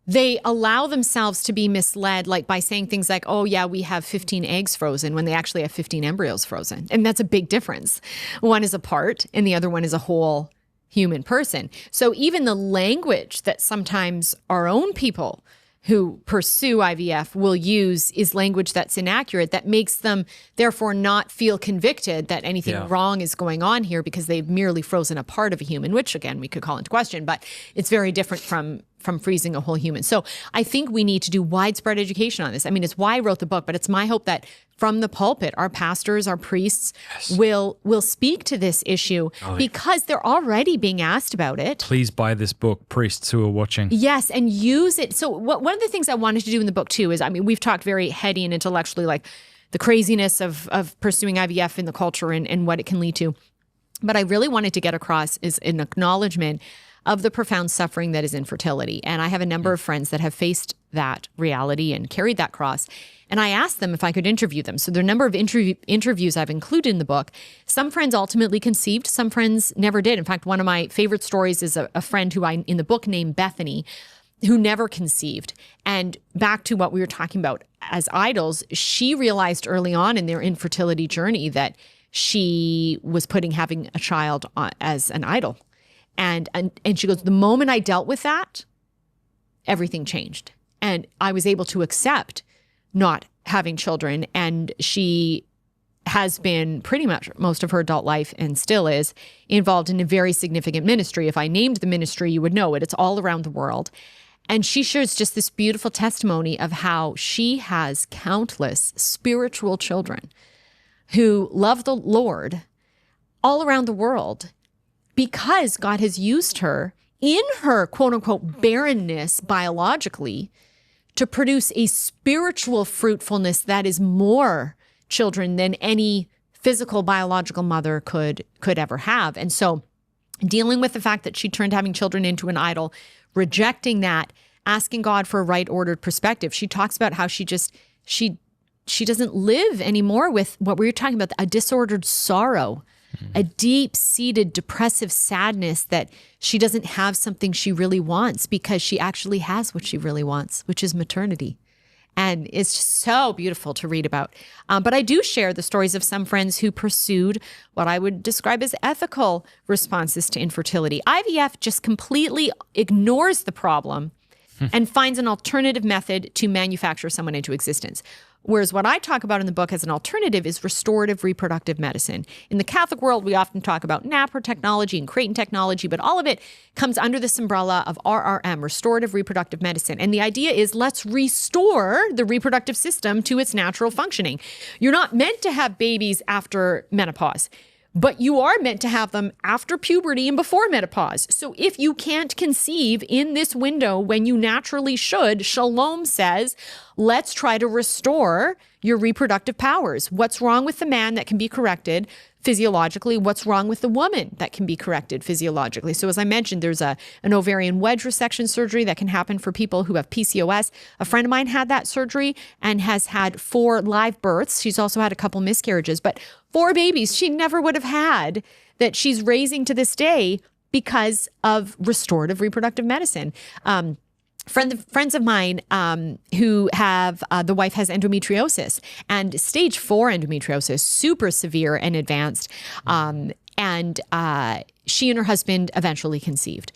N: they allow themselves to be misled, like by saying things like, oh yeah, we have 15 eggs frozen, when they actually have 15 embryos frozen. And that's a big difference. One is a part and the other one is a whole human person. So even the language that sometimes our own people who pursue IVF will use is language that's inaccurate, that makes them therefore not feel convicted that anything wrong is going on here, because they've merely frozen a part of a human, which again, we could call into question, but it's very different from freezing a whole human. So I think we need to do widespread education on this. I mean, it's why I wrote the book, but it's my hope that from the pulpit, our pastors, our priests will speak to this issue, because they're already being asked about it.
M: Please buy this book, priests who are watching.
N: Yes, and use it. So one of the things I wanted to do in the book too is, I mean, we've talked very heady and intellectually, like the craziness of pursuing IVF in the culture and what it can lead to. But I really wanted to get across is an acknowledgement of the profound suffering that is infertility. And I have a number of friends that have faced that reality and carried that cross. And I asked them if I could interview them. So there are a number of interviews I've included in the book. Some friends ultimately conceived, some friends never did. In fact, one of my favorite stories is a friend who I, in the book, named Bethany, who never conceived. And back to what we were talking about as idols, she realized early on in their infertility journey that she was putting having a child as an idol. And she goes, the moment I dealt with that, everything changed. And I was able to accept not having children. And she has been pretty much most of her adult life, and still is, involved in a very significant ministry. If I named the ministry, you would know it. It's all around the world. And she shares just this beautiful testimony of how she has countless spiritual children who love the Lord all around the world, because God has used her in her quote unquote barrenness biologically to produce a spiritual fruitfulness that is more children than any physical biological mother could ever have. And so dealing with the fact that she turned having children into an idol, rejecting that, asking God for a right ordered perspective. She talks about how she doesn't live anymore with what we were talking about, a disordered sorrow, a deep-seated depressive sadness that she doesn't have something she really wants because she actually has what she really wants, which is maternity. And it's just so beautiful to read about. But I do share the stories of some friends who pursued what I would describe as ethical responses to infertility. IVF just completely ignores the problem and finds an alternative method to manufacture someone into existence. Whereas what I talk about in the book as an alternative is restorative reproductive medicine. In the Catholic world, we often talk about NAPR technology and Creighton technology, but all of it comes under this umbrella of RRM, restorative reproductive medicine. And the idea is let's restore the reproductive system to its natural functioning. You're not meant to have babies after menopause, but you are meant to have them after puberty and before menopause. So if you can't conceive in this window when you naturally should, Shalom says, let's try to restore your reproductive powers. What's wrong with the man that can be corrected physiologically? What's wrong with the woman that can be corrected physiologically? So as I mentioned, there's an ovarian wedge resection surgery that can happen for people who have PCOS. A friend of mine had that surgery and has had 4 live births. She's also had a couple miscarriages, but 4 babies she never would have had that she's raising to this day because of restorative reproductive medicine. Friends of mine who have, the wife has endometriosis and stage 4 endometriosis, super severe and advanced. And she and her husband eventually conceived.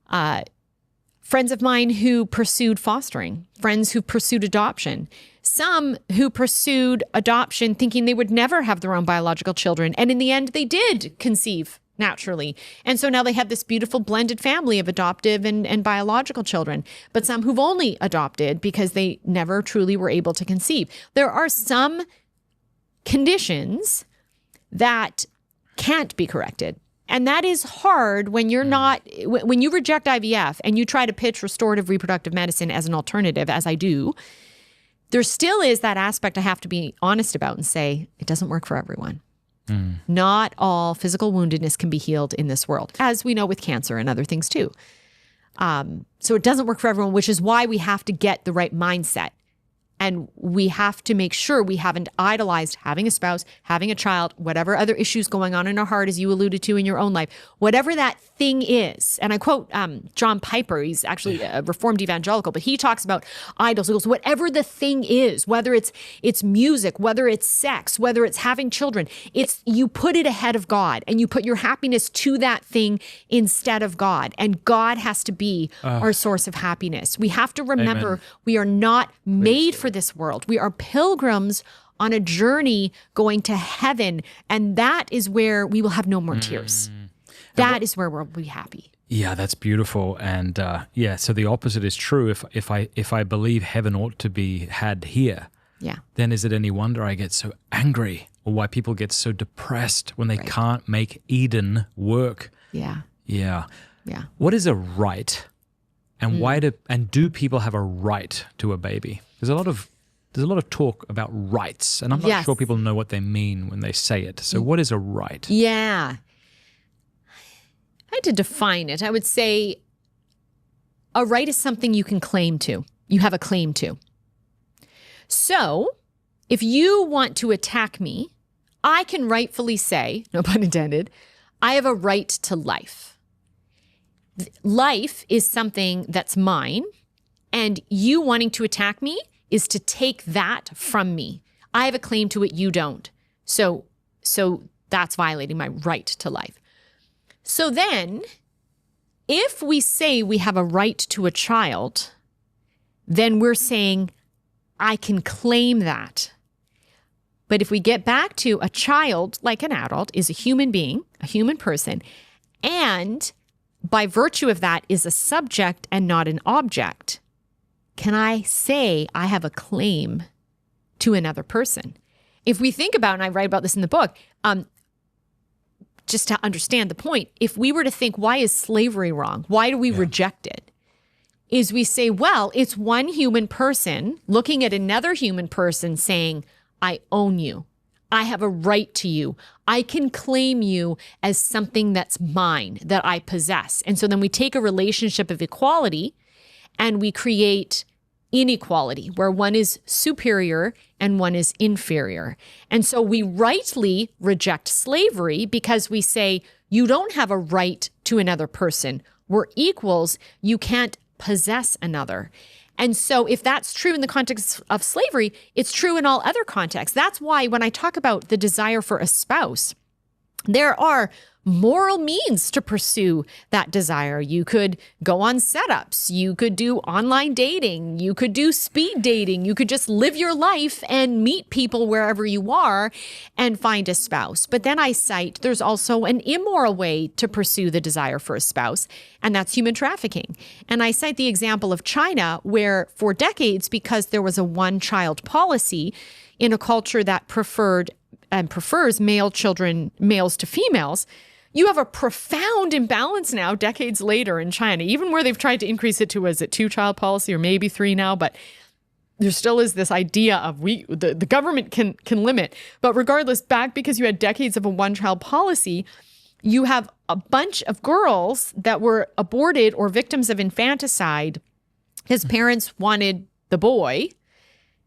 N: Friends of mine who pursued fostering, friends who pursued adoption, some who pursued adoption thinking they would never have their own biological children. And in the end, they did conceive naturally. And so now they have this beautiful blended family of adoptive and biological children, but some who've only adopted because they never truly were able to conceive. There are some conditions that can't be corrected. And that is hard when you're not, when you reject IVF and you try to pitch restorative reproductive medicine as an alternative, as I do, there still is that aspect I have to be honest about and say, it doesn't work for everyone. Not all physical woundedness can be healed in this world, as we know with cancer and other things too. So it doesn't work for everyone, which is why we have to get the right mindset. And we have to make sure we haven't idolized having a spouse, having a child, whatever other issues going on in our heart, as you alluded to in your own life, whatever that thing is. And I quote John Piper, he's actually a Reformed evangelical, but he talks about idols. He goes, whatever the thing is, whether it's music, whether it's sex, whether it's having children, it's you put it ahead of God and you put your happiness to that thing instead of God. And God has to be our source of happiness. We have to remember
M: Amen.
N: We are not made for this world. We are pilgrims on a journey going to heaven, and that is where we will have no more tears. That is where we'll be happy.
M: Yeah, that's beautiful. And so the opposite is true. If I believe heaven ought to be had here, then is it any wonder I get so angry, or why people get so depressed when they can't make Eden work? Yeah. What is a right? And why do people have a right to a baby? There's a lot of talk about rights, and I'm not sure people know what they mean when they say it. So what is a right?
N: Yeah. I had to define it. I would say a right is something you can claim to. You have a claim to. So if you want to attack me, I can rightfully say, no pun intended, I have a right to life. Life is something that's mine, and you wanting to attack me is to take that from me. I have a claim to it, you don't. So that's violating my right to life. So then, if we say we have a right to a child, then we're saying, I can claim that. But if we get back to a child, like an adult, is a human being, a human person, and by virtue of that is a subject and not an object, can I say I have a claim to another person? If we think about, and I write about this in the book, just to understand the point, if we were to think, why is slavery wrong? Why do we reject it? Is we say, well, it's one human person looking at another human person saying, I own you. I have a right to you. I can claim you as something that's mine, that I possess. And so then we take a relationship of equality and we create inequality where one is superior and one is inferior. And so we rightly reject slavery because we say, you don't have a right to another person. We're equals. You can't possess another. And so if that's true in the context of slavery, it's true in all other contexts. That's why when I talk about the desire for a spouse, there are moral means to pursue that desire. You could go on setups. You could do online dating. You could do speed dating. You could just live your life and meet people wherever you are and find a spouse. But then I cite there's also an immoral way to pursue the desire for a spouse, and that's human trafficking. And I cite the example of China, where for decades, because there was a one-child policy in a culture that preferred and prefers males to females, you have a profound imbalance now, decades later in China, even where they've tried to increase it to, is it 2-child policy or maybe 3 now, but there still is this idea of the government can limit. But regardless, back because you had decades of a one-child policy, you have a bunch of girls that were aborted or victims of infanticide. His parents wanted the boy.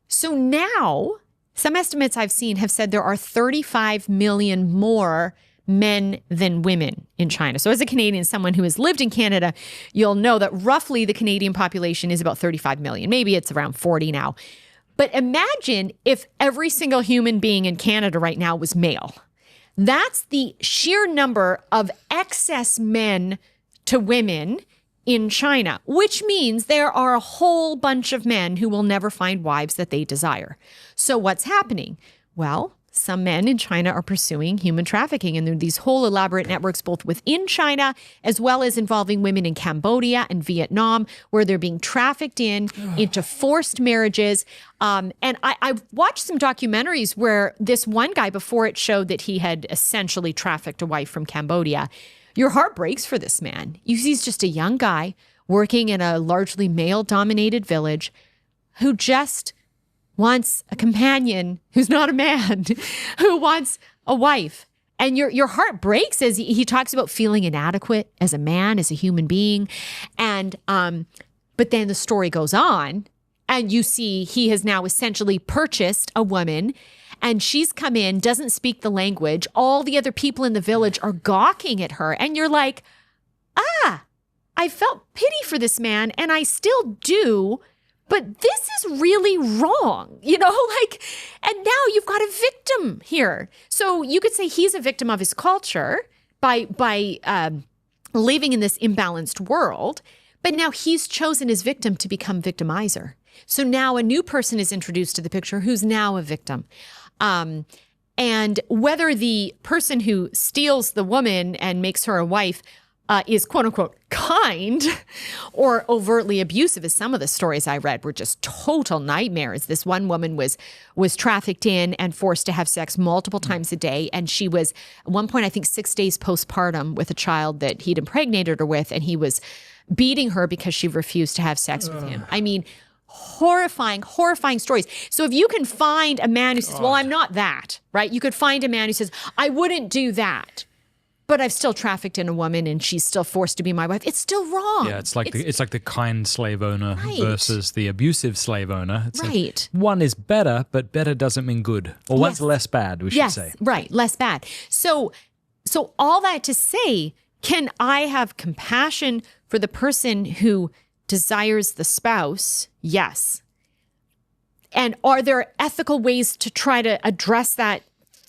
N: So now, some estimates I've seen have said there are 35 million more men than women in China. So as a Canadian, someone who has lived in Canada, you'll know that roughly the Canadian population is about 35 million. Maybe it's around 40 now. But imagine if every single human being in Canada right now was male. That's the sheer number of excess men to women in China, which means there are a whole bunch of men who will never find wives that they desire. So what's happening? Well, some men in China are pursuing human trafficking, and there are these whole elaborate networks both within China as well as involving women in Cambodia and Vietnam, where they're being trafficked into forced marriages. And I watched some documentaries where this one guy, before it showed that he had essentially trafficked a wife from Cambodia, your heart breaks for this man. He's just a young guy working in a largely male-dominated village who just wants a companion who's not a man, who wants a wife. And your heart breaks as he talks about feeling inadequate as a man, as a human being. And but then the story goes on, and you see he has now essentially purchased a woman, and she's come in, doesn't speak the language. All the other people in the village are gawking at her. And you're like, I felt pity for this man, and I still do. But this is really wrong, and now you've got a victim here. So you could say he's a victim of his culture by living in this imbalanced world, but now he's chosen his victim to become victimizer. So now a new person is introduced to the picture who's now a victim. And whether the person who steals the woman and makes her a wife is quote unquote kind or overtly abusive, as some of the stories I read were just total nightmares. This one woman was trafficked in and forced to have sex multiple times a day. And she was at one point, I think 6 days postpartum with a child that he'd impregnated her with. And he was beating her because she refused to have sex with him. I mean, horrifying stories. So if you can find a man who says, well, I'm not that, right? You could find a man who says, I wouldn't do that, but I've still trafficked in a woman and she's still forced to be my wife. It's still wrong.
M: Yeah, it's like the kind slave owner versus the abusive slave owner. It's
N: right.
M: One is better, but better doesn't mean good. Or one's less bad, we should say.
N: Right, less bad. So all that to say, can I have compassion for the person who desires the spouse? Yes. And are there ethical ways to try to address that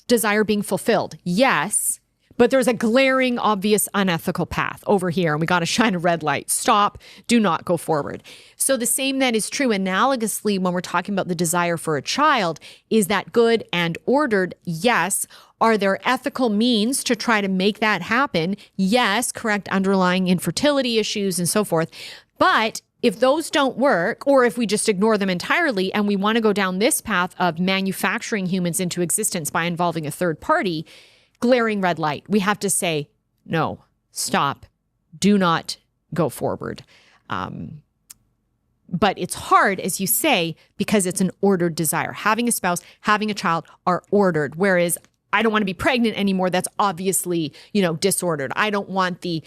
N: desire being fulfilled? Yes. But there's a glaring, obvious, unethical path over here, and we got to shine a red light. Stop. Do not go forward. So the same then is true analogously when we're talking about the desire for a child. Is that good and ordered? Yes. Are there ethical means to try to make that happen? Yes. Correct underlying infertility issues and so forth. But if those don't work, or if we just ignore them entirely and we want to go down this path of manufacturing humans into existence by involving a third party, glaring red light. We have to say, no, stop, do not go forward. But it's hard, as you say, because it's an ordered desire. Having a spouse, having a child are ordered, whereas I don't want to be pregnant anymore. That's obviously, disordered. I don't want the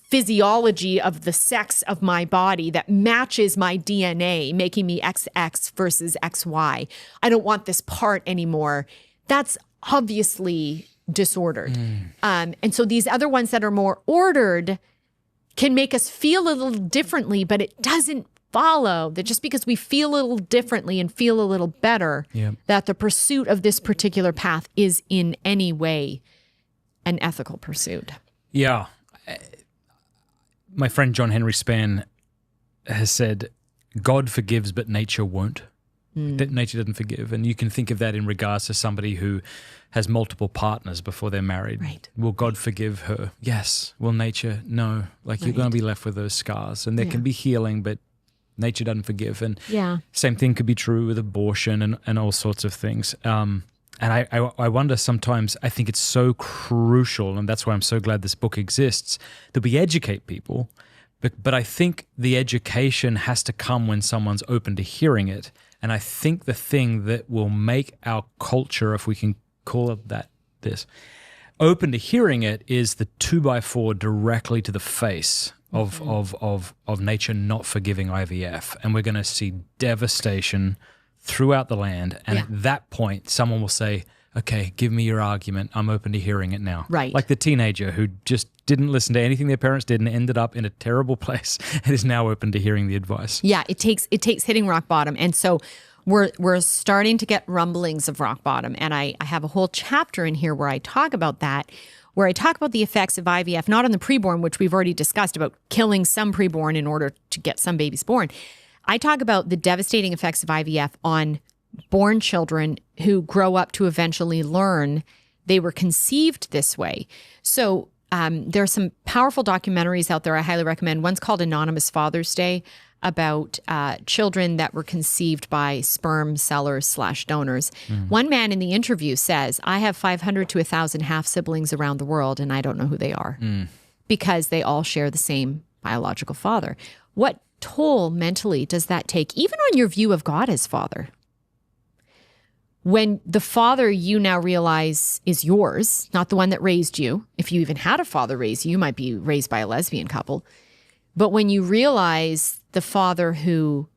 N: physiology of the sex of my body that matches my DNA, making me XX versus XY. I don't want this part anymore. That's obviously disordered. And so these other ones that are more ordered can make us feel a little differently, but it doesn't follow that just because we feel a little differently and feel a little better, that the pursuit of this particular path is in any way an ethical pursuit.
M: Yeah. My friend John Henry Spann has said, God forgives, but nature won't. That nature doesn't forgive. And you can think of that in regards to somebody who has multiple partners before they're married.
N: Right.
M: Will God forgive her? Yes. Will nature? No. You're going to be left with those scars. And there can be healing, but nature doesn't forgive. And same thing could be true with abortion and all sorts of things. And I wonder sometimes, I think it's so crucial, and that's why I'm so glad this book exists, that we educate people. But I think the education has to come when someone's open to hearing it. And I think the thing that will make our culture, if we can call it this, open to hearing it is the 2x4 directly to the face of nature not forgiving IVF. And we're going to see devastation throughout the land. And at that point, someone will say, okay, give me your argument. I'm open to hearing it now.
N: Right.
M: Like the teenager who just didn't listen to anything their parents did and ended up in a terrible place and is now open to hearing the advice.
N: Yeah, it takes hitting rock bottom. And so we're starting to get rumblings of rock bottom. And I have a whole chapter in here where I talk about that, where I talk about the effects of IVF, not on the preborn, which we've already discussed about killing some preborn in order to get some babies born. I talk about the devastating effects of IVF on born children who grow up to eventually learn they were conceived this way. So there are some powerful documentaries out there I highly recommend. One's called Anonymous Father's Day, about children that were conceived by sperm sellers / donors. One man in the interview says, I have 500 to 1,000 half-siblings around the world, and I don't know who they are because they all share the same biological father. What toll mentally does that take, even on your view of God as father? When the father you now realize is yours, not the one that raised you. If you even had a father raise you, you might be raised by a lesbian couple. But when you realize the father whose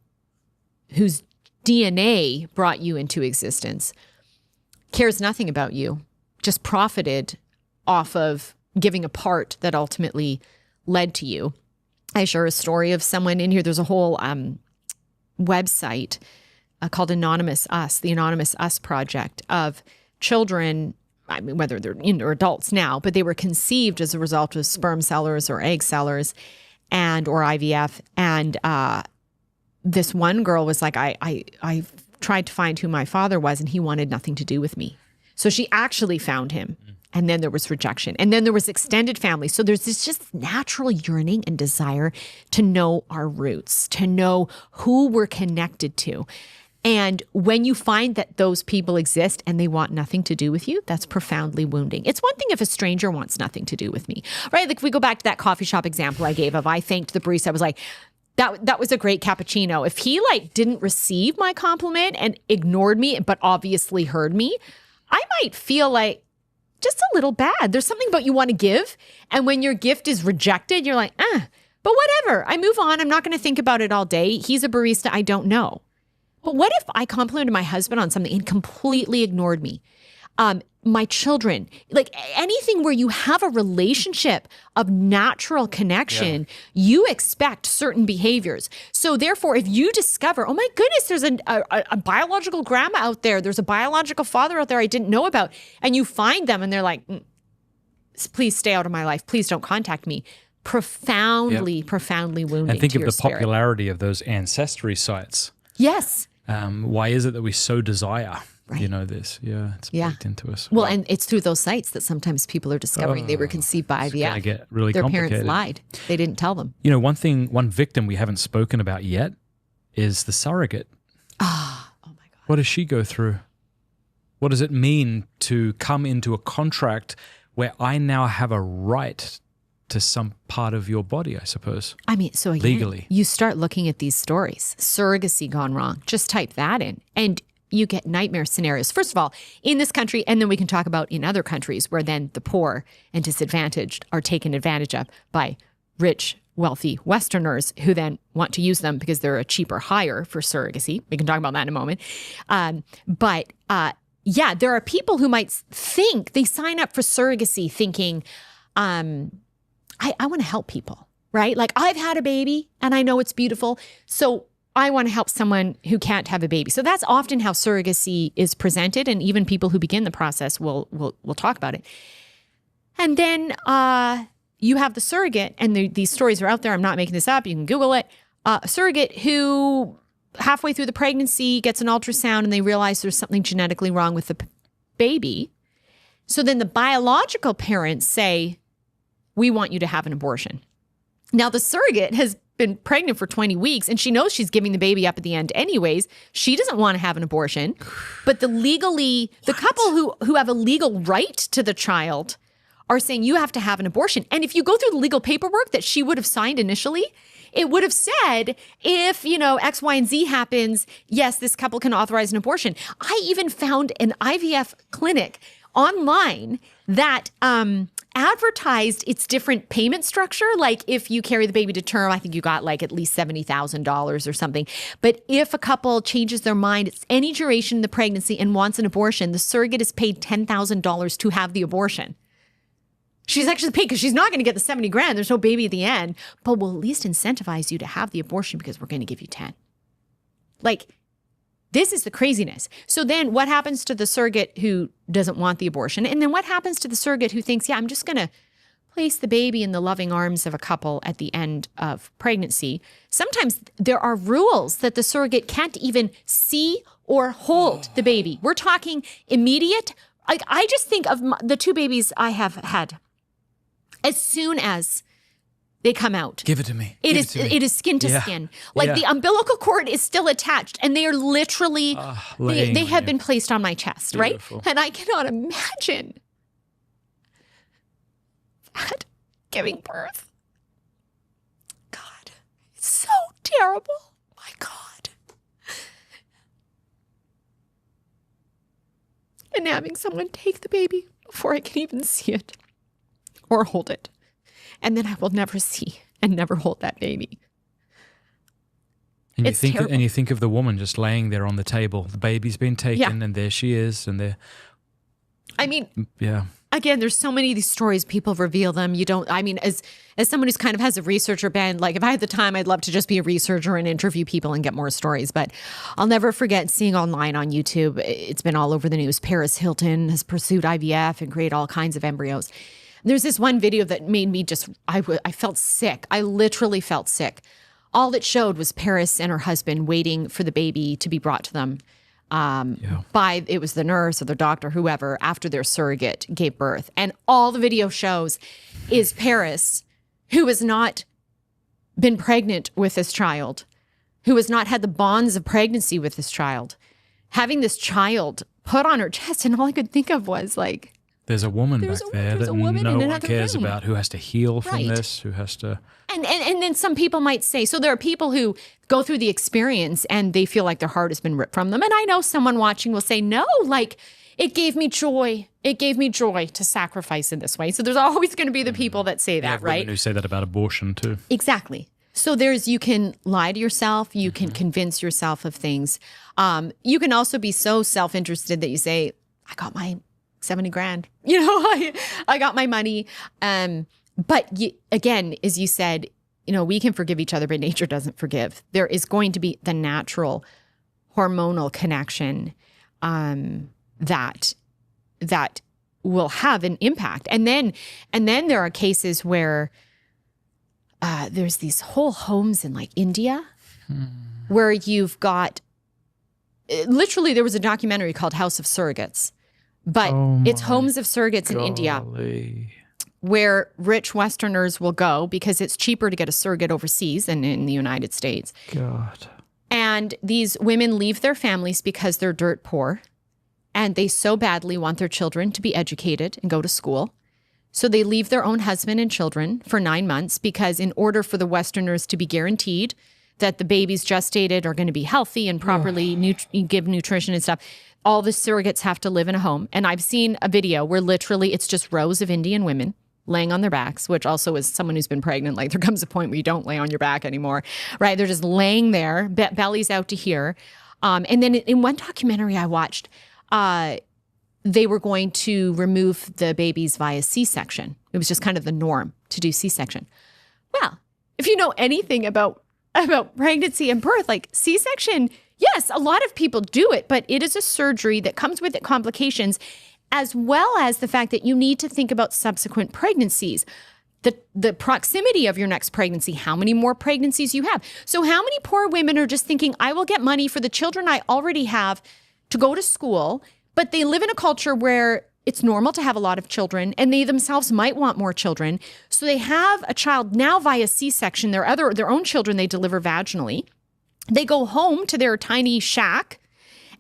N: DNA brought you into existence cares nothing about you, just profited off of giving a part that ultimately led to you. I share a story of someone in here. There's a whole website called Anonymous Us, the Anonymous Us Project, of children, I mean, whether they're or adults now, but they were conceived as a result of sperm sellers or egg sellers or IVF. And this one girl was like, I tried to find who my father was and he wanted nothing to do with me. So she actually found him. And then there was rejection. And then there was extended family. So there's this just natural yearning and desire to know our roots, to know who we're connected to. And when you find that those people exist and they want nothing to do with you, that's profoundly wounding. It's one thing if a stranger wants nothing to do with me, right? Like if we go back to that coffee shop example I gave of, I thanked the barista. I was like, that was a great cappuccino. If he didn't receive my compliment and ignored me, but obviously heard me, I might feel like just a little bad. There's something about you want to give. And when your gift is rejected, you're like, but whatever. I move on. I'm not going to think about it all day. He's a barista I don't know. But what if I complimented my husband on something and completely ignored me? My children, like anything where you have a relationship of natural connection, you expect certain behaviors. So therefore, if you discover, oh my goodness, there's a biological grandma out there, there's a biological father out there I didn't know about, and you find them and they're like, please stay out of my life, please don't contact me. Profoundly wounding.
M: And think
N: to
M: of
N: your
M: the popularity of those ancestry sites.
N: Yes.
M: Why is it that we so desire, this? Yeah, it's baked into us.
N: Well, and it's through those sites that sometimes people are discovering they were conceived by IVF.
M: It's gonna get really
N: Their
M: complicated.
N: parents lied. They didn't tell them.
M: One victim we haven't spoken about yet is the surrogate.
N: Oh my God.
M: What does she go through? What does it mean to come into a contract where I now have a right to some part of your body, I suppose.
N: I mean, so again,
M: legally,
N: you start looking at these stories, surrogacy gone wrong. Just type that in and you get nightmare scenarios. First of all, in this country, and then we can talk about in other countries where then the poor and disadvantaged are taken advantage of by rich, wealthy Westerners who then want to use them because they're a cheaper hire for surrogacy. We can talk about that in a moment. Yeah, there are people who might think they sign up for surrogacy thinking, I want to help people, right? Like I've had a baby and I know it's beautiful. So I want to help someone who can't have a baby. So that's often how surrogacy is presented. And even people who begin the process will talk about it. And then you have the surrogate, and these stories are out there. I'm not making this up. You can Google it. A surrogate who halfway through the pregnancy gets an ultrasound and they realize there's something genetically wrong with the baby. So then the biological parents say, we want you to have an abortion. Now the surrogate has been pregnant for 20 weeks and she knows she's giving the baby up at the end anyways. She doesn't want to have an abortion, but the couple who have a legal right to the child are saying you have to have an abortion. And if you go through the legal paperwork that she would have signed initially, it would have said, if, X, Y, and Z happens, yes, this couple can authorize an abortion. I even found an IVF clinic online that advertised its different payment structure. Like if you carry the baby to term, I think you got like at least $70,000 or something. But if a couple changes their mind, it's any duration in the pregnancy and wants an abortion, the surrogate is paid $10,000 to have the abortion. She's actually paid because she's not going to get the 70 grand. There's no baby at the end, but we'll at least incentivize you to have the abortion because we're going to give you 10. Like, this is the craziness. So then what happens to the surrogate who doesn't want the abortion? And then what happens to the surrogate who thinks, yeah, I'm just going to place the baby in the loving arms of a couple at the end of pregnancy? Sometimes there are rules that the surrogate can't even see or hold the baby. We're talking immediate. Like, I just think of the two babies I have had. As soon as they come out,
M: give it to me.
N: It is skin to skin. Like the umbilical cord is still attached, and they are literally they have been placed on my chest, beautiful. Right? And I cannot imagine that giving birth. God, it's so terrible. My God. And having someone take the baby before I can even see it. Or hold it. And then I will never see and never hold that baby.
M: And you think of the woman just laying there on the table. The baby's been taken and there she is. And
N: again, there's so many of these stories, people reveal them. As someone who's kind of has a researcher bent, like if I had the time, I'd love to just be a researcher and interview people and get more stories. But I'll never forget seeing online on YouTube, it's been all over the news, Paris Hilton has pursued IVF and created all kinds of embryos. There's this one video that made me I felt sick. I literally felt sick. All it showed was Paris and her husband waiting for the baby to be brought to them it was the nurse or the doctor, whoever, after their surrogate gave birth. And all the video shows is Paris, who has not been pregnant with this child, who has not had the bonds of pregnancy with this child, having this child put on her chest. And all I could think of was like,
M: there's a woman back there that no one cares about, who has to heal from this, who has to...
N: And then some people might say, so there are people who go through the experience and they feel like their heart has been ripped from them. And I know someone watching will say, no, like, it gave me joy. It gave me joy to sacrifice in this way. So there's always going to be the people that say that, right?
M: Women who say that about abortion too.
N: Exactly. So you can lie to yourself. You can convince yourself of things. You can also be so self-interested that you say, I got my 70 grand, I got my money. But again, as you said, we can forgive each other, but nature doesn't forgive. There is going to be the natural hormonal connection that will have an impact. And then there are cases where there's these whole homes in like India where you've got, literally there was a documentary called House of Surrogates. But it's homes of surrogates in India where rich Westerners will go because it's cheaper to get a surrogate overseas than in the United States.
M: God.
N: And these women leave their families because they're dirt poor and they so badly want their children to be educated and go to school. So they leave their own husband and children for 9 months because in order for the Westerners to be guaranteed that the babies gestated are going to be healthy and properly give nutrition and stuff, all the surrogates have to live in a home. And I've seen a video where literally it's just rows of Indian women laying on their backs, which also is someone who's been pregnant. Like there comes a point where you don't lay on your back anymore, right? They're just laying there, bellies out to here. And then in one documentary I watched, they were going to remove the babies via C-section. It was just kind of the norm to do C-section. Well, if you know anything about pregnancy and birth, like C-section, yes, a lot of people do it, but it is a surgery that comes with it complications, as well as the fact that you need to think about subsequent pregnancies. The proximity of your next pregnancy, how many more pregnancies you have. So how many poor women are just thinking, I will get money for the children I already have to go to school, but they live in a culture where it's normal to have a lot of children and they themselves might want more children. So they have a child now via C-section, their own children they deliver vaginally. They go home to their tiny shack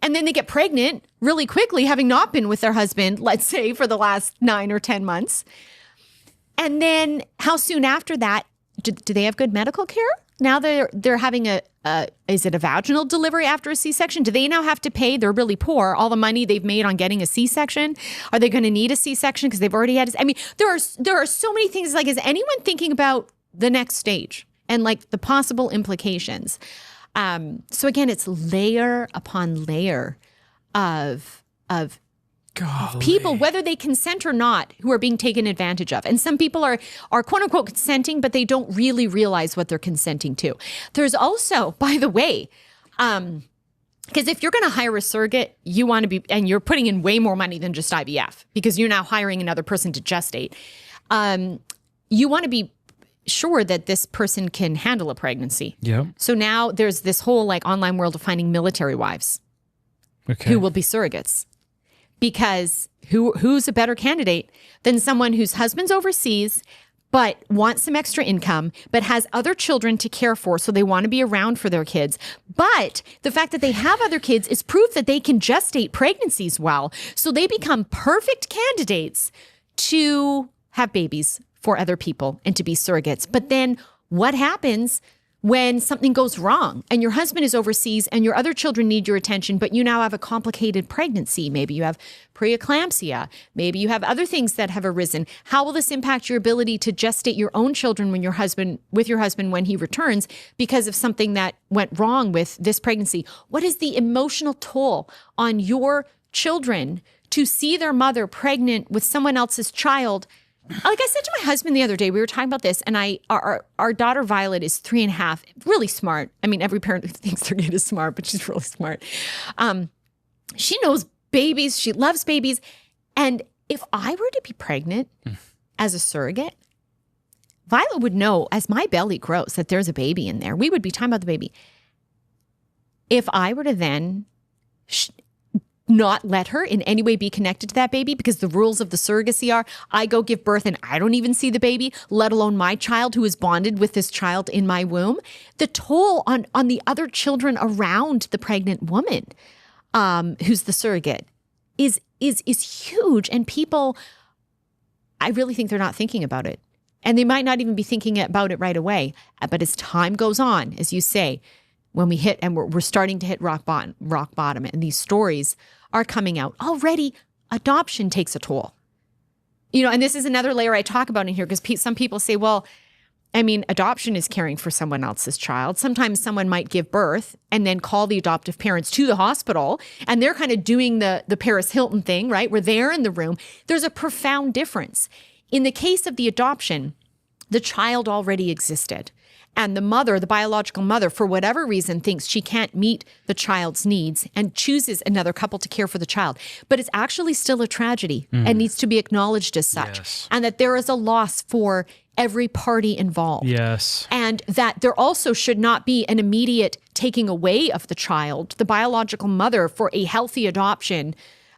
N: and then they get pregnant really quickly, having not been with their husband, let's say, for the last 9 or 10 months. And then how soon after that, do they have good medical care? Now they're having is it a vaginal delivery after a C-section? Do they now have to pay, they're really poor, all the money they've made on getting a C-section? Are they going to need a C-section because they've already had I mean, there are so many things. Like, is anyone thinking about the next stage and like the possible implications? So again, it's layer upon layer of people, whether they consent or not, who are being taken advantage of. And some people are quote unquote consenting, but they don't really realize what they're consenting to. There's also, by the way, because if you're going to hire a surrogate, you want to be, and you're putting in way more money than just IVF because you're now hiring another person to gestate. You want to be sure that this person can handle a pregnancy.
M: Yeah.
N: So now there's this whole like online world of finding military wives who will be surrogates. Because who's a better candidate than someone whose husband's overseas but wants some extra income, but has other children to care for, so they want to be around for their kids. But the fact that they have other kids is proof that they can gestate pregnancies well. So they become perfect candidates to have babies for other people and to be surrogates. But then what happens when something goes wrong and your husband is overseas and your other children need your attention, but you now have a complicated pregnancy? Maybe you have preeclampsia. Maybe you have other things that have arisen. How will this impact your ability to gestate your own children with your husband when he returns because of something that went wrong with this pregnancy? What is the emotional toll on your children to see their mother pregnant with someone else's child? Like I said to my husband the other day, we were talking about this, and our daughter Violet is 3.5, really smart. I mean, every parent who thinks their kid is smart, but she's really smart. She knows babies. She loves babies. And if I were to be pregnant as a surrogate, Violet would know as my belly grows that there's a baby in there. We would be talking about the baby. If I were to then not let her in any way be connected to that baby, because the rules of the surrogacy are I go give birth and I don't even see the baby, let alone my child who is bonded with this child in my womb. The toll on the other children around the pregnant woman who's the surrogate is huge. And people, I really think they're not thinking about it. And they might not even be thinking about it right away. But as time goes on, as you say, when we hit, and we're starting to hit rock bottom, and these stories are coming out already, adoption takes a toll. You know, and this is another layer I talk about in here, because some people say, well, I mean, adoption is caring for someone else's child. Sometimes someone might give birth and then call the adoptive parents to the hospital, and they're kind of doing the Paris Hilton thing, right? Where they're in the room. There's a profound difference. In the case of the adoption, the child already existed. And the mother, the biological mother, for whatever reason, thinks she can't meet the child's needs and chooses another couple to care for the child. But it's actually still a tragedy and needs to be acknowledged as such. Yes. And that there is a loss for every party involved.
M: Yes.
N: And that there also should not be an immediate taking away of the child. The biological mother, for a healthy adoption,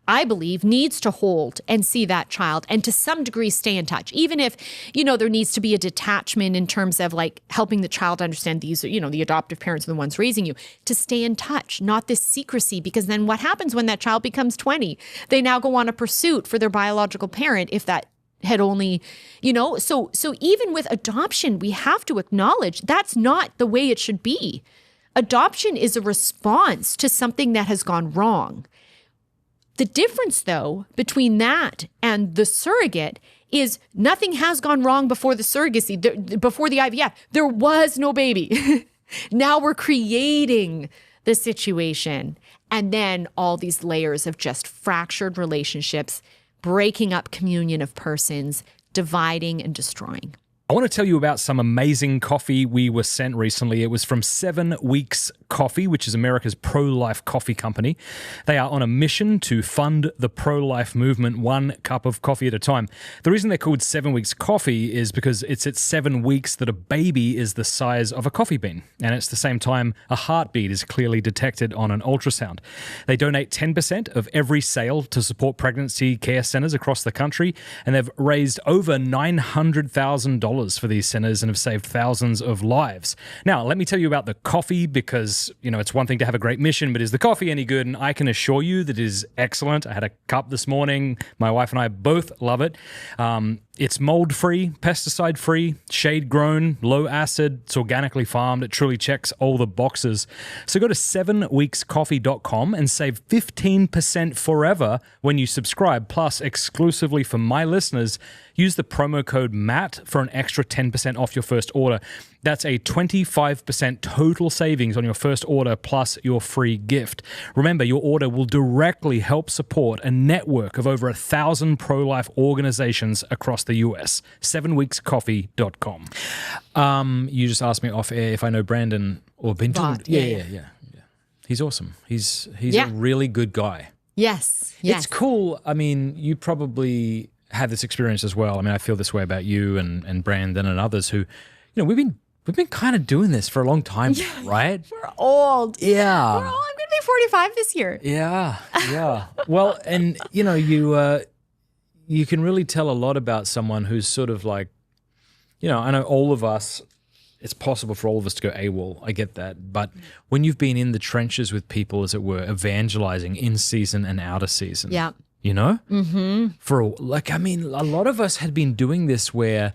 N: I believe, needs to hold and see that child and to some degree stay in touch. Even if, you know, there needs to be a detachment in terms of like helping the child understand these, you know, the adoptive parents are the ones raising you, to stay in touch, not this secrecy. Because then what happens when that child becomes 20? They now go on a pursuit for their biological parent if that had only, so even with adoption, we have to acknowledge that's not the way it should be. Adoption is a response to something that has gone wrong. The difference, though, between that and the surrogate is nothing has gone wrong before the surrogacy, before the IVF. There was no baby. Now we're creating the situation. And then all these layers of just fractured relationships, breaking up communion of persons, dividing and destroying.
M: I want to tell you about some amazing coffee we were sent recently. It was from 7 Weeks Coffee, which is America's pro-life coffee company. They are on a mission to fund the pro-life movement 1 cup of coffee at a time. The reason they're called 7 Weeks Coffee is because it's at 7 weeks that a baby is the size of a coffee bean. And it's the same time a heartbeat is clearly detected on an ultrasound. They donate 10% of every sale to support pregnancy care centers across the country. And they've raised over $900,000 for these centers and have saved thousands of lives. Now, let me tell you about the coffee because, it's one thing to have a great mission, but is the coffee any good? And I can assure you that it is excellent. I had a cup this morning. My wife and I both love it. It's mold-free, pesticide-free, shade-grown, low acid. It's organically farmed. It truly checks all the boxes. So go to 7weekscoffee.com and save 15% forever when you subscribe. Plus, exclusively for my listeners, use the promo code MATT for an extra 10% off your first order. That's a 25% total savings on your first order plus your free gift. Remember, your order will directly help support a network of over 1,000 pro-life organizations across the US. 7weekscoffee.com. You just asked me off air if I know Brandon or been talking. Yeah. He's awesome. He's a really good guy.
N: Yes.
M: It's cool. I mean, you probably had this experience as well. I mean, I feel this way about you and Brandon and others who, we've been kind of doing this for a long time, right?
N: We're old.
M: Yeah.
N: I'm going to be 45 this year.
M: Yeah. Well, and you can really tell a lot about someone who's sort of like, I know all of us, it's possible for all of us to go AWOL. I get that. But when you've been in the trenches with people, as it were, evangelizing in season and out of season.
N: Yeah.
M: Mm-hmm. A lot of us had been doing this where,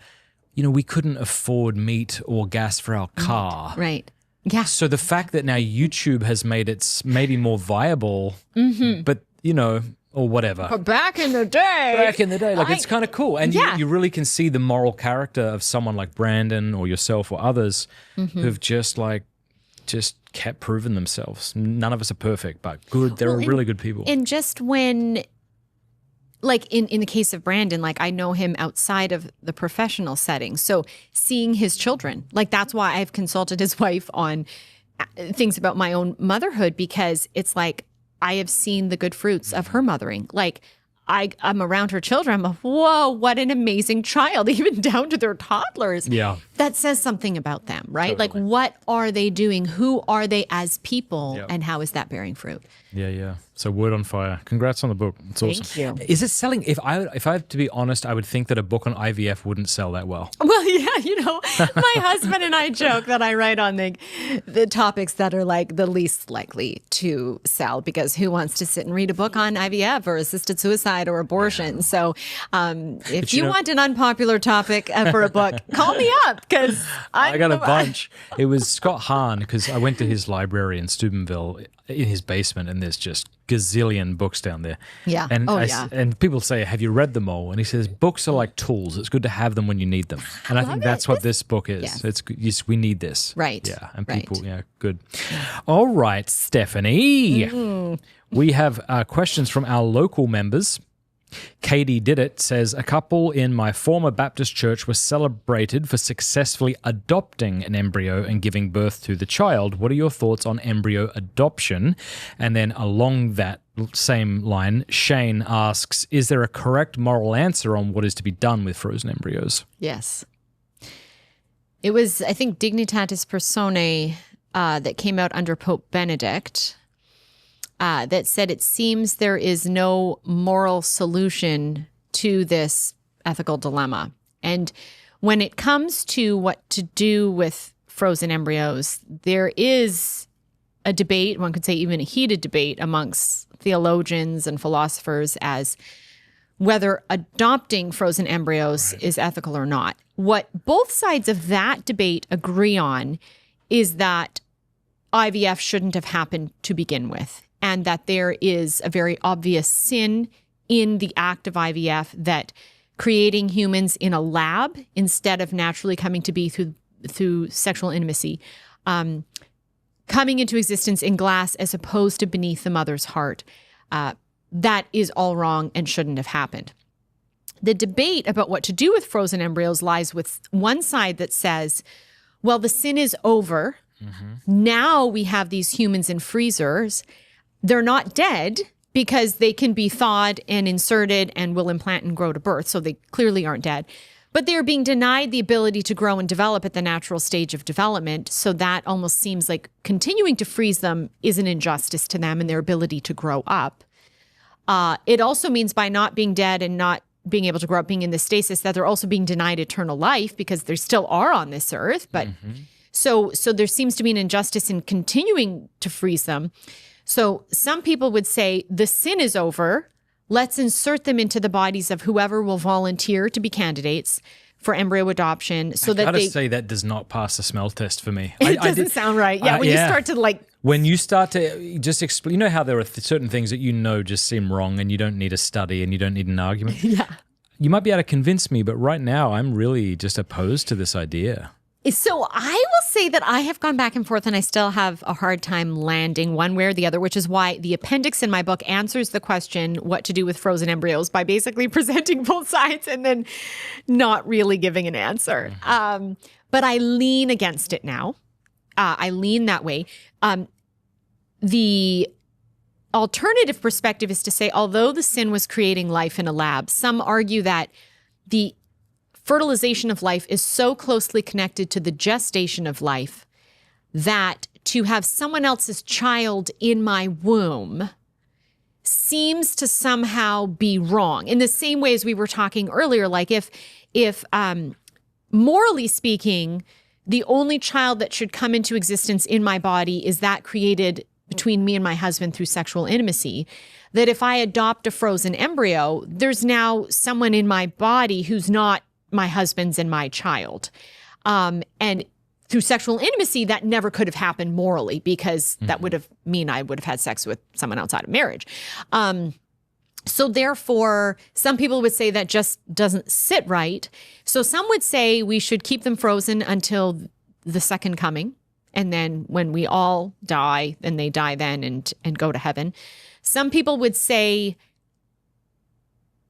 M: we couldn't afford meat or gas for our car.
N: Right. Yeah.
M: So the fact that now YouTube has made it maybe more viable, but, or whatever.
N: But back in the day,
M: it's kind of cool. And you really can see the moral character of someone like Brandon or yourself or others who've just kept proving themselves. None of us are perfect, but good. They're really good people.
N: And just when, like in the case of Brandon, like I know him outside of the professional setting. So seeing his children, like that's why I've consulted his wife on things about my own motherhood, because it's like I have seen the good fruits of her mothering. Like I'm around her children. I'm like, whoa, what an amazing child, even down to their toddlers.
M: Yeah.
N: That says something about them, right?
M: Totally.
N: Like what are they doing? Who are they as people? And how is that bearing fruit?
M: Yeah. So Word on Fire. Congrats on the book. It's awesome.
N: Thank you.
M: Is it selling? If I have to be honest, I would think that a book on IVF wouldn't sell that well.
N: Well, yeah, my husband and I joke that I write on the topics that are like the least likely to sell, because who wants to sit and read a book on IVF or assisted suicide or abortion? So if you want an unpopular topic for a book, call me up, because
M: I got a bunch. It was Scott Hahn, because I went to his library in Steubenville in his basement, and there's just gazillion books down there.
N: Yeah.
M: And
N: yeah.
M: And people say, have you read them all? And he says, books are like tools. It's good to have them when you need them. And I think that's what this book is.
N: Yeah.
M: Yes, we need this.
N: Right.
M: Yeah. And people, good. All right, Stephanie. We have questions from our local members. Katie Did It says, a couple in my former Baptist church were celebrated for successfully adopting an embryo and giving birth to the child. What are your thoughts on embryo adoption? And then along that same line, Shane asks, is there a correct moral answer on what is to be done with frozen embryos?
N: Yes. It was, I think, Dignitatis Personae that came out under Pope Benedict that said it seems there is no moral solution to this ethical dilemma. And when it comes to what to do with frozen embryos, there is a debate, one could say even a heated debate amongst theologians and philosophers as whether adopting frozen embryos is ethical or not. What both sides of that debate agree on is that IVF shouldn't have happened to begin with, and that there is a very obvious sin in the act of IVF, that creating humans in a lab instead of naturally coming to be through sexual intimacy, coming into existence in glass as opposed to beneath the mother's heart, that is all wrong and shouldn't have happened. The debate about what to do with frozen embryos lies with one side that says, well, the sin is over. Now we have these humans in freezers. They're not dead because they can be thawed and inserted and will implant and grow to birth. So they clearly aren't dead. But they're being denied the ability to grow and develop at the natural stage of development. So that almost seems like continuing to freeze them is an injustice to them and their ability to grow up. It also means by not being dead and not being able to grow up, being in the stasis, that they're also being denied eternal life because they still are on this earth. But so there seems to be an injustice in continuing to freeze them. So some people would say the sin is over. Let's insert them into the bodies of whoever will volunteer to be candidates for embryo adoption. So that they
M: say that does not pass the smell test for me.
N: It doesn't sound right. Yeah, when you start to
M: when you start to just explain, you know how there are certain things that just seem wrong and you don't need a study and you don't need an argument.
N: Yeah.
M: You might be able to convince me, but right now I'm really just opposed to this idea.
N: So I will say that I have gone back and forth and I still have a hard time landing one way or the other, which is why the appendix in my book answers the question, what to do with frozen embryos, by basically presenting both sides and then not really giving an answer. But I lean against it now. I lean that way. The alternative perspective is to say, although the sin was creating life in a lab, some argue that the fertilization of life is so closely connected to the gestation of life that to have someone else's child in my womb seems to somehow be wrong. In the same way as we were talking earlier, like if morally speaking, the only child that should come into existence in my body is that created between me and my husband through sexual intimacy, that if I adopt a frozen embryo, there's now someone in my body who's not my husband's and my child. And through sexual intimacy, that never could have happened morally, because that would have mean I would have had sex with someone outside of marriage. So therefore, some people would say that just doesn't sit right. So some would say we should keep them frozen until the second coming. And then when we all die, then they die then and go to heaven. Some people would say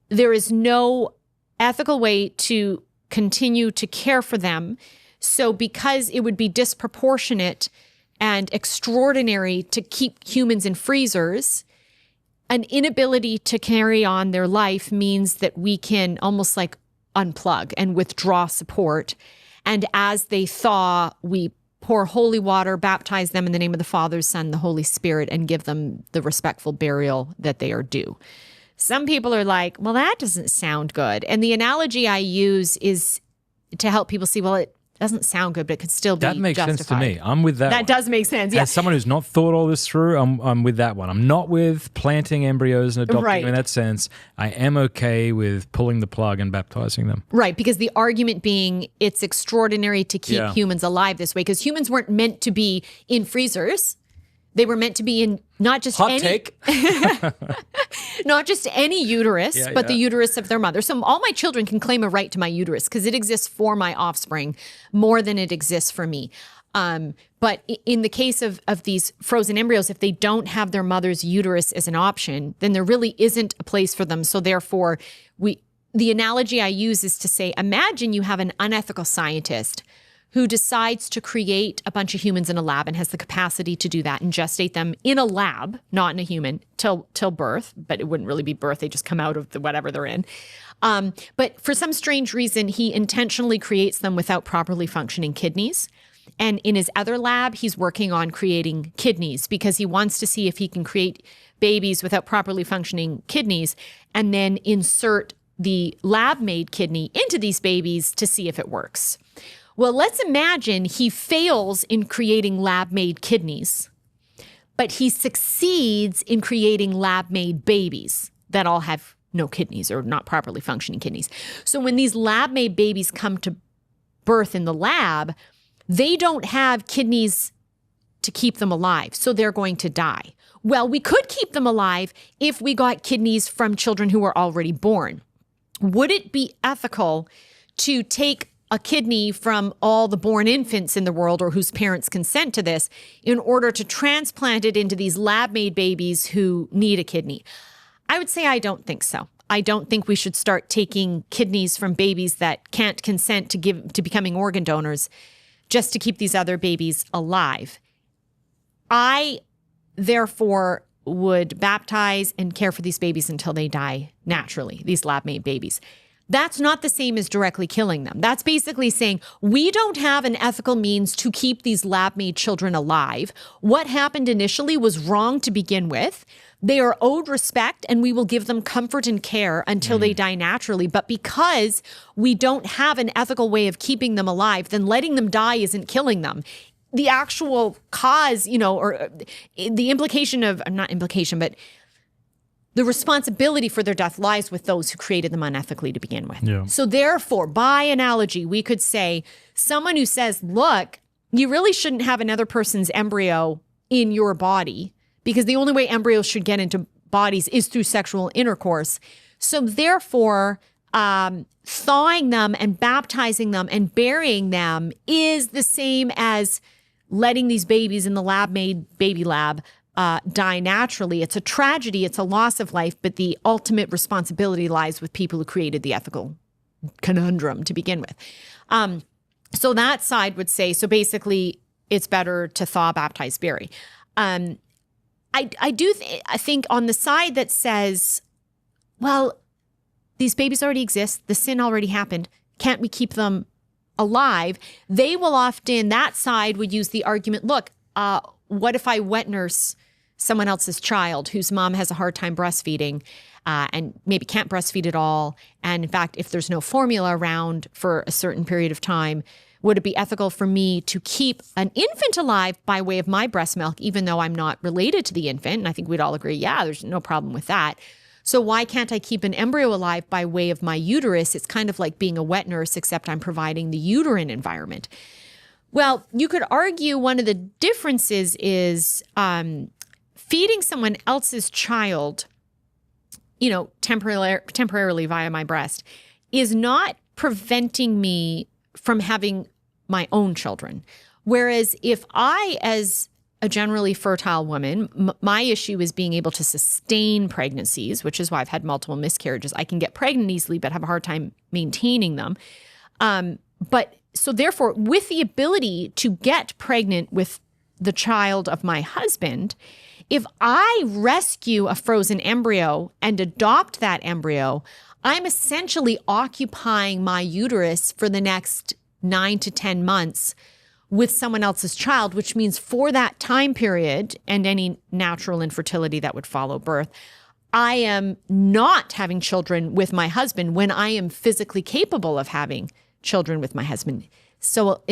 N: there is no ethical way to continue to care for them. So because it would be disproportionate and extraordinary to keep humans in freezers, an inability to carry on their life means that we can almost like unplug and withdraw support. And as they thaw, we pour holy water, baptize them in the name of the Father, Son, the Holy Spirit, and give them the respectful burial that they are due. Some people are like, well, that doesn't sound good. And the analogy I use is to help people see, well, it doesn't sound good, but it could still be
M: That makes
N: justified.
M: sense to me. I'm with that.
N: That does make sense, yeah.
M: As someone who's not thought all this through, I'm with that one. I'm not with planting embryos and adopting them in that sense. I am okay with pulling the plug and baptizing them.
N: Right, because the argument being it's extraordinary to keep humans alive this way, because humans weren't meant to be in freezers. They were meant to be in not just not just any uterus, but the uterus of their mother. So all my children can claim a right to my uterus because it exists for my offspring more than it exists for me. But in the case of these frozen embryos, if they don't have their mother's uterus as an option, then there really isn't a place for them. So therefore, the analogy I use is to say, imagine you have an unethical scientist who decides to create a bunch of humans in a lab and has the capacity to do that and gestate them in a lab, not in a human, till birth. But it wouldn't really be birth. They just come out of whatever they're in. But for some strange reason, he intentionally creates them without properly functioning kidneys. And in his other lab, he's working on creating kidneys because he wants to see if he can create babies without properly functioning kidneys and then insert the lab-made kidney into these babies to see if it works. Well, let's imagine he fails in creating lab-made kidneys, but he succeeds in creating lab-made babies that all have no kidneys or not properly functioning kidneys. So when these lab-made babies come to birth in the lab, they don't have kidneys to keep them alive, so they're going to die. Well, we could keep them alive if we got kidneys from children who were already born. Would it be ethical to take a kidney from all the born infants in the world or whose parents consent to this in order to transplant it into these lab-made babies who need a kidney? I would say I don't think so. I don't think we should start taking kidneys from babies that can't consent to becoming organ donors just to keep these other babies alive. I, therefore, would baptize and care for these babies until they die naturally, these lab-made babies. That's not the same as directly killing them. That's basically saying we don't have an ethical means to keep these lab-made children alive. What happened initially was wrong to begin with. They are owed respect and we will give them comfort and care until they die naturally. But because we don't have an ethical way of keeping them alive, then letting them die isn't killing them. The actual cause, or the implication of, not implication, but the responsibility for their death lies with those who created them unethically to begin with.
M: Yeah.
N: So therefore, by analogy, we could say someone who says, look, you really shouldn't have another person's embryo in your body because the only way embryos should get into bodies is through sexual intercourse. So therefore, thawing them and baptizing them and burying them is the same as letting these babies in the lab-made baby lab die naturally. It's a tragedy. It's a loss of life, but the ultimate responsibility lies with people who created the ethical conundrum to begin with. So that side would say, so basically it's better to thaw, baptize, bury. I think on the side that says, well, these babies already exist. The sin already happened. Can't we keep them alive? They will often, that side would use the argument, look, what if I wet nurse someone else's child whose mom has a hard time breastfeeding and maybe can't breastfeed at all? And in fact, if there's no formula around for a certain period of time, would it be ethical for me to keep an infant alive by way of my breast milk, even though I'm not related to the infant? And I think we'd all agree, yeah, there's no problem with that. So why can't I keep an embryo alive by way of my uterus? It's kind of like being a wet nurse, except I'm providing the uterine environment. Well, you could argue one of the differences is feeding someone else's child, temporarily via my breast, is not preventing me from having my own children. Whereas if I, as a generally fertile woman, my issue is being able to sustain pregnancies, which is why I've had multiple miscarriages. I can get pregnant easily, but have a hard time maintaining them. So therefore, with the ability to get pregnant with the child of my husband, if I rescue a frozen embryo and adopt that embryo, I'm essentially occupying my uterus for the next 9 to 10 months with someone else's child, which means for that time period and any natural infertility that would follow birth, I am not having children with my husband when I am physically capable of having children with my husband. So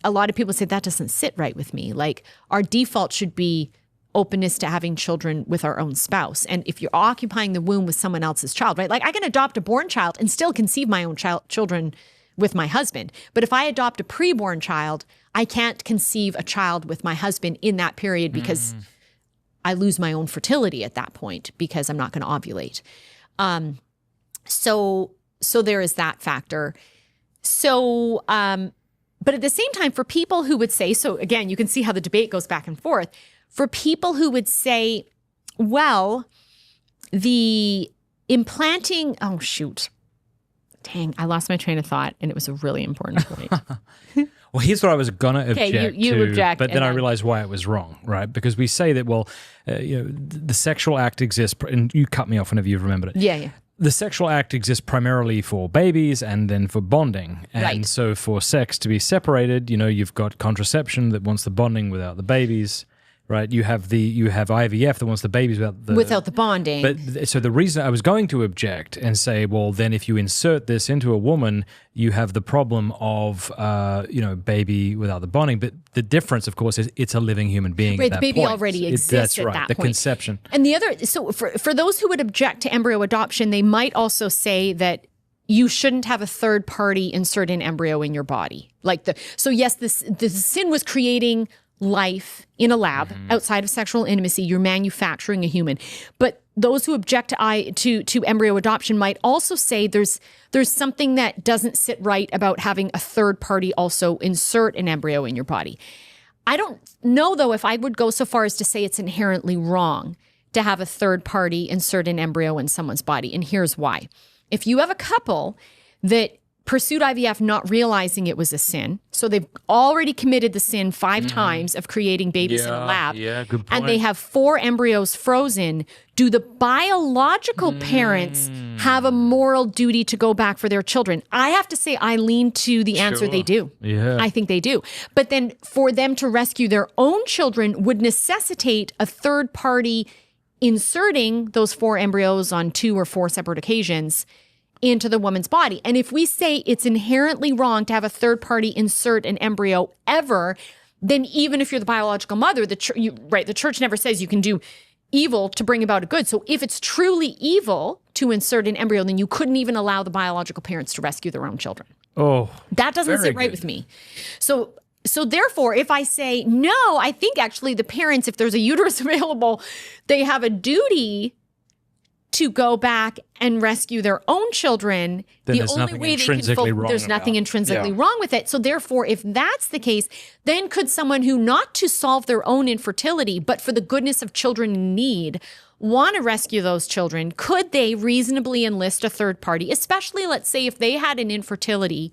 N: a lot of people say that doesn't sit right with me. Like our default should be openness to having children with our own spouse. And if you're occupying the womb with someone else's child, right? Like I can adopt a born child and still conceive my own children with my husband. But if I adopt a preborn child, I can't conceive a child with my husband in that period because I lose my own fertility at that point because I'm not going to ovulate. So there is that factor. So, but at the same time, for people who would say, so again, you can see how the debate goes back and forth. For people who would say, well, the implanting, dang, I lost my train of thought and it was a really important point.
M: Well, here's what I was going to object
N: you
M: to,
N: object,
M: but then I realized why it was wrong, right? Because we say that, the sexual act exists, and you cut me off whenever you've remembered it.
N: Yeah.
M: The sexual act exists primarily for babies and then for bonding. And
N: Right.
M: so for sex to be separated, you've got contraception that wants the bonding without the babies. right? You have IVF that wants the babies
N: without the bonding.
M: But so the reason I was going to object and say, well, then if you insert this into a woman, you have the problem of baby without the bonding. But the difference, of course, is it's a living human being.
N: Right,
M: at that
N: the baby
M: point.
N: already exists
M: That's
N: at
M: right,
N: that
M: the
N: point.
M: conception.
N: And the other, so for those who would object to embryo adoption, they might also say that you shouldn't have a third party insert an embryo in your body. Yes, the sin was creating life in a lab outside of sexual intimacy. You're manufacturing a human. But those who object to embryo adoption might also say there's something that doesn't sit right about having a third party also insert an embryo in your body. I don't know, though, if I would go so far as to say it's inherently wrong to have a third party insert an embryo in someone's body. And here's why. If you have a couple that pursued IVF not realizing it was a sin, so they've already committed the sin 5 times of creating babies in a lab,
M: good point.
N: and they have 4 embryos frozen, do the biological parents have a moral duty to go back for their children? I have to say I lean to the answer they do.
M: Yeah.
N: I think they do. But then for them to rescue their own children would necessitate a third party inserting those 4 embryos on 2 or 4 separate occasions into the woman's body. And if we say it's inherently wrong to have a third party insert an embryo ever, then even if you're the biological mother, the church never says you can do evil to bring about a good. So if it's truly evil to insert an embryo, then you couldn't even allow the biological parents to rescue their own children.
M: Oh,
N: that doesn't sit right with me. So therefore, if I say, no, I think actually the parents, if there's a uterus available, they have a duty to go back and rescue their own children.
M: Then
N: the only way they can there's nothing intrinsically wrong with it. So therefore, if that's the case, then could someone who, not to solve their own infertility, but for the goodness of children in need, want to rescue those children, could they reasonably enlist a third party, especially, let's say, if they had an infertility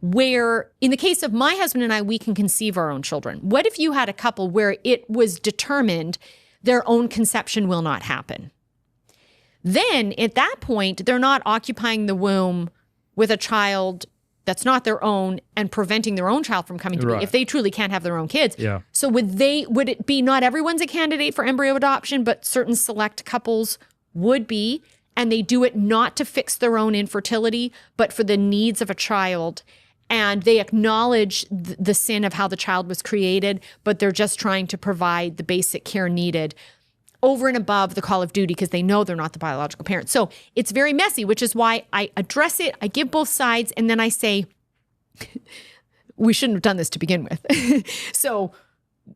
N: where, in the case of my husband and I, we can conceive our own children. What if you had a couple where it was determined their own conception will not happen? Then at that point, they're not occupying the womb with a child that's not their own and preventing their own child from coming to be, if they truly can't have their own kids.
M: Yeah.
N: So would it be not everyone's a candidate for embryo adoption, but certain select couples would be, and they do it not to fix their own infertility, but for the needs of a child. And they acknowledge the sin of how the child was created, but they're just trying to provide the basic care needed over and above the call of duty because they know they're not the biological parent. So it's very messy, which is why I address it, I give both sides, and then I say, we shouldn't have done this to begin with. So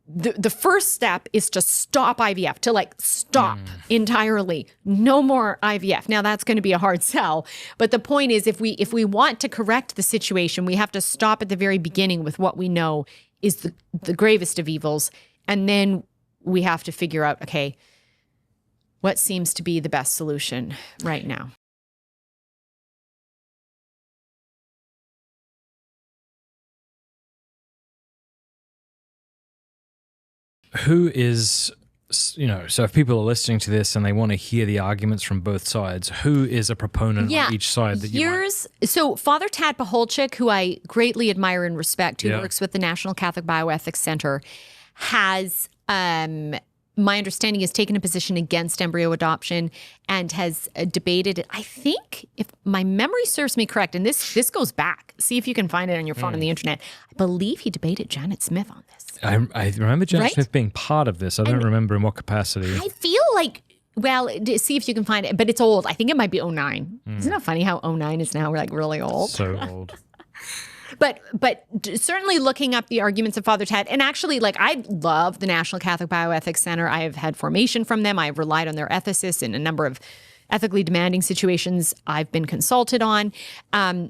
N: the first step is to stop IVF, to stop entirely. No more IVF. Now that's going to be a hard sell, but the point is if we want to correct the situation, we have to stop at the very beginning with what we know is the gravest of evils, and then we have to figure out, okay, what seems to be the best solution right now?
M: Who is, so if people are listening to this and they want to hear the arguments from both sides, who is a proponent on each side that
N: So Father Tad Paholchik, who I greatly admire and respect, who works with the National Catholic Bioethics Center, has my understanding is taken a position against embryo adoption and has debated it. I think, if my memory serves me correct, and this goes back, see if you can find it on your phone on the internet. I believe he debated Janet Smith on this.
M: I remember Janet Smith being part of this. I don't remember in what capacity.
N: I feel like, well, see if you can find it, but it's old. I think it might be 09. Isn't it funny how 09 is now? We're really old.
M: So old.
N: But certainly looking up the arguments of Father Tad, and actually, I love the National Catholic Bioethics Center. I have had formation from them. I have relied on their ethicists in a number of ethically demanding situations I've been consulted on.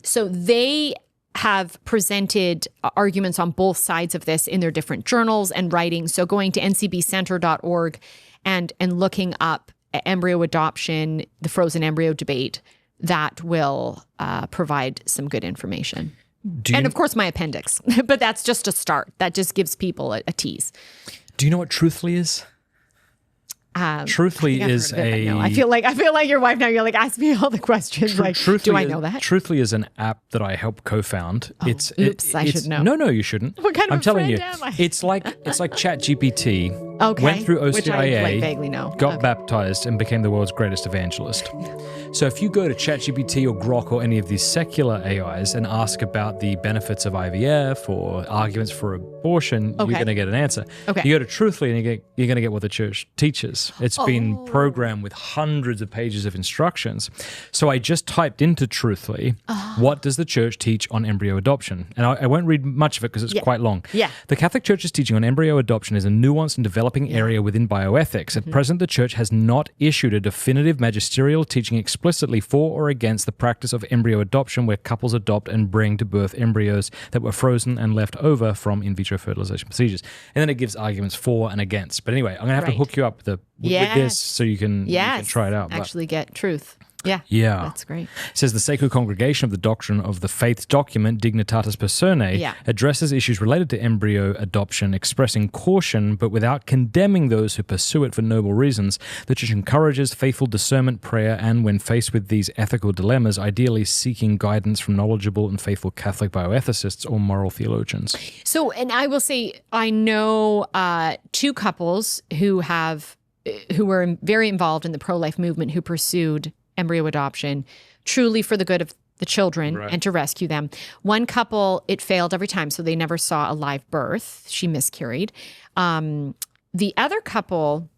N: So they have presented arguments on both sides of this in their different journals and writings. So going to ncbcenter.org and looking up embryo adoption, the frozen embryo debate, that will provide some good information. And of course, my appendix, but that's just a start. That just gives people a tease.
M: Do you know what Truthfully is? Truthfully is
N: I feel like your wife now. You're ask me all the questions. Do I know that?
M: Truthfully is an app that I helped co-found.
N: Oh, I should know.
M: No, you shouldn't.
N: What kind of
M: I'm telling you,
N: friend am I?
M: it's like ChatGPT.
A: Okay.
M: Went through OCIA,
A: Which I like vaguely know.
M: got baptized, and became the world's greatest evangelist. So if you go to ChatGPT or Grok or any of these secular AIs and ask about the benefits of IVF or arguments for abortion, you're going to get an answer.
N: Okay.
M: You go to Truthfully and you're going to get what the church teaches. It's been programmed with hundreds of pages of instructions. So I just typed into Truthfully, what does the church teach on embryo adoption? And I won't read much of it because it's quite long.
N: Yeah.
M: The Catholic Church's teaching on embryo adoption is a nuanced and developing area within bioethics. At present, the Church has not issued a definitive magisterial teaching explicitly for or against the practice of embryo adoption, where couples adopt and bring to birth embryos that were frozen and left over from in vitro fertilization procedures. And then it gives arguments for and against. But anyway, I'm going to have to hook you up with this so you can try it out.
N: Actually get truth. Yeah.
M: Yeah.
N: That's great.
M: It says the Sacred Congregation of the Doctrine of the Faith document, Dignitatis Personae, addresses issues related to embryo adoption, expressing caution but without condemning those who pursue it for noble reasons. The Church encourages faithful discernment, prayer, and when faced with these ethical dilemmas, ideally seeking guidance from knowledgeable and faithful Catholic bioethicists or moral theologians.
N: So, and I will say, I know two couples who were very involved in the pro-life movement who pursued embryo adoption, truly for the good of the children and to rescue them. One couple, it failed every time, so they never saw a live birth. She miscarried. The other couple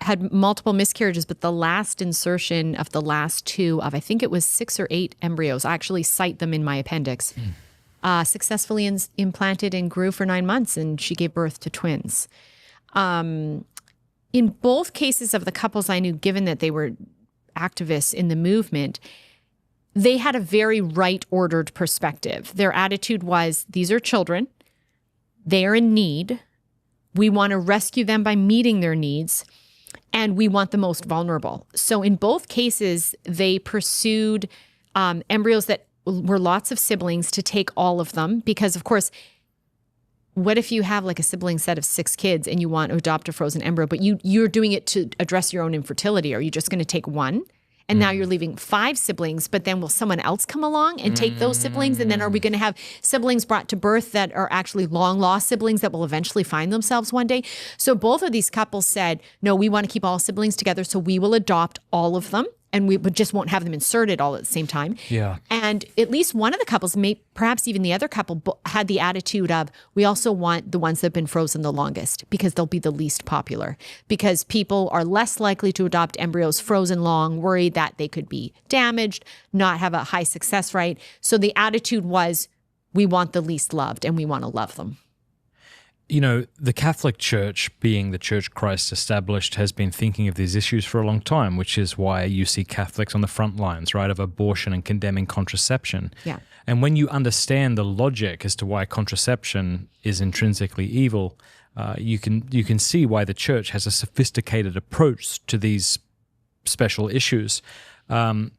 N: had multiple miscarriages, but the last insertion of the last two of, I think it was 6 or 8 embryos, I actually cite them in my appendix, successfully implanted and grew for 9 months, and she gave birth to twins. In both cases of the couples I knew, given that they were activists in the movement, they had a very right-ordered perspective. Their attitude was, these are children. They are in need. We want to rescue them by meeting their needs, and we want the most vulnerable. So in both cases, they pursued embryos that were lots of siblings to take all of them, because, of course, what if you have like a sibling set of 6 kids and you want to adopt a frozen embryo, but you're doing it to address your own infertility? Are you just going to take one? And now you're leaving 5 siblings, but then will someone else come along and take those siblings? And then are we going to have siblings brought to birth that are actually long lost siblings that will eventually find themselves one day? So both of these couples said, no, we want to keep all siblings together, so we will adopt all of them. And we just won't have them inserted all at the same time.
M: Yeah.
N: And at least one of the couples, perhaps even the other couple, had the attitude of, we also want the ones that have been frozen the longest because they'll be the least popular. Because people are less likely to adopt embryos frozen long, worried that they could be damaged, not have a high success rate. So the attitude was, we want the least loved and we want to love them.
M: You know, the Catholic Church, being the church Christ established, has been thinking of these issues for a long time, which is why you see Catholics on the front lines, right, of abortion and condemning contraception.
N: Yeah.
M: And when you understand the logic as to why contraception is intrinsically evil, you can see why the church has a sophisticated approach to these special issues. And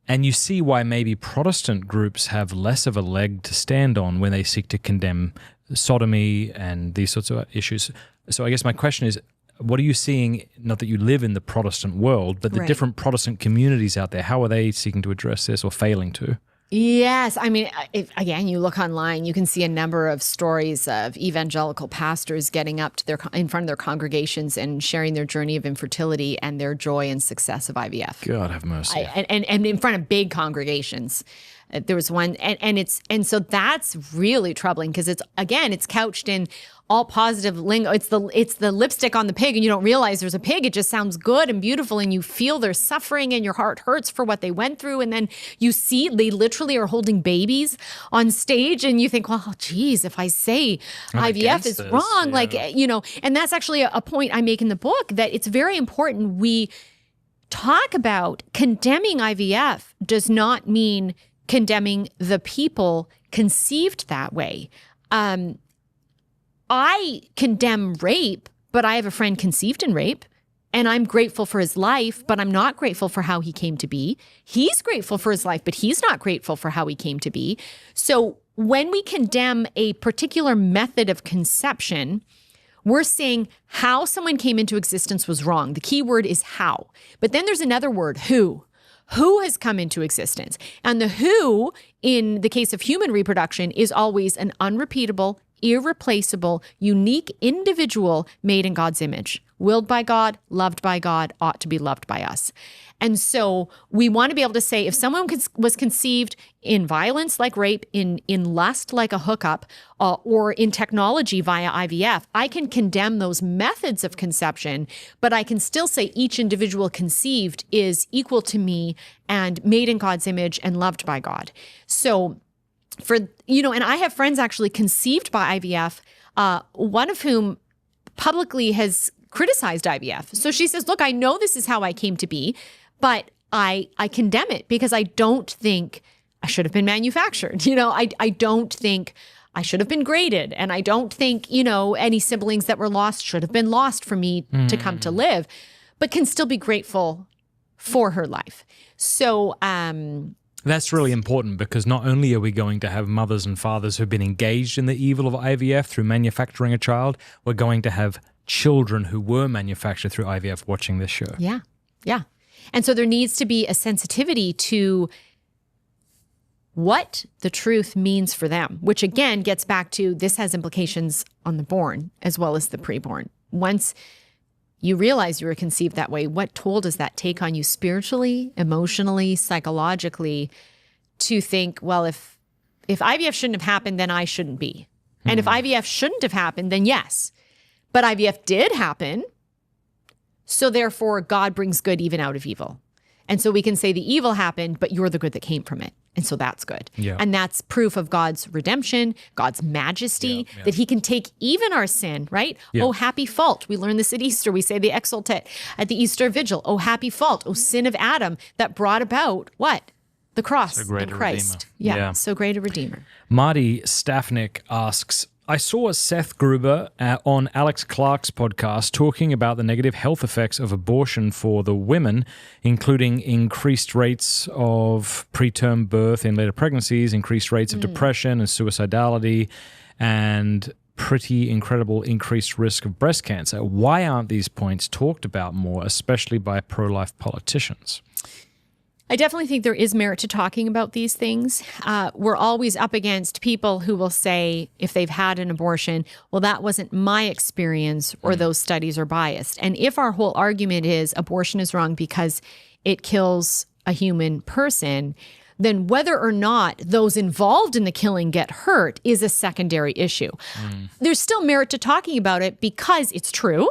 M: you see why maybe Protestant groups have less of a leg to stand on when they seek to condemn sodomy and these sorts of issues. So I guess my question is, what are you seeing, not that you live in the Protestant world, but the different Protestant communities out there, how are they seeking to address this or failing to?
N: Yes. I mean, again, you look online, you can see a number of stories of evangelical pastors getting up to in front of their congregations and sharing their journey of infertility and their joy and success of IVF.
M: God have mercy.
N: And in front of big congregations. There was one, and so that's really troubling because it's couched in all positive lingo. It's the lipstick on the pig, and you don't realize there's a pig. It just sounds good and beautiful, and you feel their suffering, and your heart hurts for what they went through. And then you see they literally are holding babies on stage, and you think, well, geez, if I say IVF is wrong, and that's actually a point I make in the book, that it's very important we talk about condemning IVF does not mean condemning the people conceived that way. I condemn rape, but I have a friend conceived in rape, and I'm grateful for his life, but I'm not grateful for how he came to be. He's grateful for his life, but he's not grateful for how he came to be. So when we condemn a particular method of conception, we're saying how someone came into existence was wrong. The key word is how. But then there's another word, who. Who has come into existence? And the who, in the case of human reproduction, is always an unrepeatable, irreplaceable, unique individual made in God's image, willed by God, loved by God, ought to be loved by us. And so we want to be able to say if someone was conceived in violence like rape, in lust like a hookup, or in technology via IVF, I can condemn those methods of conception, but I can still say each individual conceived is equal to me and made in God's image and loved by God. So and I have friends actually conceived by IVF, one of whom publicly has criticized IVF. So she says, look, I know this is how I came to be, but I condemn it because I don't think I should have been manufactured. I don't think I should have been graded. And I don't think, any siblings that were lost should have been lost for me to come to live, but can still be grateful for her life. So,
M: that's really important because not only are we going to have mothers and fathers who've been engaged in the evil of IVF through manufacturing a child, we're going to have children who were manufactured through IVF watching this show.
N: Yeah. Yeah. And so there needs to be a sensitivity to what the truth means for them, which again gets back to this has implications on the born as well as the preborn. Once you realize you were conceived that way, what toll does that take on you spiritually, emotionally, psychologically, to think, well, if IVF shouldn't have happened, then I shouldn't be. And if IVF shouldn't have happened, then yes. But IVF did happen, so therefore God brings good even out of evil. And so we can say the evil happened, but you're the good that came from it. And so that's good.
M: Yeah.
N: And that's proof of God's redemption, God's majesty, that he can take even our sin, right?
M: Yeah.
N: Oh, happy fault. We learn this at Easter. We say the exultet at the Easter vigil. Oh, happy fault. Oh, sin of Adam that brought about what? The cross
M: great
N: in
M: a
N: Christ.
M: Redeemer.
N: Yeah,
M: Yeah.
N: so great a Redeemer.
M: Marty Staffnick asks, I saw Seth Gruber on Alex Clark's podcast talking about the negative health effects of abortion for the women, including increased rates of preterm birth in later pregnancies, increased rates of depression and suicidality, and pretty incredible increased risk of breast cancer. Why aren't these points talked about more, especially by pro-life politicians?
N: I definitely think there is merit to talking about these things. We're always up against people who will say, if they've had an abortion, well, that wasn't my experience or those studies are biased. And if our whole argument is abortion is wrong because it kills a human person, then whether or not those involved in the killing get hurt is a secondary issue. There's still merit to talking about it because it's true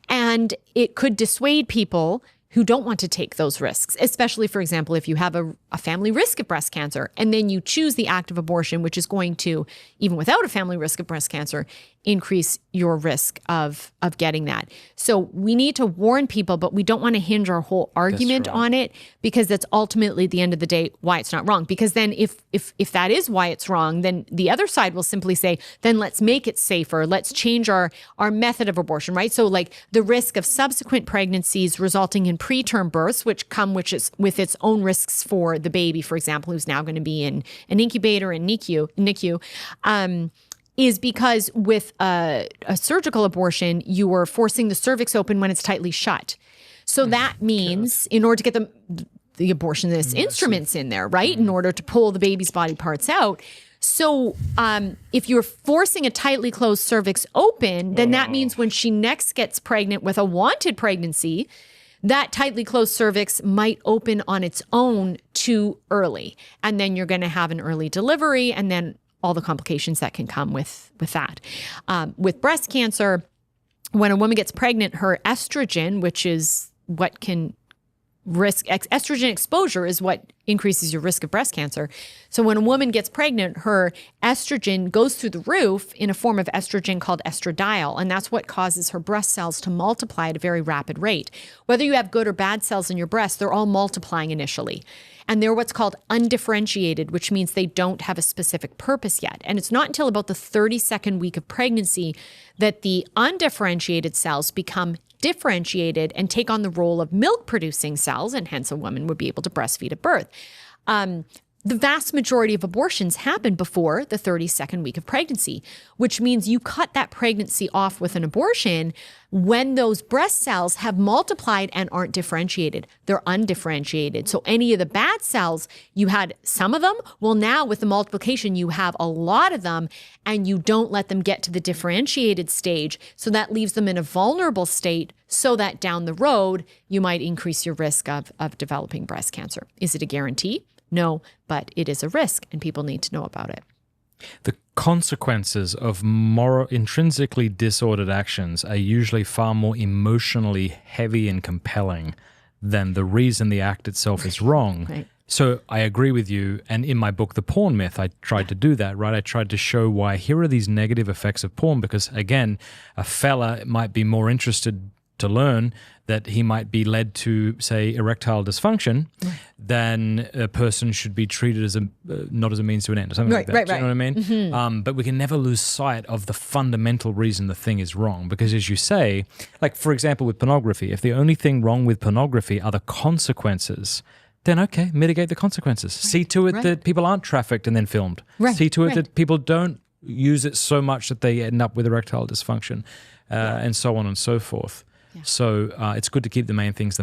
N: and it could dissuade people who don't want to take those risks, especially, for example, if you have a family risk of breast cancer and then you choose the act of abortion, which is going to, even without a family risk of breast cancer, increase your risk of getting that. So we need to warn people, but we don't want to hinge our whole argument on it because that's ultimately, at the end of the day, why it's not wrong. Because then if that is why it's wrong, then the other side will simply say, then let's make it safer. Let's change our method of abortion, right? So like the risk of subsequent pregnancies resulting in preterm births, which is with its own risks for the baby, for example, who's now going to be in an incubator and NICU, is because with a surgical abortion, you are forcing the cervix open when it's tightly shut. So that means in order to get the abortionist instruments in there, right, in order to pull the baby's body parts out. So if you're forcing a tightly closed cervix open, then that means when she next gets pregnant with a wanted pregnancy, that tightly closed cervix might open on its own too early. And then you're going to have an early delivery and then all the complications that can come with that. With breast cancer, when a woman gets pregnant, her estrogen, which is what can estrogen exposure is what increases your risk of breast cancer. So when a woman gets pregnant, her estrogen goes through the roof in a form of estrogen called estradiol, and that's what causes her breast cells to multiply at a very rapid rate. Whether you have good or bad cells in your breast, they're all multiplying initially. And they're what's called undifferentiated, which means they don't have a specific purpose yet. And it's not until about the 32nd week of pregnancy that the undifferentiated cells become differentiated and take on the role of milk-producing cells, and hence a woman would be able to breastfeed at birth. the vast majority of abortions happen before the 32nd week of pregnancy, which means you cut that pregnancy off with an abortion when those breast cells have multiplied and aren't differentiated. They're undifferentiated. So any of the bad cells, you had some of them. Well, now with the multiplication, you have a lot of them, and you don't let them get to the differentiated stage. So that leaves them in a vulnerable state, so that down the road, you might increase your risk of developing breast cancer. Is it a guarantee? No, but it is a risk, and people need to know about it.
M: The consequences of intrinsically disordered actions are usually far more emotionally heavy and compelling than the reason the act itself is wrong.
N: Right.
M: So I agree with you. And in my book, The Porn Myth, I tried to do that, right? I tried to show why here are these negative effects of porn, because again, a fella might be more interested to learn that he might be led to, say, erectile dysfunction, then a person should be treated as not as a means to an end, or something like that. Do you know what I mean?
N: Mm-hmm.
M: But we can never lose sight of the fundamental reason the thing is wrong. Because as you say, like for example with pornography, if the only thing wrong with pornography are the consequences, then okay, mitigate the consequences. Right. See to it that people aren't trafficked and then filmed.
N: Right.
M: See to it that people don't use it so much that they end up with erectile dysfunction, and so on and so forth.
N: Yeah.
M: So it's good to keep the main things,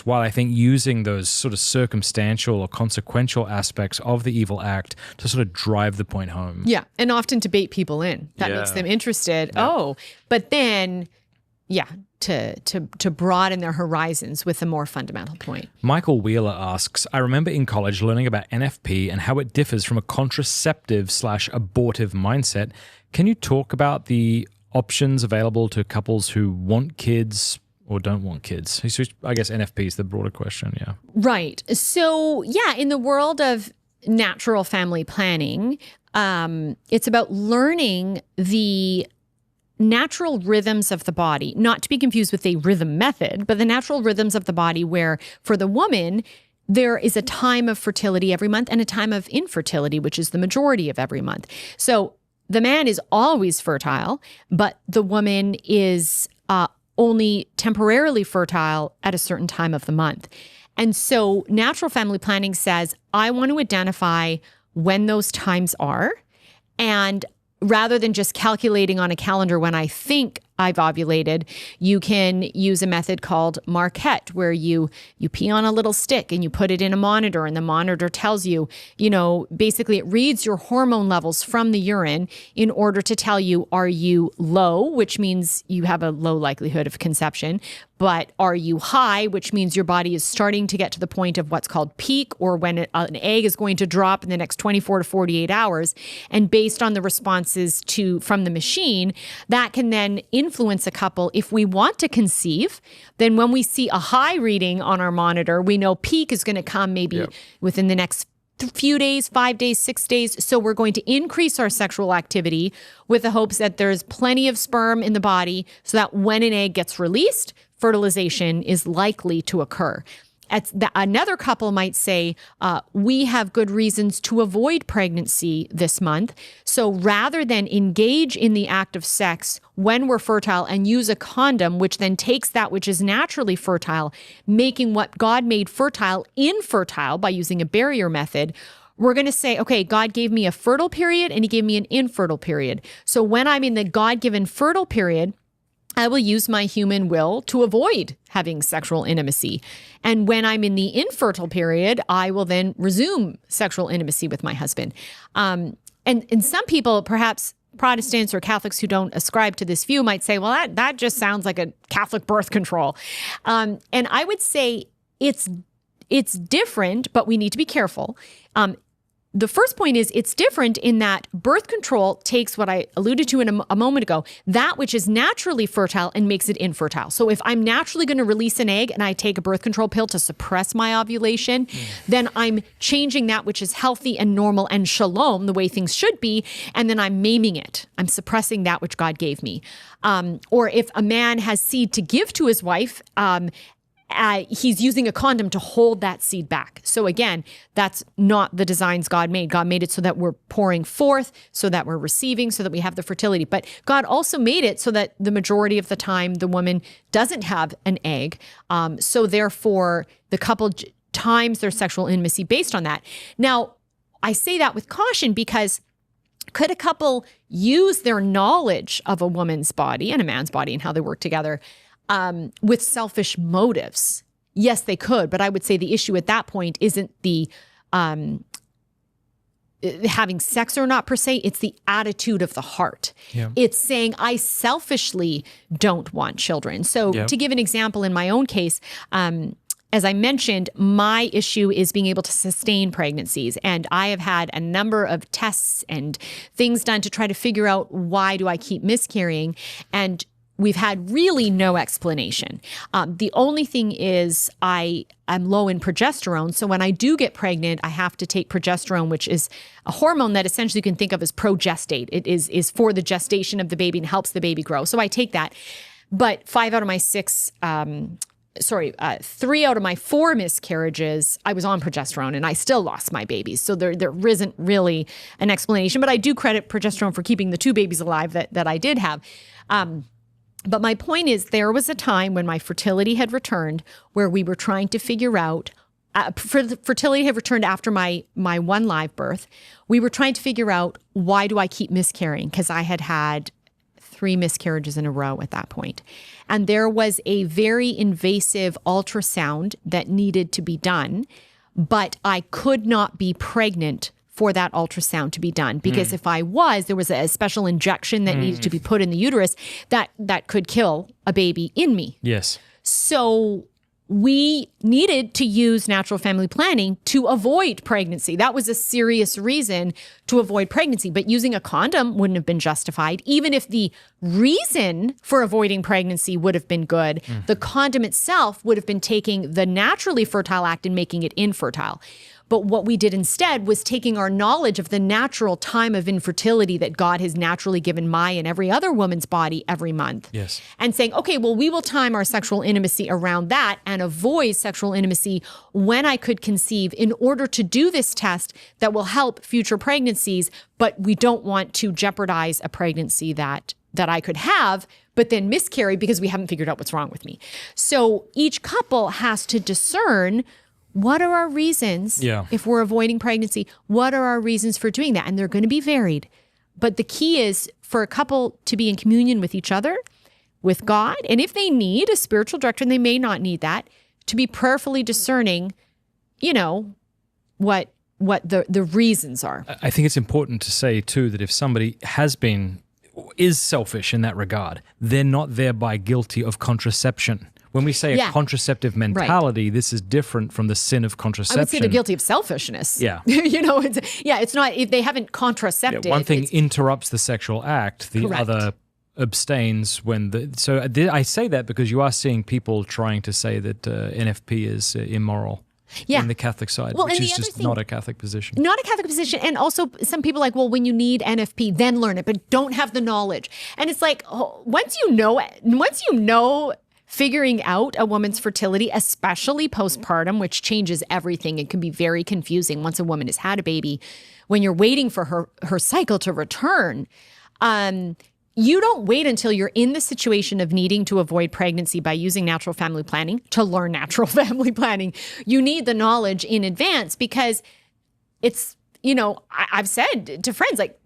M: while I think using those sort of circumstantial or consequential aspects of the evil act to sort of drive the point home.
N: Yeah, and often to bait people in. That makes them interested.
M: Yeah.
N: Oh, but then, to broaden their horizons with a more fundamental point.
M: Michael Wheeler asks, I remember in college learning about NFP and how it differs from a contraceptive/abortive mindset. Can you talk about the options available to couples who want kids or don't want kids? I guess NFP is the broader question, yeah.
N: Right. So, in the world of natural family planning, it's about learning the natural rhythms of the body, not to be confused with a rhythm method, but the natural rhythms of the body where for the woman, there is a time of fertility every month and a time of infertility, which is the majority of every month. So the man is always fertile, but the woman is only temporarily fertile at a certain time of the month. And so natural family planning says, I want to identify when those times are, and rather than just calculating on a calendar when I think I've ovulated, you can use a method called Marquette, where you pee on a little stick and you put it in a monitor, and the monitor tells you, basically it reads your hormone levels from the urine in order to tell you, are you low, which means you have a low likelihood of conception, but are you high, which means your body is starting to get to the point of what's called peak, or when an egg is going to drop in the next 24 to 48 hours. And based on the responses from the machine, that can then influence a couple. If we want to conceive, then when we see a high reading on our monitor, we know peak is going to come maybe within the next few days, 5 days, 6 days. So we're going to increase our sexual activity with the hopes that there's plenty of sperm in the body so that when an egg gets released, fertilization is likely to occur. Another couple might say, we have good reasons to avoid pregnancy this month. So rather than engage in the act of sex when we're fertile and use a condom, which then takes that which is naturally fertile, making what God made fertile infertile by using a barrier method, we're going to say, okay, God gave me a fertile period and he gave me an infertile period. So when I'm in the God-given fertile period, I will use my human will to avoid having sexual intimacy. And when I'm in the infertile period, I will then resume sexual intimacy with my husband. And some people, perhaps Protestants or Catholics who don't ascribe to this view, might say, well, that just sounds like a Catholic birth control. And I would say it's different, but we need to be careful. The first point is it's different in that birth control takes what I alluded to in a moment ago, that which is naturally fertile and makes it infertile. So if I'm naturally going to release an egg and I take a birth control pill to suppress my ovulation, then I'm changing that which is healthy and normal and shalom, the way things should be, and then I'm maiming it. I'm suppressing that which God gave me. Or if a man has seed to give to his wife, he's using a condom to hold that seed back. So again, that's not the designs God made. God made it so that we're pouring forth, so that we're receiving, so that we have the fertility. But God also made it so that the majority of the time the woman doesn't have an egg. So therefore, the couple times their sexual intimacy based on that. Now, I say that with caution because could a couple use their knowledge of a woman's body and a man's body and how they work together with selfish motives? Yes, they could. But I would say the issue at that point isn't the having sex or not per se. It's the attitude of the heart.
M: Yeah.
N: It's saying, I selfishly don't want children. So to give an example in my own case, as I mentioned, my issue is being able to sustain pregnancies. And I have had a number of tests and things done to try to figure out why do I keep miscarrying. And we've had really no explanation. The only thing is I'm low in progesterone. So when I do get pregnant, I have to take progesterone, which is a hormone that essentially you can think of as progestate. It is for the gestation of the baby and helps the baby grow. So I take that. But 3 out of my 4 miscarriages, I was on progesterone and I still lost my babies. So there isn't really an explanation, but I do credit progesterone for keeping the 2 babies alive that I did have. But my point is there was a time when my fertility had returned where we were trying to figure out, fertility had returned after my 1 live birth. We were trying to figure out, why do I keep miscarrying? Because I had 3 miscarriages in a row at that point. And there was a very invasive ultrasound that needed to be done, but I could not be pregnant for that ultrasound to be done. Because if I was, there was a special injection that needed to be put in the uterus that could kill a baby in me.
M: Yes.
N: So we needed to use natural family planning to avoid pregnancy. That was a serious reason to avoid pregnancy. But using a condom wouldn't have been justified. Even if the reason for avoiding pregnancy would have been good, the condom itself would have been taking the naturally fertile act and making it infertile. But what we did instead was taking our knowledge of the natural time of infertility that God has naturally given my and every other woman's body every month.
M: Yes.
N: And saying, okay, well, we will time our sexual intimacy around that and avoid sexual intimacy when I could conceive in order to do this test that will help future pregnancies, but we don't want to jeopardize a pregnancy that I could have, but then miscarry because we haven't figured out what's wrong with me. So each couple has to discern, what are our reasons if we're avoiding pregnancy? What are our reasons for doing that? And they're going to be varied. But the key is for a couple to be in communion with each other, with God. And if they need a spiritual director, and they may not need that, to be prayerfully discerning, what the reasons are.
M: I think it's important to say too that if somebody is selfish in that regard, they're not thereby guilty of contraception. When we say a contraceptive mentality, this is different from the sin of contraception.
N: I would say they're guilty of selfishness.
M: Yeah.
N: It's not, if they haven't contracepted.
M: One thing interrupts the sexual act, the other abstains when so I say that because you are seeing people trying to say that NFP is immoral. In the Catholic side, which is just not a Catholic position.
N: Not a Catholic position. And also some people are like, well, when you need NFP, then learn it, but don't have the knowledge. And it's like, once you know figuring out a woman's fertility, especially postpartum, which changes everything. It can be very confusing once a woman has had a baby. When you're waiting for her cycle to return, you don't wait until you're in the situation of needing to avoid pregnancy by using natural family planning to learn natural family planning. You need the knowledge in advance because it's, I've said to friends, like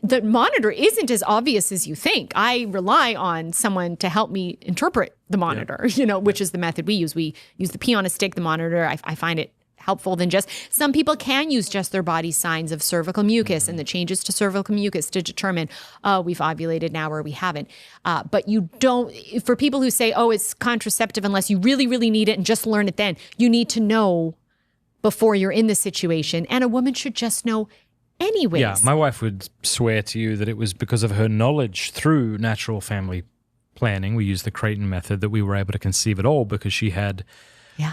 N: the monitor isn't as obvious as you think. I rely on someone to help me interpret the monitor, which is the method we use. We use the pee on a stick, the monitor. I find it helpful than just, some people can use just their body signs of cervical mucus and the changes to cervical mucus to determine, we've ovulated now or we haven't. But you don't, for people who say, it's contraceptive unless you really, really need it and just learn it then, you need to know before you're in the situation. And a woman should just know anyways.
M: Yeah, my wife would swear to you that it was because of her knowledge through natural family planning. We used the Creighton method that we were able to conceive at all because she had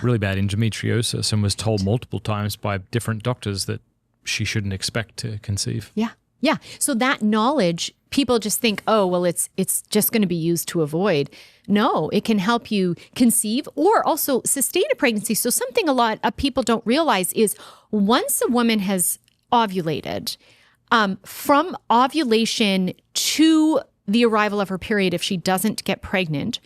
M: really bad endometriosis and was told multiple times by different doctors that she shouldn't expect to conceive.
N: Yeah. So that knowledge, people just think, it's just going to be used to avoid. No, it can help you conceive or also sustain a pregnancy. So something a lot of people don't realize is once a woman has ovulated, from ovulation to the arrival of her period, if she doesn't get pregnant,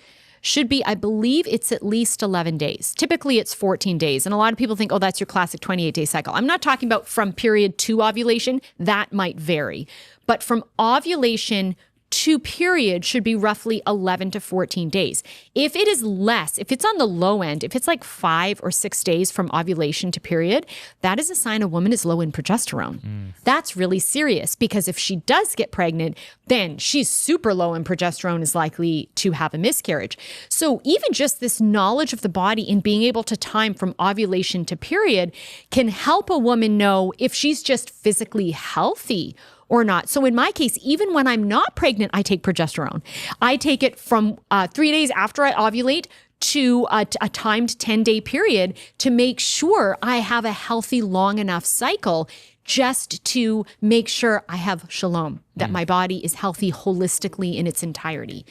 N: should be, I believe it's at least 11 days. Typically it's 14 days. And a lot of people think, oh, that's your classic 28-day cycle. I'm not talking about from period to ovulation. That might vary. But from ovulation to period should be roughly 11 to 14 days. If it is less, if it's on the low end, if it's like 5 or 6 days from ovulation to period, that is a sign a woman is low in progesterone. That's really serious, because if she does get pregnant, then she's super low in progesterone, is likely to have a miscarriage. So even just this knowledge of the body and being able to time from ovulation to period can help a woman know if she's just physically healthy or not. So in my case, even when I'm not pregnant, I take progesterone. I take it from 3 days after I ovulate to a timed 10-day period to make sure I have a healthy, long enough cycle, just to make sure I have shalom, that my body is healthy holistically in its entirety.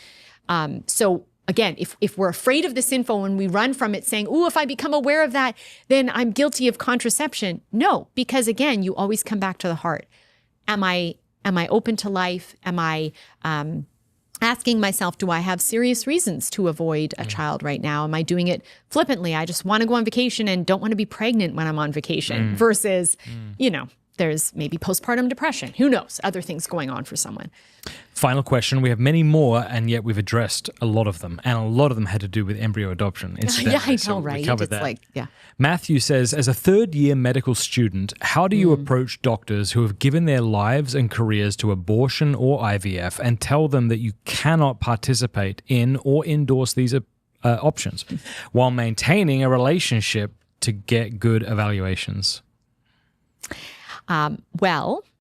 N: So again, if we're afraid of this info and we run from it saying, oh, if I become aware of that, then I'm guilty of contraception. No, because again, you always come back to the heart. Am I open to life? Am I asking myself, do I have serious reasons to avoid a child right now? Am I doing it flippantly? I just want to go on vacation and don't want to be pregnant when I'm on vacation versus, there's maybe postpartum depression. Who knows? Other things going on for someone.
M: Final question. We have many more, and yet we've addressed a lot of them. And a lot of them had to do with embryo adoption.
N: Yeah, I know,
M: so
N: right?
M: We covered
N: It's
M: that.
N: like, yeah.
M: Matthew says, as a third-year medical student, how do you approach doctors who have given their lives and careers to abortion or IVF and tell them that you cannot participate in or endorse these options while maintaining a relationship to get good evaluations?
O: I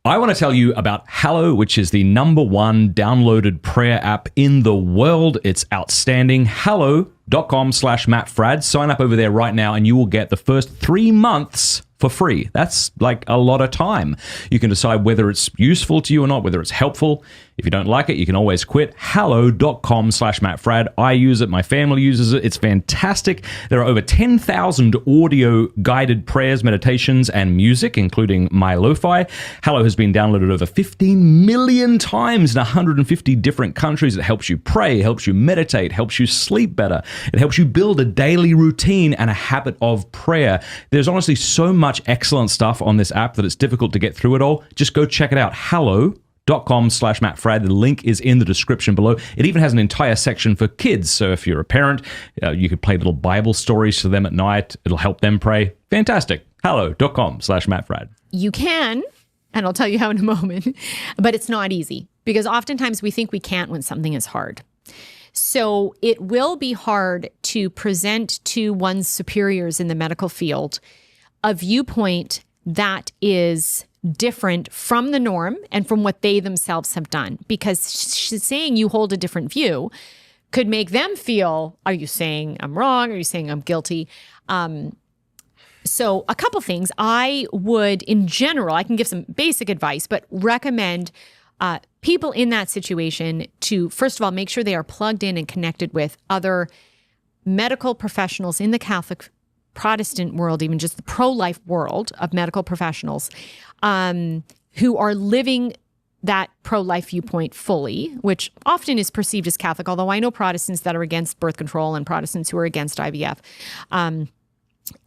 O: want to tell you about Hallow, which is the #1 downloaded prayer app in the world. It's outstanding. Hallow.com/MattFrad. Sign up over there right now and you will get the first 3 months for free. That's like a lot of time. You can decide whether it's useful to you or not, whether it's helpful. If you don't like it, you can always quit. Hallow.com/MattFrad. I use it. My family uses it. It's fantastic. There are over 10,000 audio guided prayers, meditations, and music, including my lo-fi. Hallow has been downloaded over 15 million times in 150 different countries. It helps you pray, helps you meditate, helps you sleep better. It helps you build a daily routine and a habit of prayer. There's honestly so much excellent stuff on this app that it's difficult to get through it all. Just go check it out. Hallow.com/MattFrad. The link is in the description below. It even has an entire section for kids. So if you're a parent, you could play little Bible stories to them at night. It'll help them pray. Fantastic. Hallow.com/MattFrad.
N: You can, and I'll tell you how in a moment, but it's not easy because oftentimes we think we can't when something is hard. So it will be hard to present to one's superiors in the medical field a viewpoint that is different from the norm and from what they themselves have done. Because saying you hold a different view could make them feel, are you saying I'm wrong? Are you saying I'm guilty? So a couple things. I would, in general, I can give some basic advice, but recommend people in that situation to, first of all, make sure they are plugged in and connected with other medical professionals in the Catholic Protestant world, even just the pro-life world of medical professionals who are living that pro-life viewpoint fully, which often is perceived as Catholic, although I know Protestants that are against birth control and Protestants who are against IVF.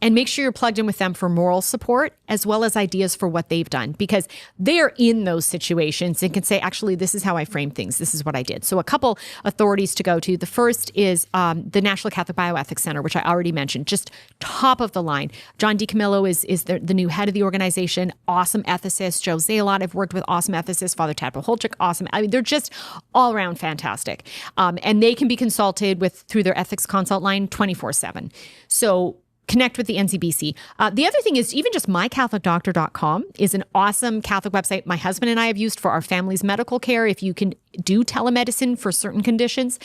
N: And make sure you're plugged in with them for moral support as well as ideas for what they've done, because they're in those situations and can say, actually, this is how I frame things. This is what I did. So a couple authorities to go to. The first is the National Catholic Bioethics Center, which I already mentioned, just top of the line. John DiCamillo is the new head of the organization, awesome ethicist. Joe Zalot, I've worked with awesome ethicists. Father Tad Pacholczyk, awesome. I mean, they're just all around fantastic. And they can be consulted through their ethics consult line 24/7. So connect with the NCBC. The other thing is even just mycatholicdoctor.com is an awesome Catholic website my husband and I have used for our family's medical care. If you can do telemedicine for certain conditions,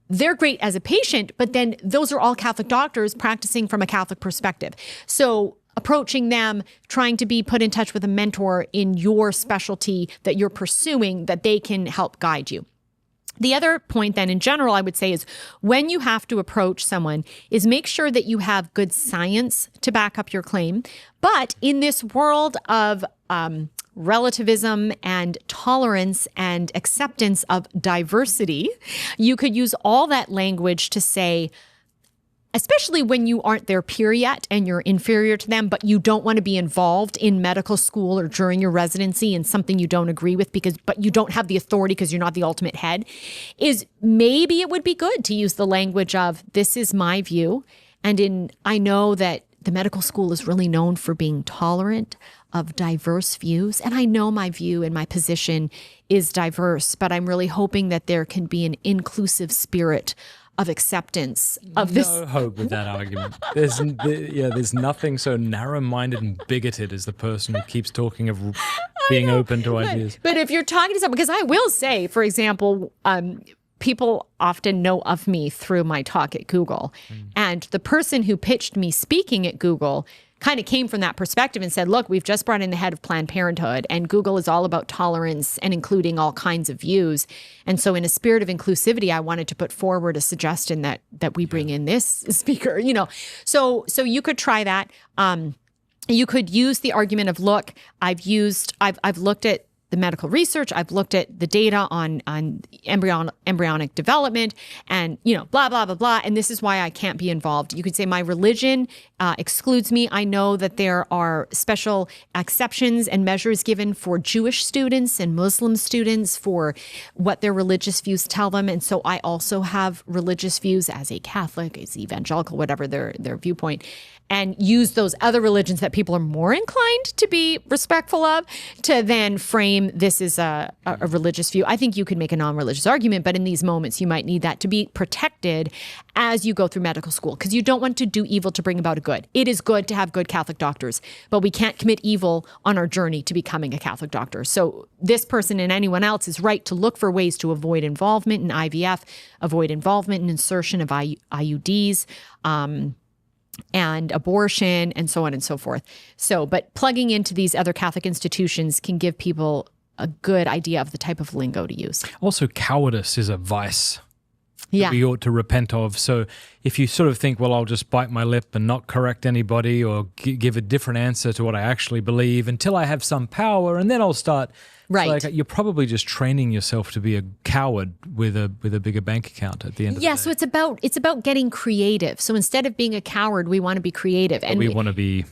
N: they're great as a patient, but then those are all Catholic doctors practicing from a Catholic perspective. So approaching them, trying to be put in touch with a mentor in your specialty that you're pursuing, that they can help guide you. The other point then in general, I would say, is when you have to approach someone is make sure that you have good science to back up your claim. But in this world of relativism and tolerance and acceptance of diversity. You could use all that language to say, especially when you aren't their peer yet and you're inferior to them, but you don't want to be involved in medical school or during your residency in something you don't agree with but you don't have the authority because you're not the ultimate head, is maybe it would be good to use the language of, this is my view. And I know that the medical school is really known for being tolerant of diverse views. And I know my view and my position is diverse, but I'm really hoping that there can be an inclusive spirit of acceptance of this.
M: No hope with that argument. There's nothing so narrow-minded and bigoted as the person who keeps talking of being open to ideas.
N: But if you're talking to someone, because I will say, for example, people often know of me through my talk at Google. And the person who pitched me speaking at Google kind of came from that perspective and said, look, we've just brought in the head of Planned Parenthood, and Google is all about tolerance and including all kinds of views. And so in a spirit of inclusivity, I wanted to put forward a suggestion that we bring in this speaker, So you could try that. You could use the argument of, look, I've looked at the medical research, I've looked at the data on embryonic development and, blah, blah, blah, blah. And this is why I can't be involved. You could say my religion excludes me. I know that there are special exceptions and measures given for Jewish students and Muslim students for what their religious views tell them. And so I also have religious views as a Catholic, as evangelical, whatever their viewpoint, and use those other religions that people are more inclined to be respectful of to then frame this as a religious view. I think you could make a non-religious argument, but in these moments, you might need that to be protected as you go through medical school, because you don't want to do evil to bring about a good. It is good to have good Catholic doctors, but we can't commit evil on our journey to becoming a Catholic doctor. So this person and anyone else is right to look for ways to avoid involvement in IVF, avoid involvement in insertion of IUDs, and abortion, and so on and so forth. So, but plugging into these other Catholic institutions can give people a good idea of the type of lingo to use.
M: Also, cowardice is a vice
N: that
M: we ought to repent of. So if you sort of think, well, I'll just bite my lip and not correct anybody or give a different answer to what I actually believe until I have some power, and then I'll start.
N: Right.
M: You're probably just training yourself to be a coward with a bigger bank account at the end of the day.
N: Yeah, so it's about getting creative. So instead of being a coward, we want to be creative. And
M: we want to be,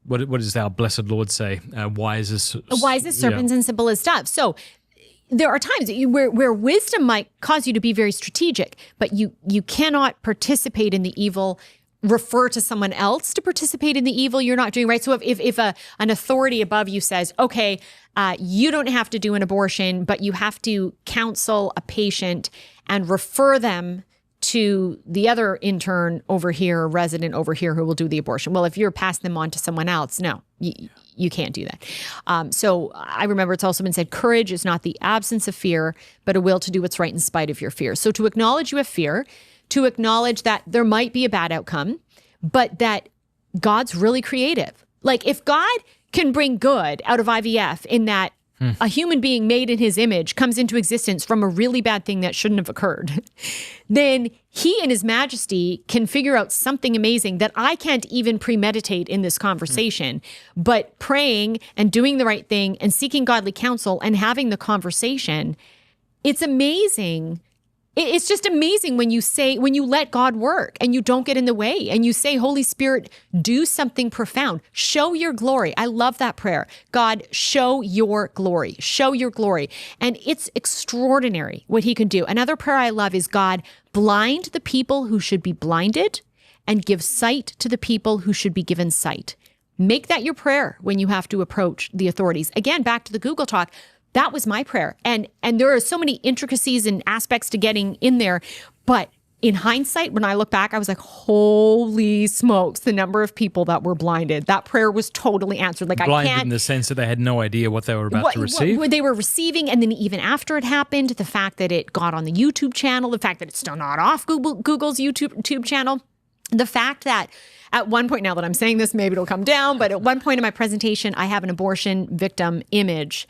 M: what does our blessed Lord say? Wise as
N: serpents and simple as doves. So there are times where wisdom might cause you to be very strategic, but you cannot participate in the evil, refer to someone else to participate in the evil you're not doing, right? So if an authority above you says, okay, you don't have to do an abortion, but you have to counsel a patient and refer them to the other intern over here, resident over here who will do the abortion. Well, if you're passing them on to someone else, no, you can't do that. So I remember it's also been said, courage is not the absence of fear, but a will to do what's right in spite of your fear. So to acknowledge you have fear, to acknowledge that there might be a bad outcome, but that God's really creative. Like if God can bring good out of IVF in that a human being made in his image comes into existence from a really bad thing that shouldn't have occurred, then he in his majesty can figure out something amazing that I can't even premeditate in this conversation. But praying and doing the right thing and seeking godly counsel and having the conversation, it's amazing. It's just amazing when you let God work and you don't get in the way and you say, Holy Spirit, do something profound. Show your glory. I love that prayer. God, show your glory. Show your glory. And it's extraordinary what he can do. Another prayer I love is, God, blind the people who should be blinded and give sight to the people who should be given sight. Make that your prayer when you have to approach the authorities. Again, back to the Google talk. That was my prayer. And there are so many intricacies and aspects to getting in there. But in hindsight, when I look back, I was like, holy smokes, the number of people that were blinded. That prayer was totally answered. Like
M: blinded in the sense that they had no idea what they were about to receive?
N: What they were receiving. And then even after it happened, the fact that it got on the YouTube channel, the fact that it's still not off Google's YouTube channel, the fact that at one point, now that I'm saying this, maybe it'll come down, but at one point in my presentation, I have an abortion victim image.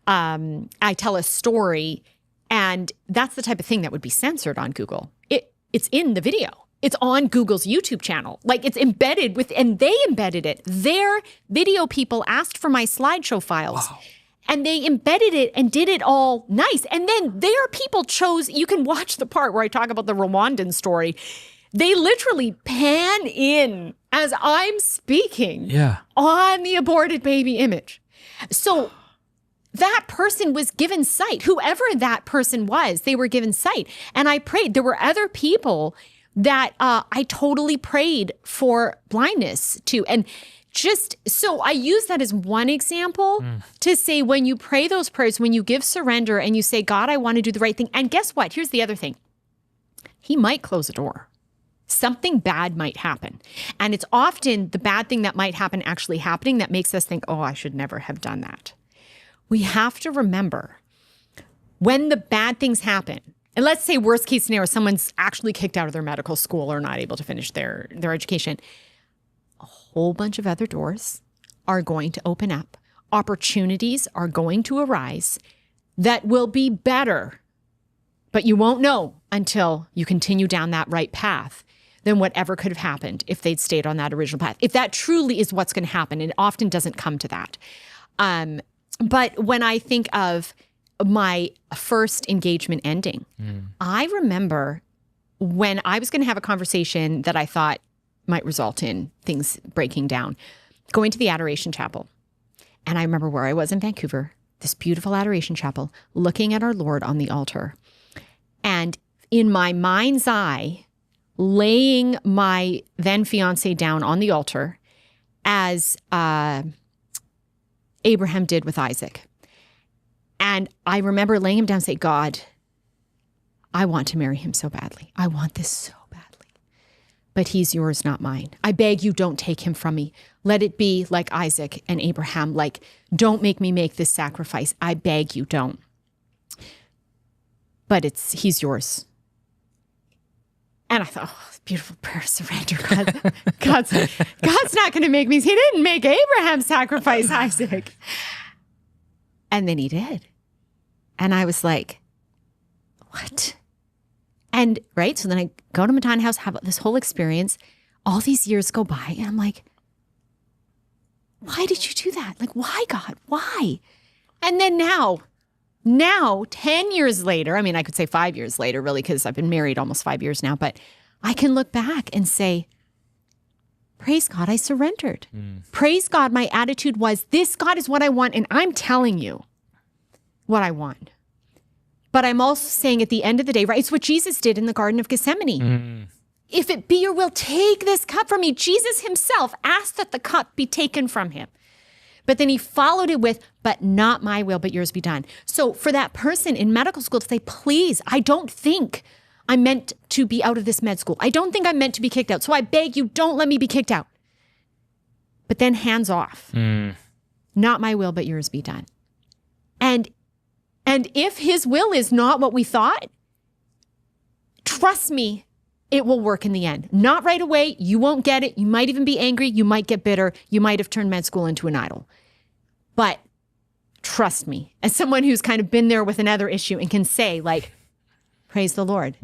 N: I tell a story, and that's the type of thing that would be censored on Google. It's in the video. It's on Google's YouTube channel. Like it's embedded and they embedded it. Their video people asked for my slideshow files. Wow. And they embedded it and did it all nice. And then their people chose, you can watch the part where I talk about the Rwandan story. They literally pan in as I'm speaking on the aborted baby image. So that person was given sight. Whoever that person was, they were given sight. And I prayed. There were other people that I totally prayed for blindness to. And just so I use that as one example to say, when you pray those prayers, when you give surrender and you say, God, I want to do the right thing. And guess what? Here's the other thing. He might close a door. Something bad might happen. And it's often the bad thing that might happen actually happening that makes us think, oh, I should never have done that. We have to remember when the bad things happen, and let's say worst case scenario, someone's actually kicked out of their medical school or not able to finish their education. A whole bunch of other doors are going to open up. Opportunities are going to arise that will be better, but you won't know until you continue down that right path than whatever could have happened if they'd stayed on that original path. If that truly is what's going to happen, and it often doesn't come to that. But when I think of my first engagement ending, I remember when I was going to have a conversation that I thought might result in things breaking down, going to the Adoration Chapel. And I remember where I was in Vancouver, this beautiful Adoration Chapel, looking at our Lord on the altar. And in my mind's eye, laying my then fiance down on the altar as Abraham did with Isaac. And I remember laying him down and say, God, I want to marry him so badly. I want this so badly. But he's yours, not mine. I beg you, don't take him from me. Let it be like Isaac and Abraham. Like, don't make me make this sacrifice. I beg you, don't. But he's yours. And I thought, oh, beautiful prayer of surrender. God's not going to make me. He didn't make Abraham sacrifice Isaac. And then he did. And I was like, what? And right. So then I go to Madonna House, have this whole experience. All these years go by. And I'm like, why did you do that? Like, why, God? Why? And then now, 10 years later, I mean, I could say 5 years later, really, because I've been married almost 5 years now, but I can look back and say, praise God, I surrendered. Praise God, my attitude was, this, God, is what I want, and I'm telling you what I want. But I'm also saying at the end of the day, right, it's what Jesus did in the Garden of Gethsemane. If it be your will, take this cup from me. Jesus himself asked that the cup be taken from him. But then he followed it with, but not my will, but yours be done. So for that person in medical school to say, please, I don't think I'm meant to be out of this med school. I don't think I'm meant to be kicked out. So I beg you, don't let me be kicked out. But then hands off. Not my will, but yours be done. And if his will is not what we thought, trust me, it will work in the end. Not right away. You won't get it. You might even be angry. You might get bitter. You might have turned med school into an idol. But trust me, as someone who's kind of been there with another issue and can say, like, praise the Lord.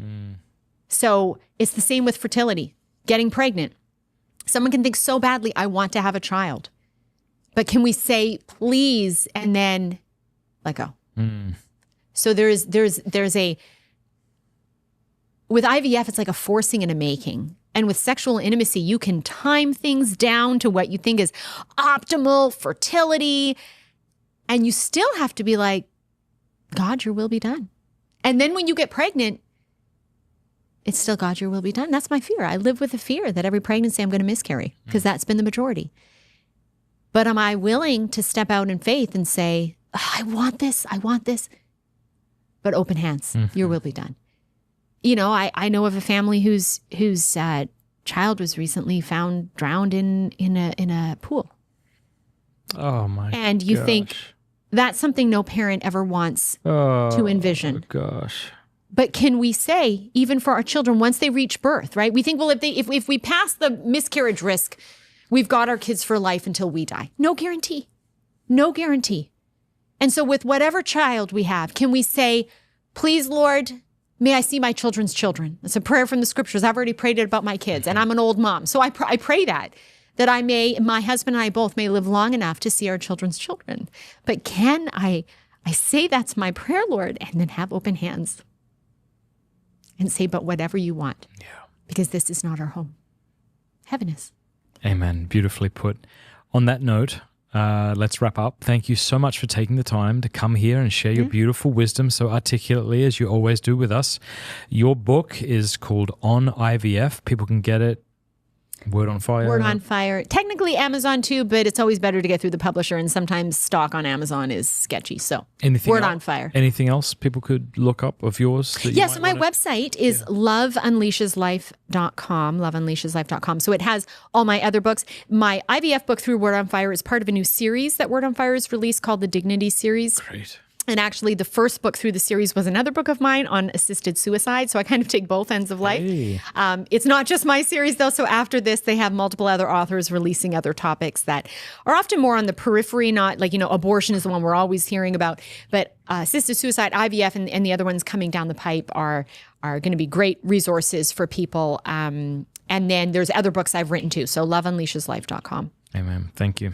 N: So it's the same with fertility, getting pregnant. Someone can think so badly, I want to have a child. But can we say, please, and then let go? So there's a, with IVF, it's like a forcing and a making. And with sexual intimacy, you can time things down to what you think is optimal fertility. And you still have to be like, God, your will be done. And then when you get pregnant, it's still, God, your will be done. That's my fear. I live with the fear that every pregnancy I'm going to miscarry because that's been the majority. But am I willing to step out in faith and say, oh, I want this, but open hands, your will be done. You know, I know of a family whose child was recently found drowned in a pool.
M: Oh my!
N: And you think that's something no parent ever wants to envision.
M: Gosh!
N: But can we say, even for our children, once they reach birth, right? We think, well, if we pass the miscarriage risk, we've got our kids for life until we die. No guarantee. No guarantee. And so with whatever child we have, can we say, please, Lord, may I see my children's children? It's a prayer from the scriptures. I've already prayed it about my kids, and I'm an old mom. So I pray that that my husband and I both may live long enough to see our children's children. But can I say that's my prayer, Lord, and then have open hands and say, but whatever you want. Yeah. Because this is not our home. Heaven is.
M: Amen. Beautifully put. On that note, let's wrap up. Thank you so much for taking the time to come here and share your beautiful wisdom so articulately as you always do with us. Your book is called On IVF. People can get it. Word on Fire.
N: Word on Fire. Technically Amazon too, but it's always better to get through the publisher, and sometimes stock on Amazon is sketchy. So Word on Fire.
M: Anything else people could look up of yours?
N: So my website is loveunleasheslife.com, loveunleasheslife.com. So it has all my other books. My IVF book through Word on Fire is part of a new series that Word on Fire has released called the Dignity Series.
M: Great.
N: And actually, the first book through the series was another book of mine on assisted suicide. So I kind of take both ends of life.
M: Hey.
N: It's not just my series, though. So after this, they have multiple other authors releasing other topics that are often more on the periphery, not like, abortion is the one we're always hearing about. But assisted suicide, IVF, and the other ones coming down the pipe are going to be great resources for people. And then there's other books I've written too. So loveunleasheslife.com.
M: Amen. Thank you.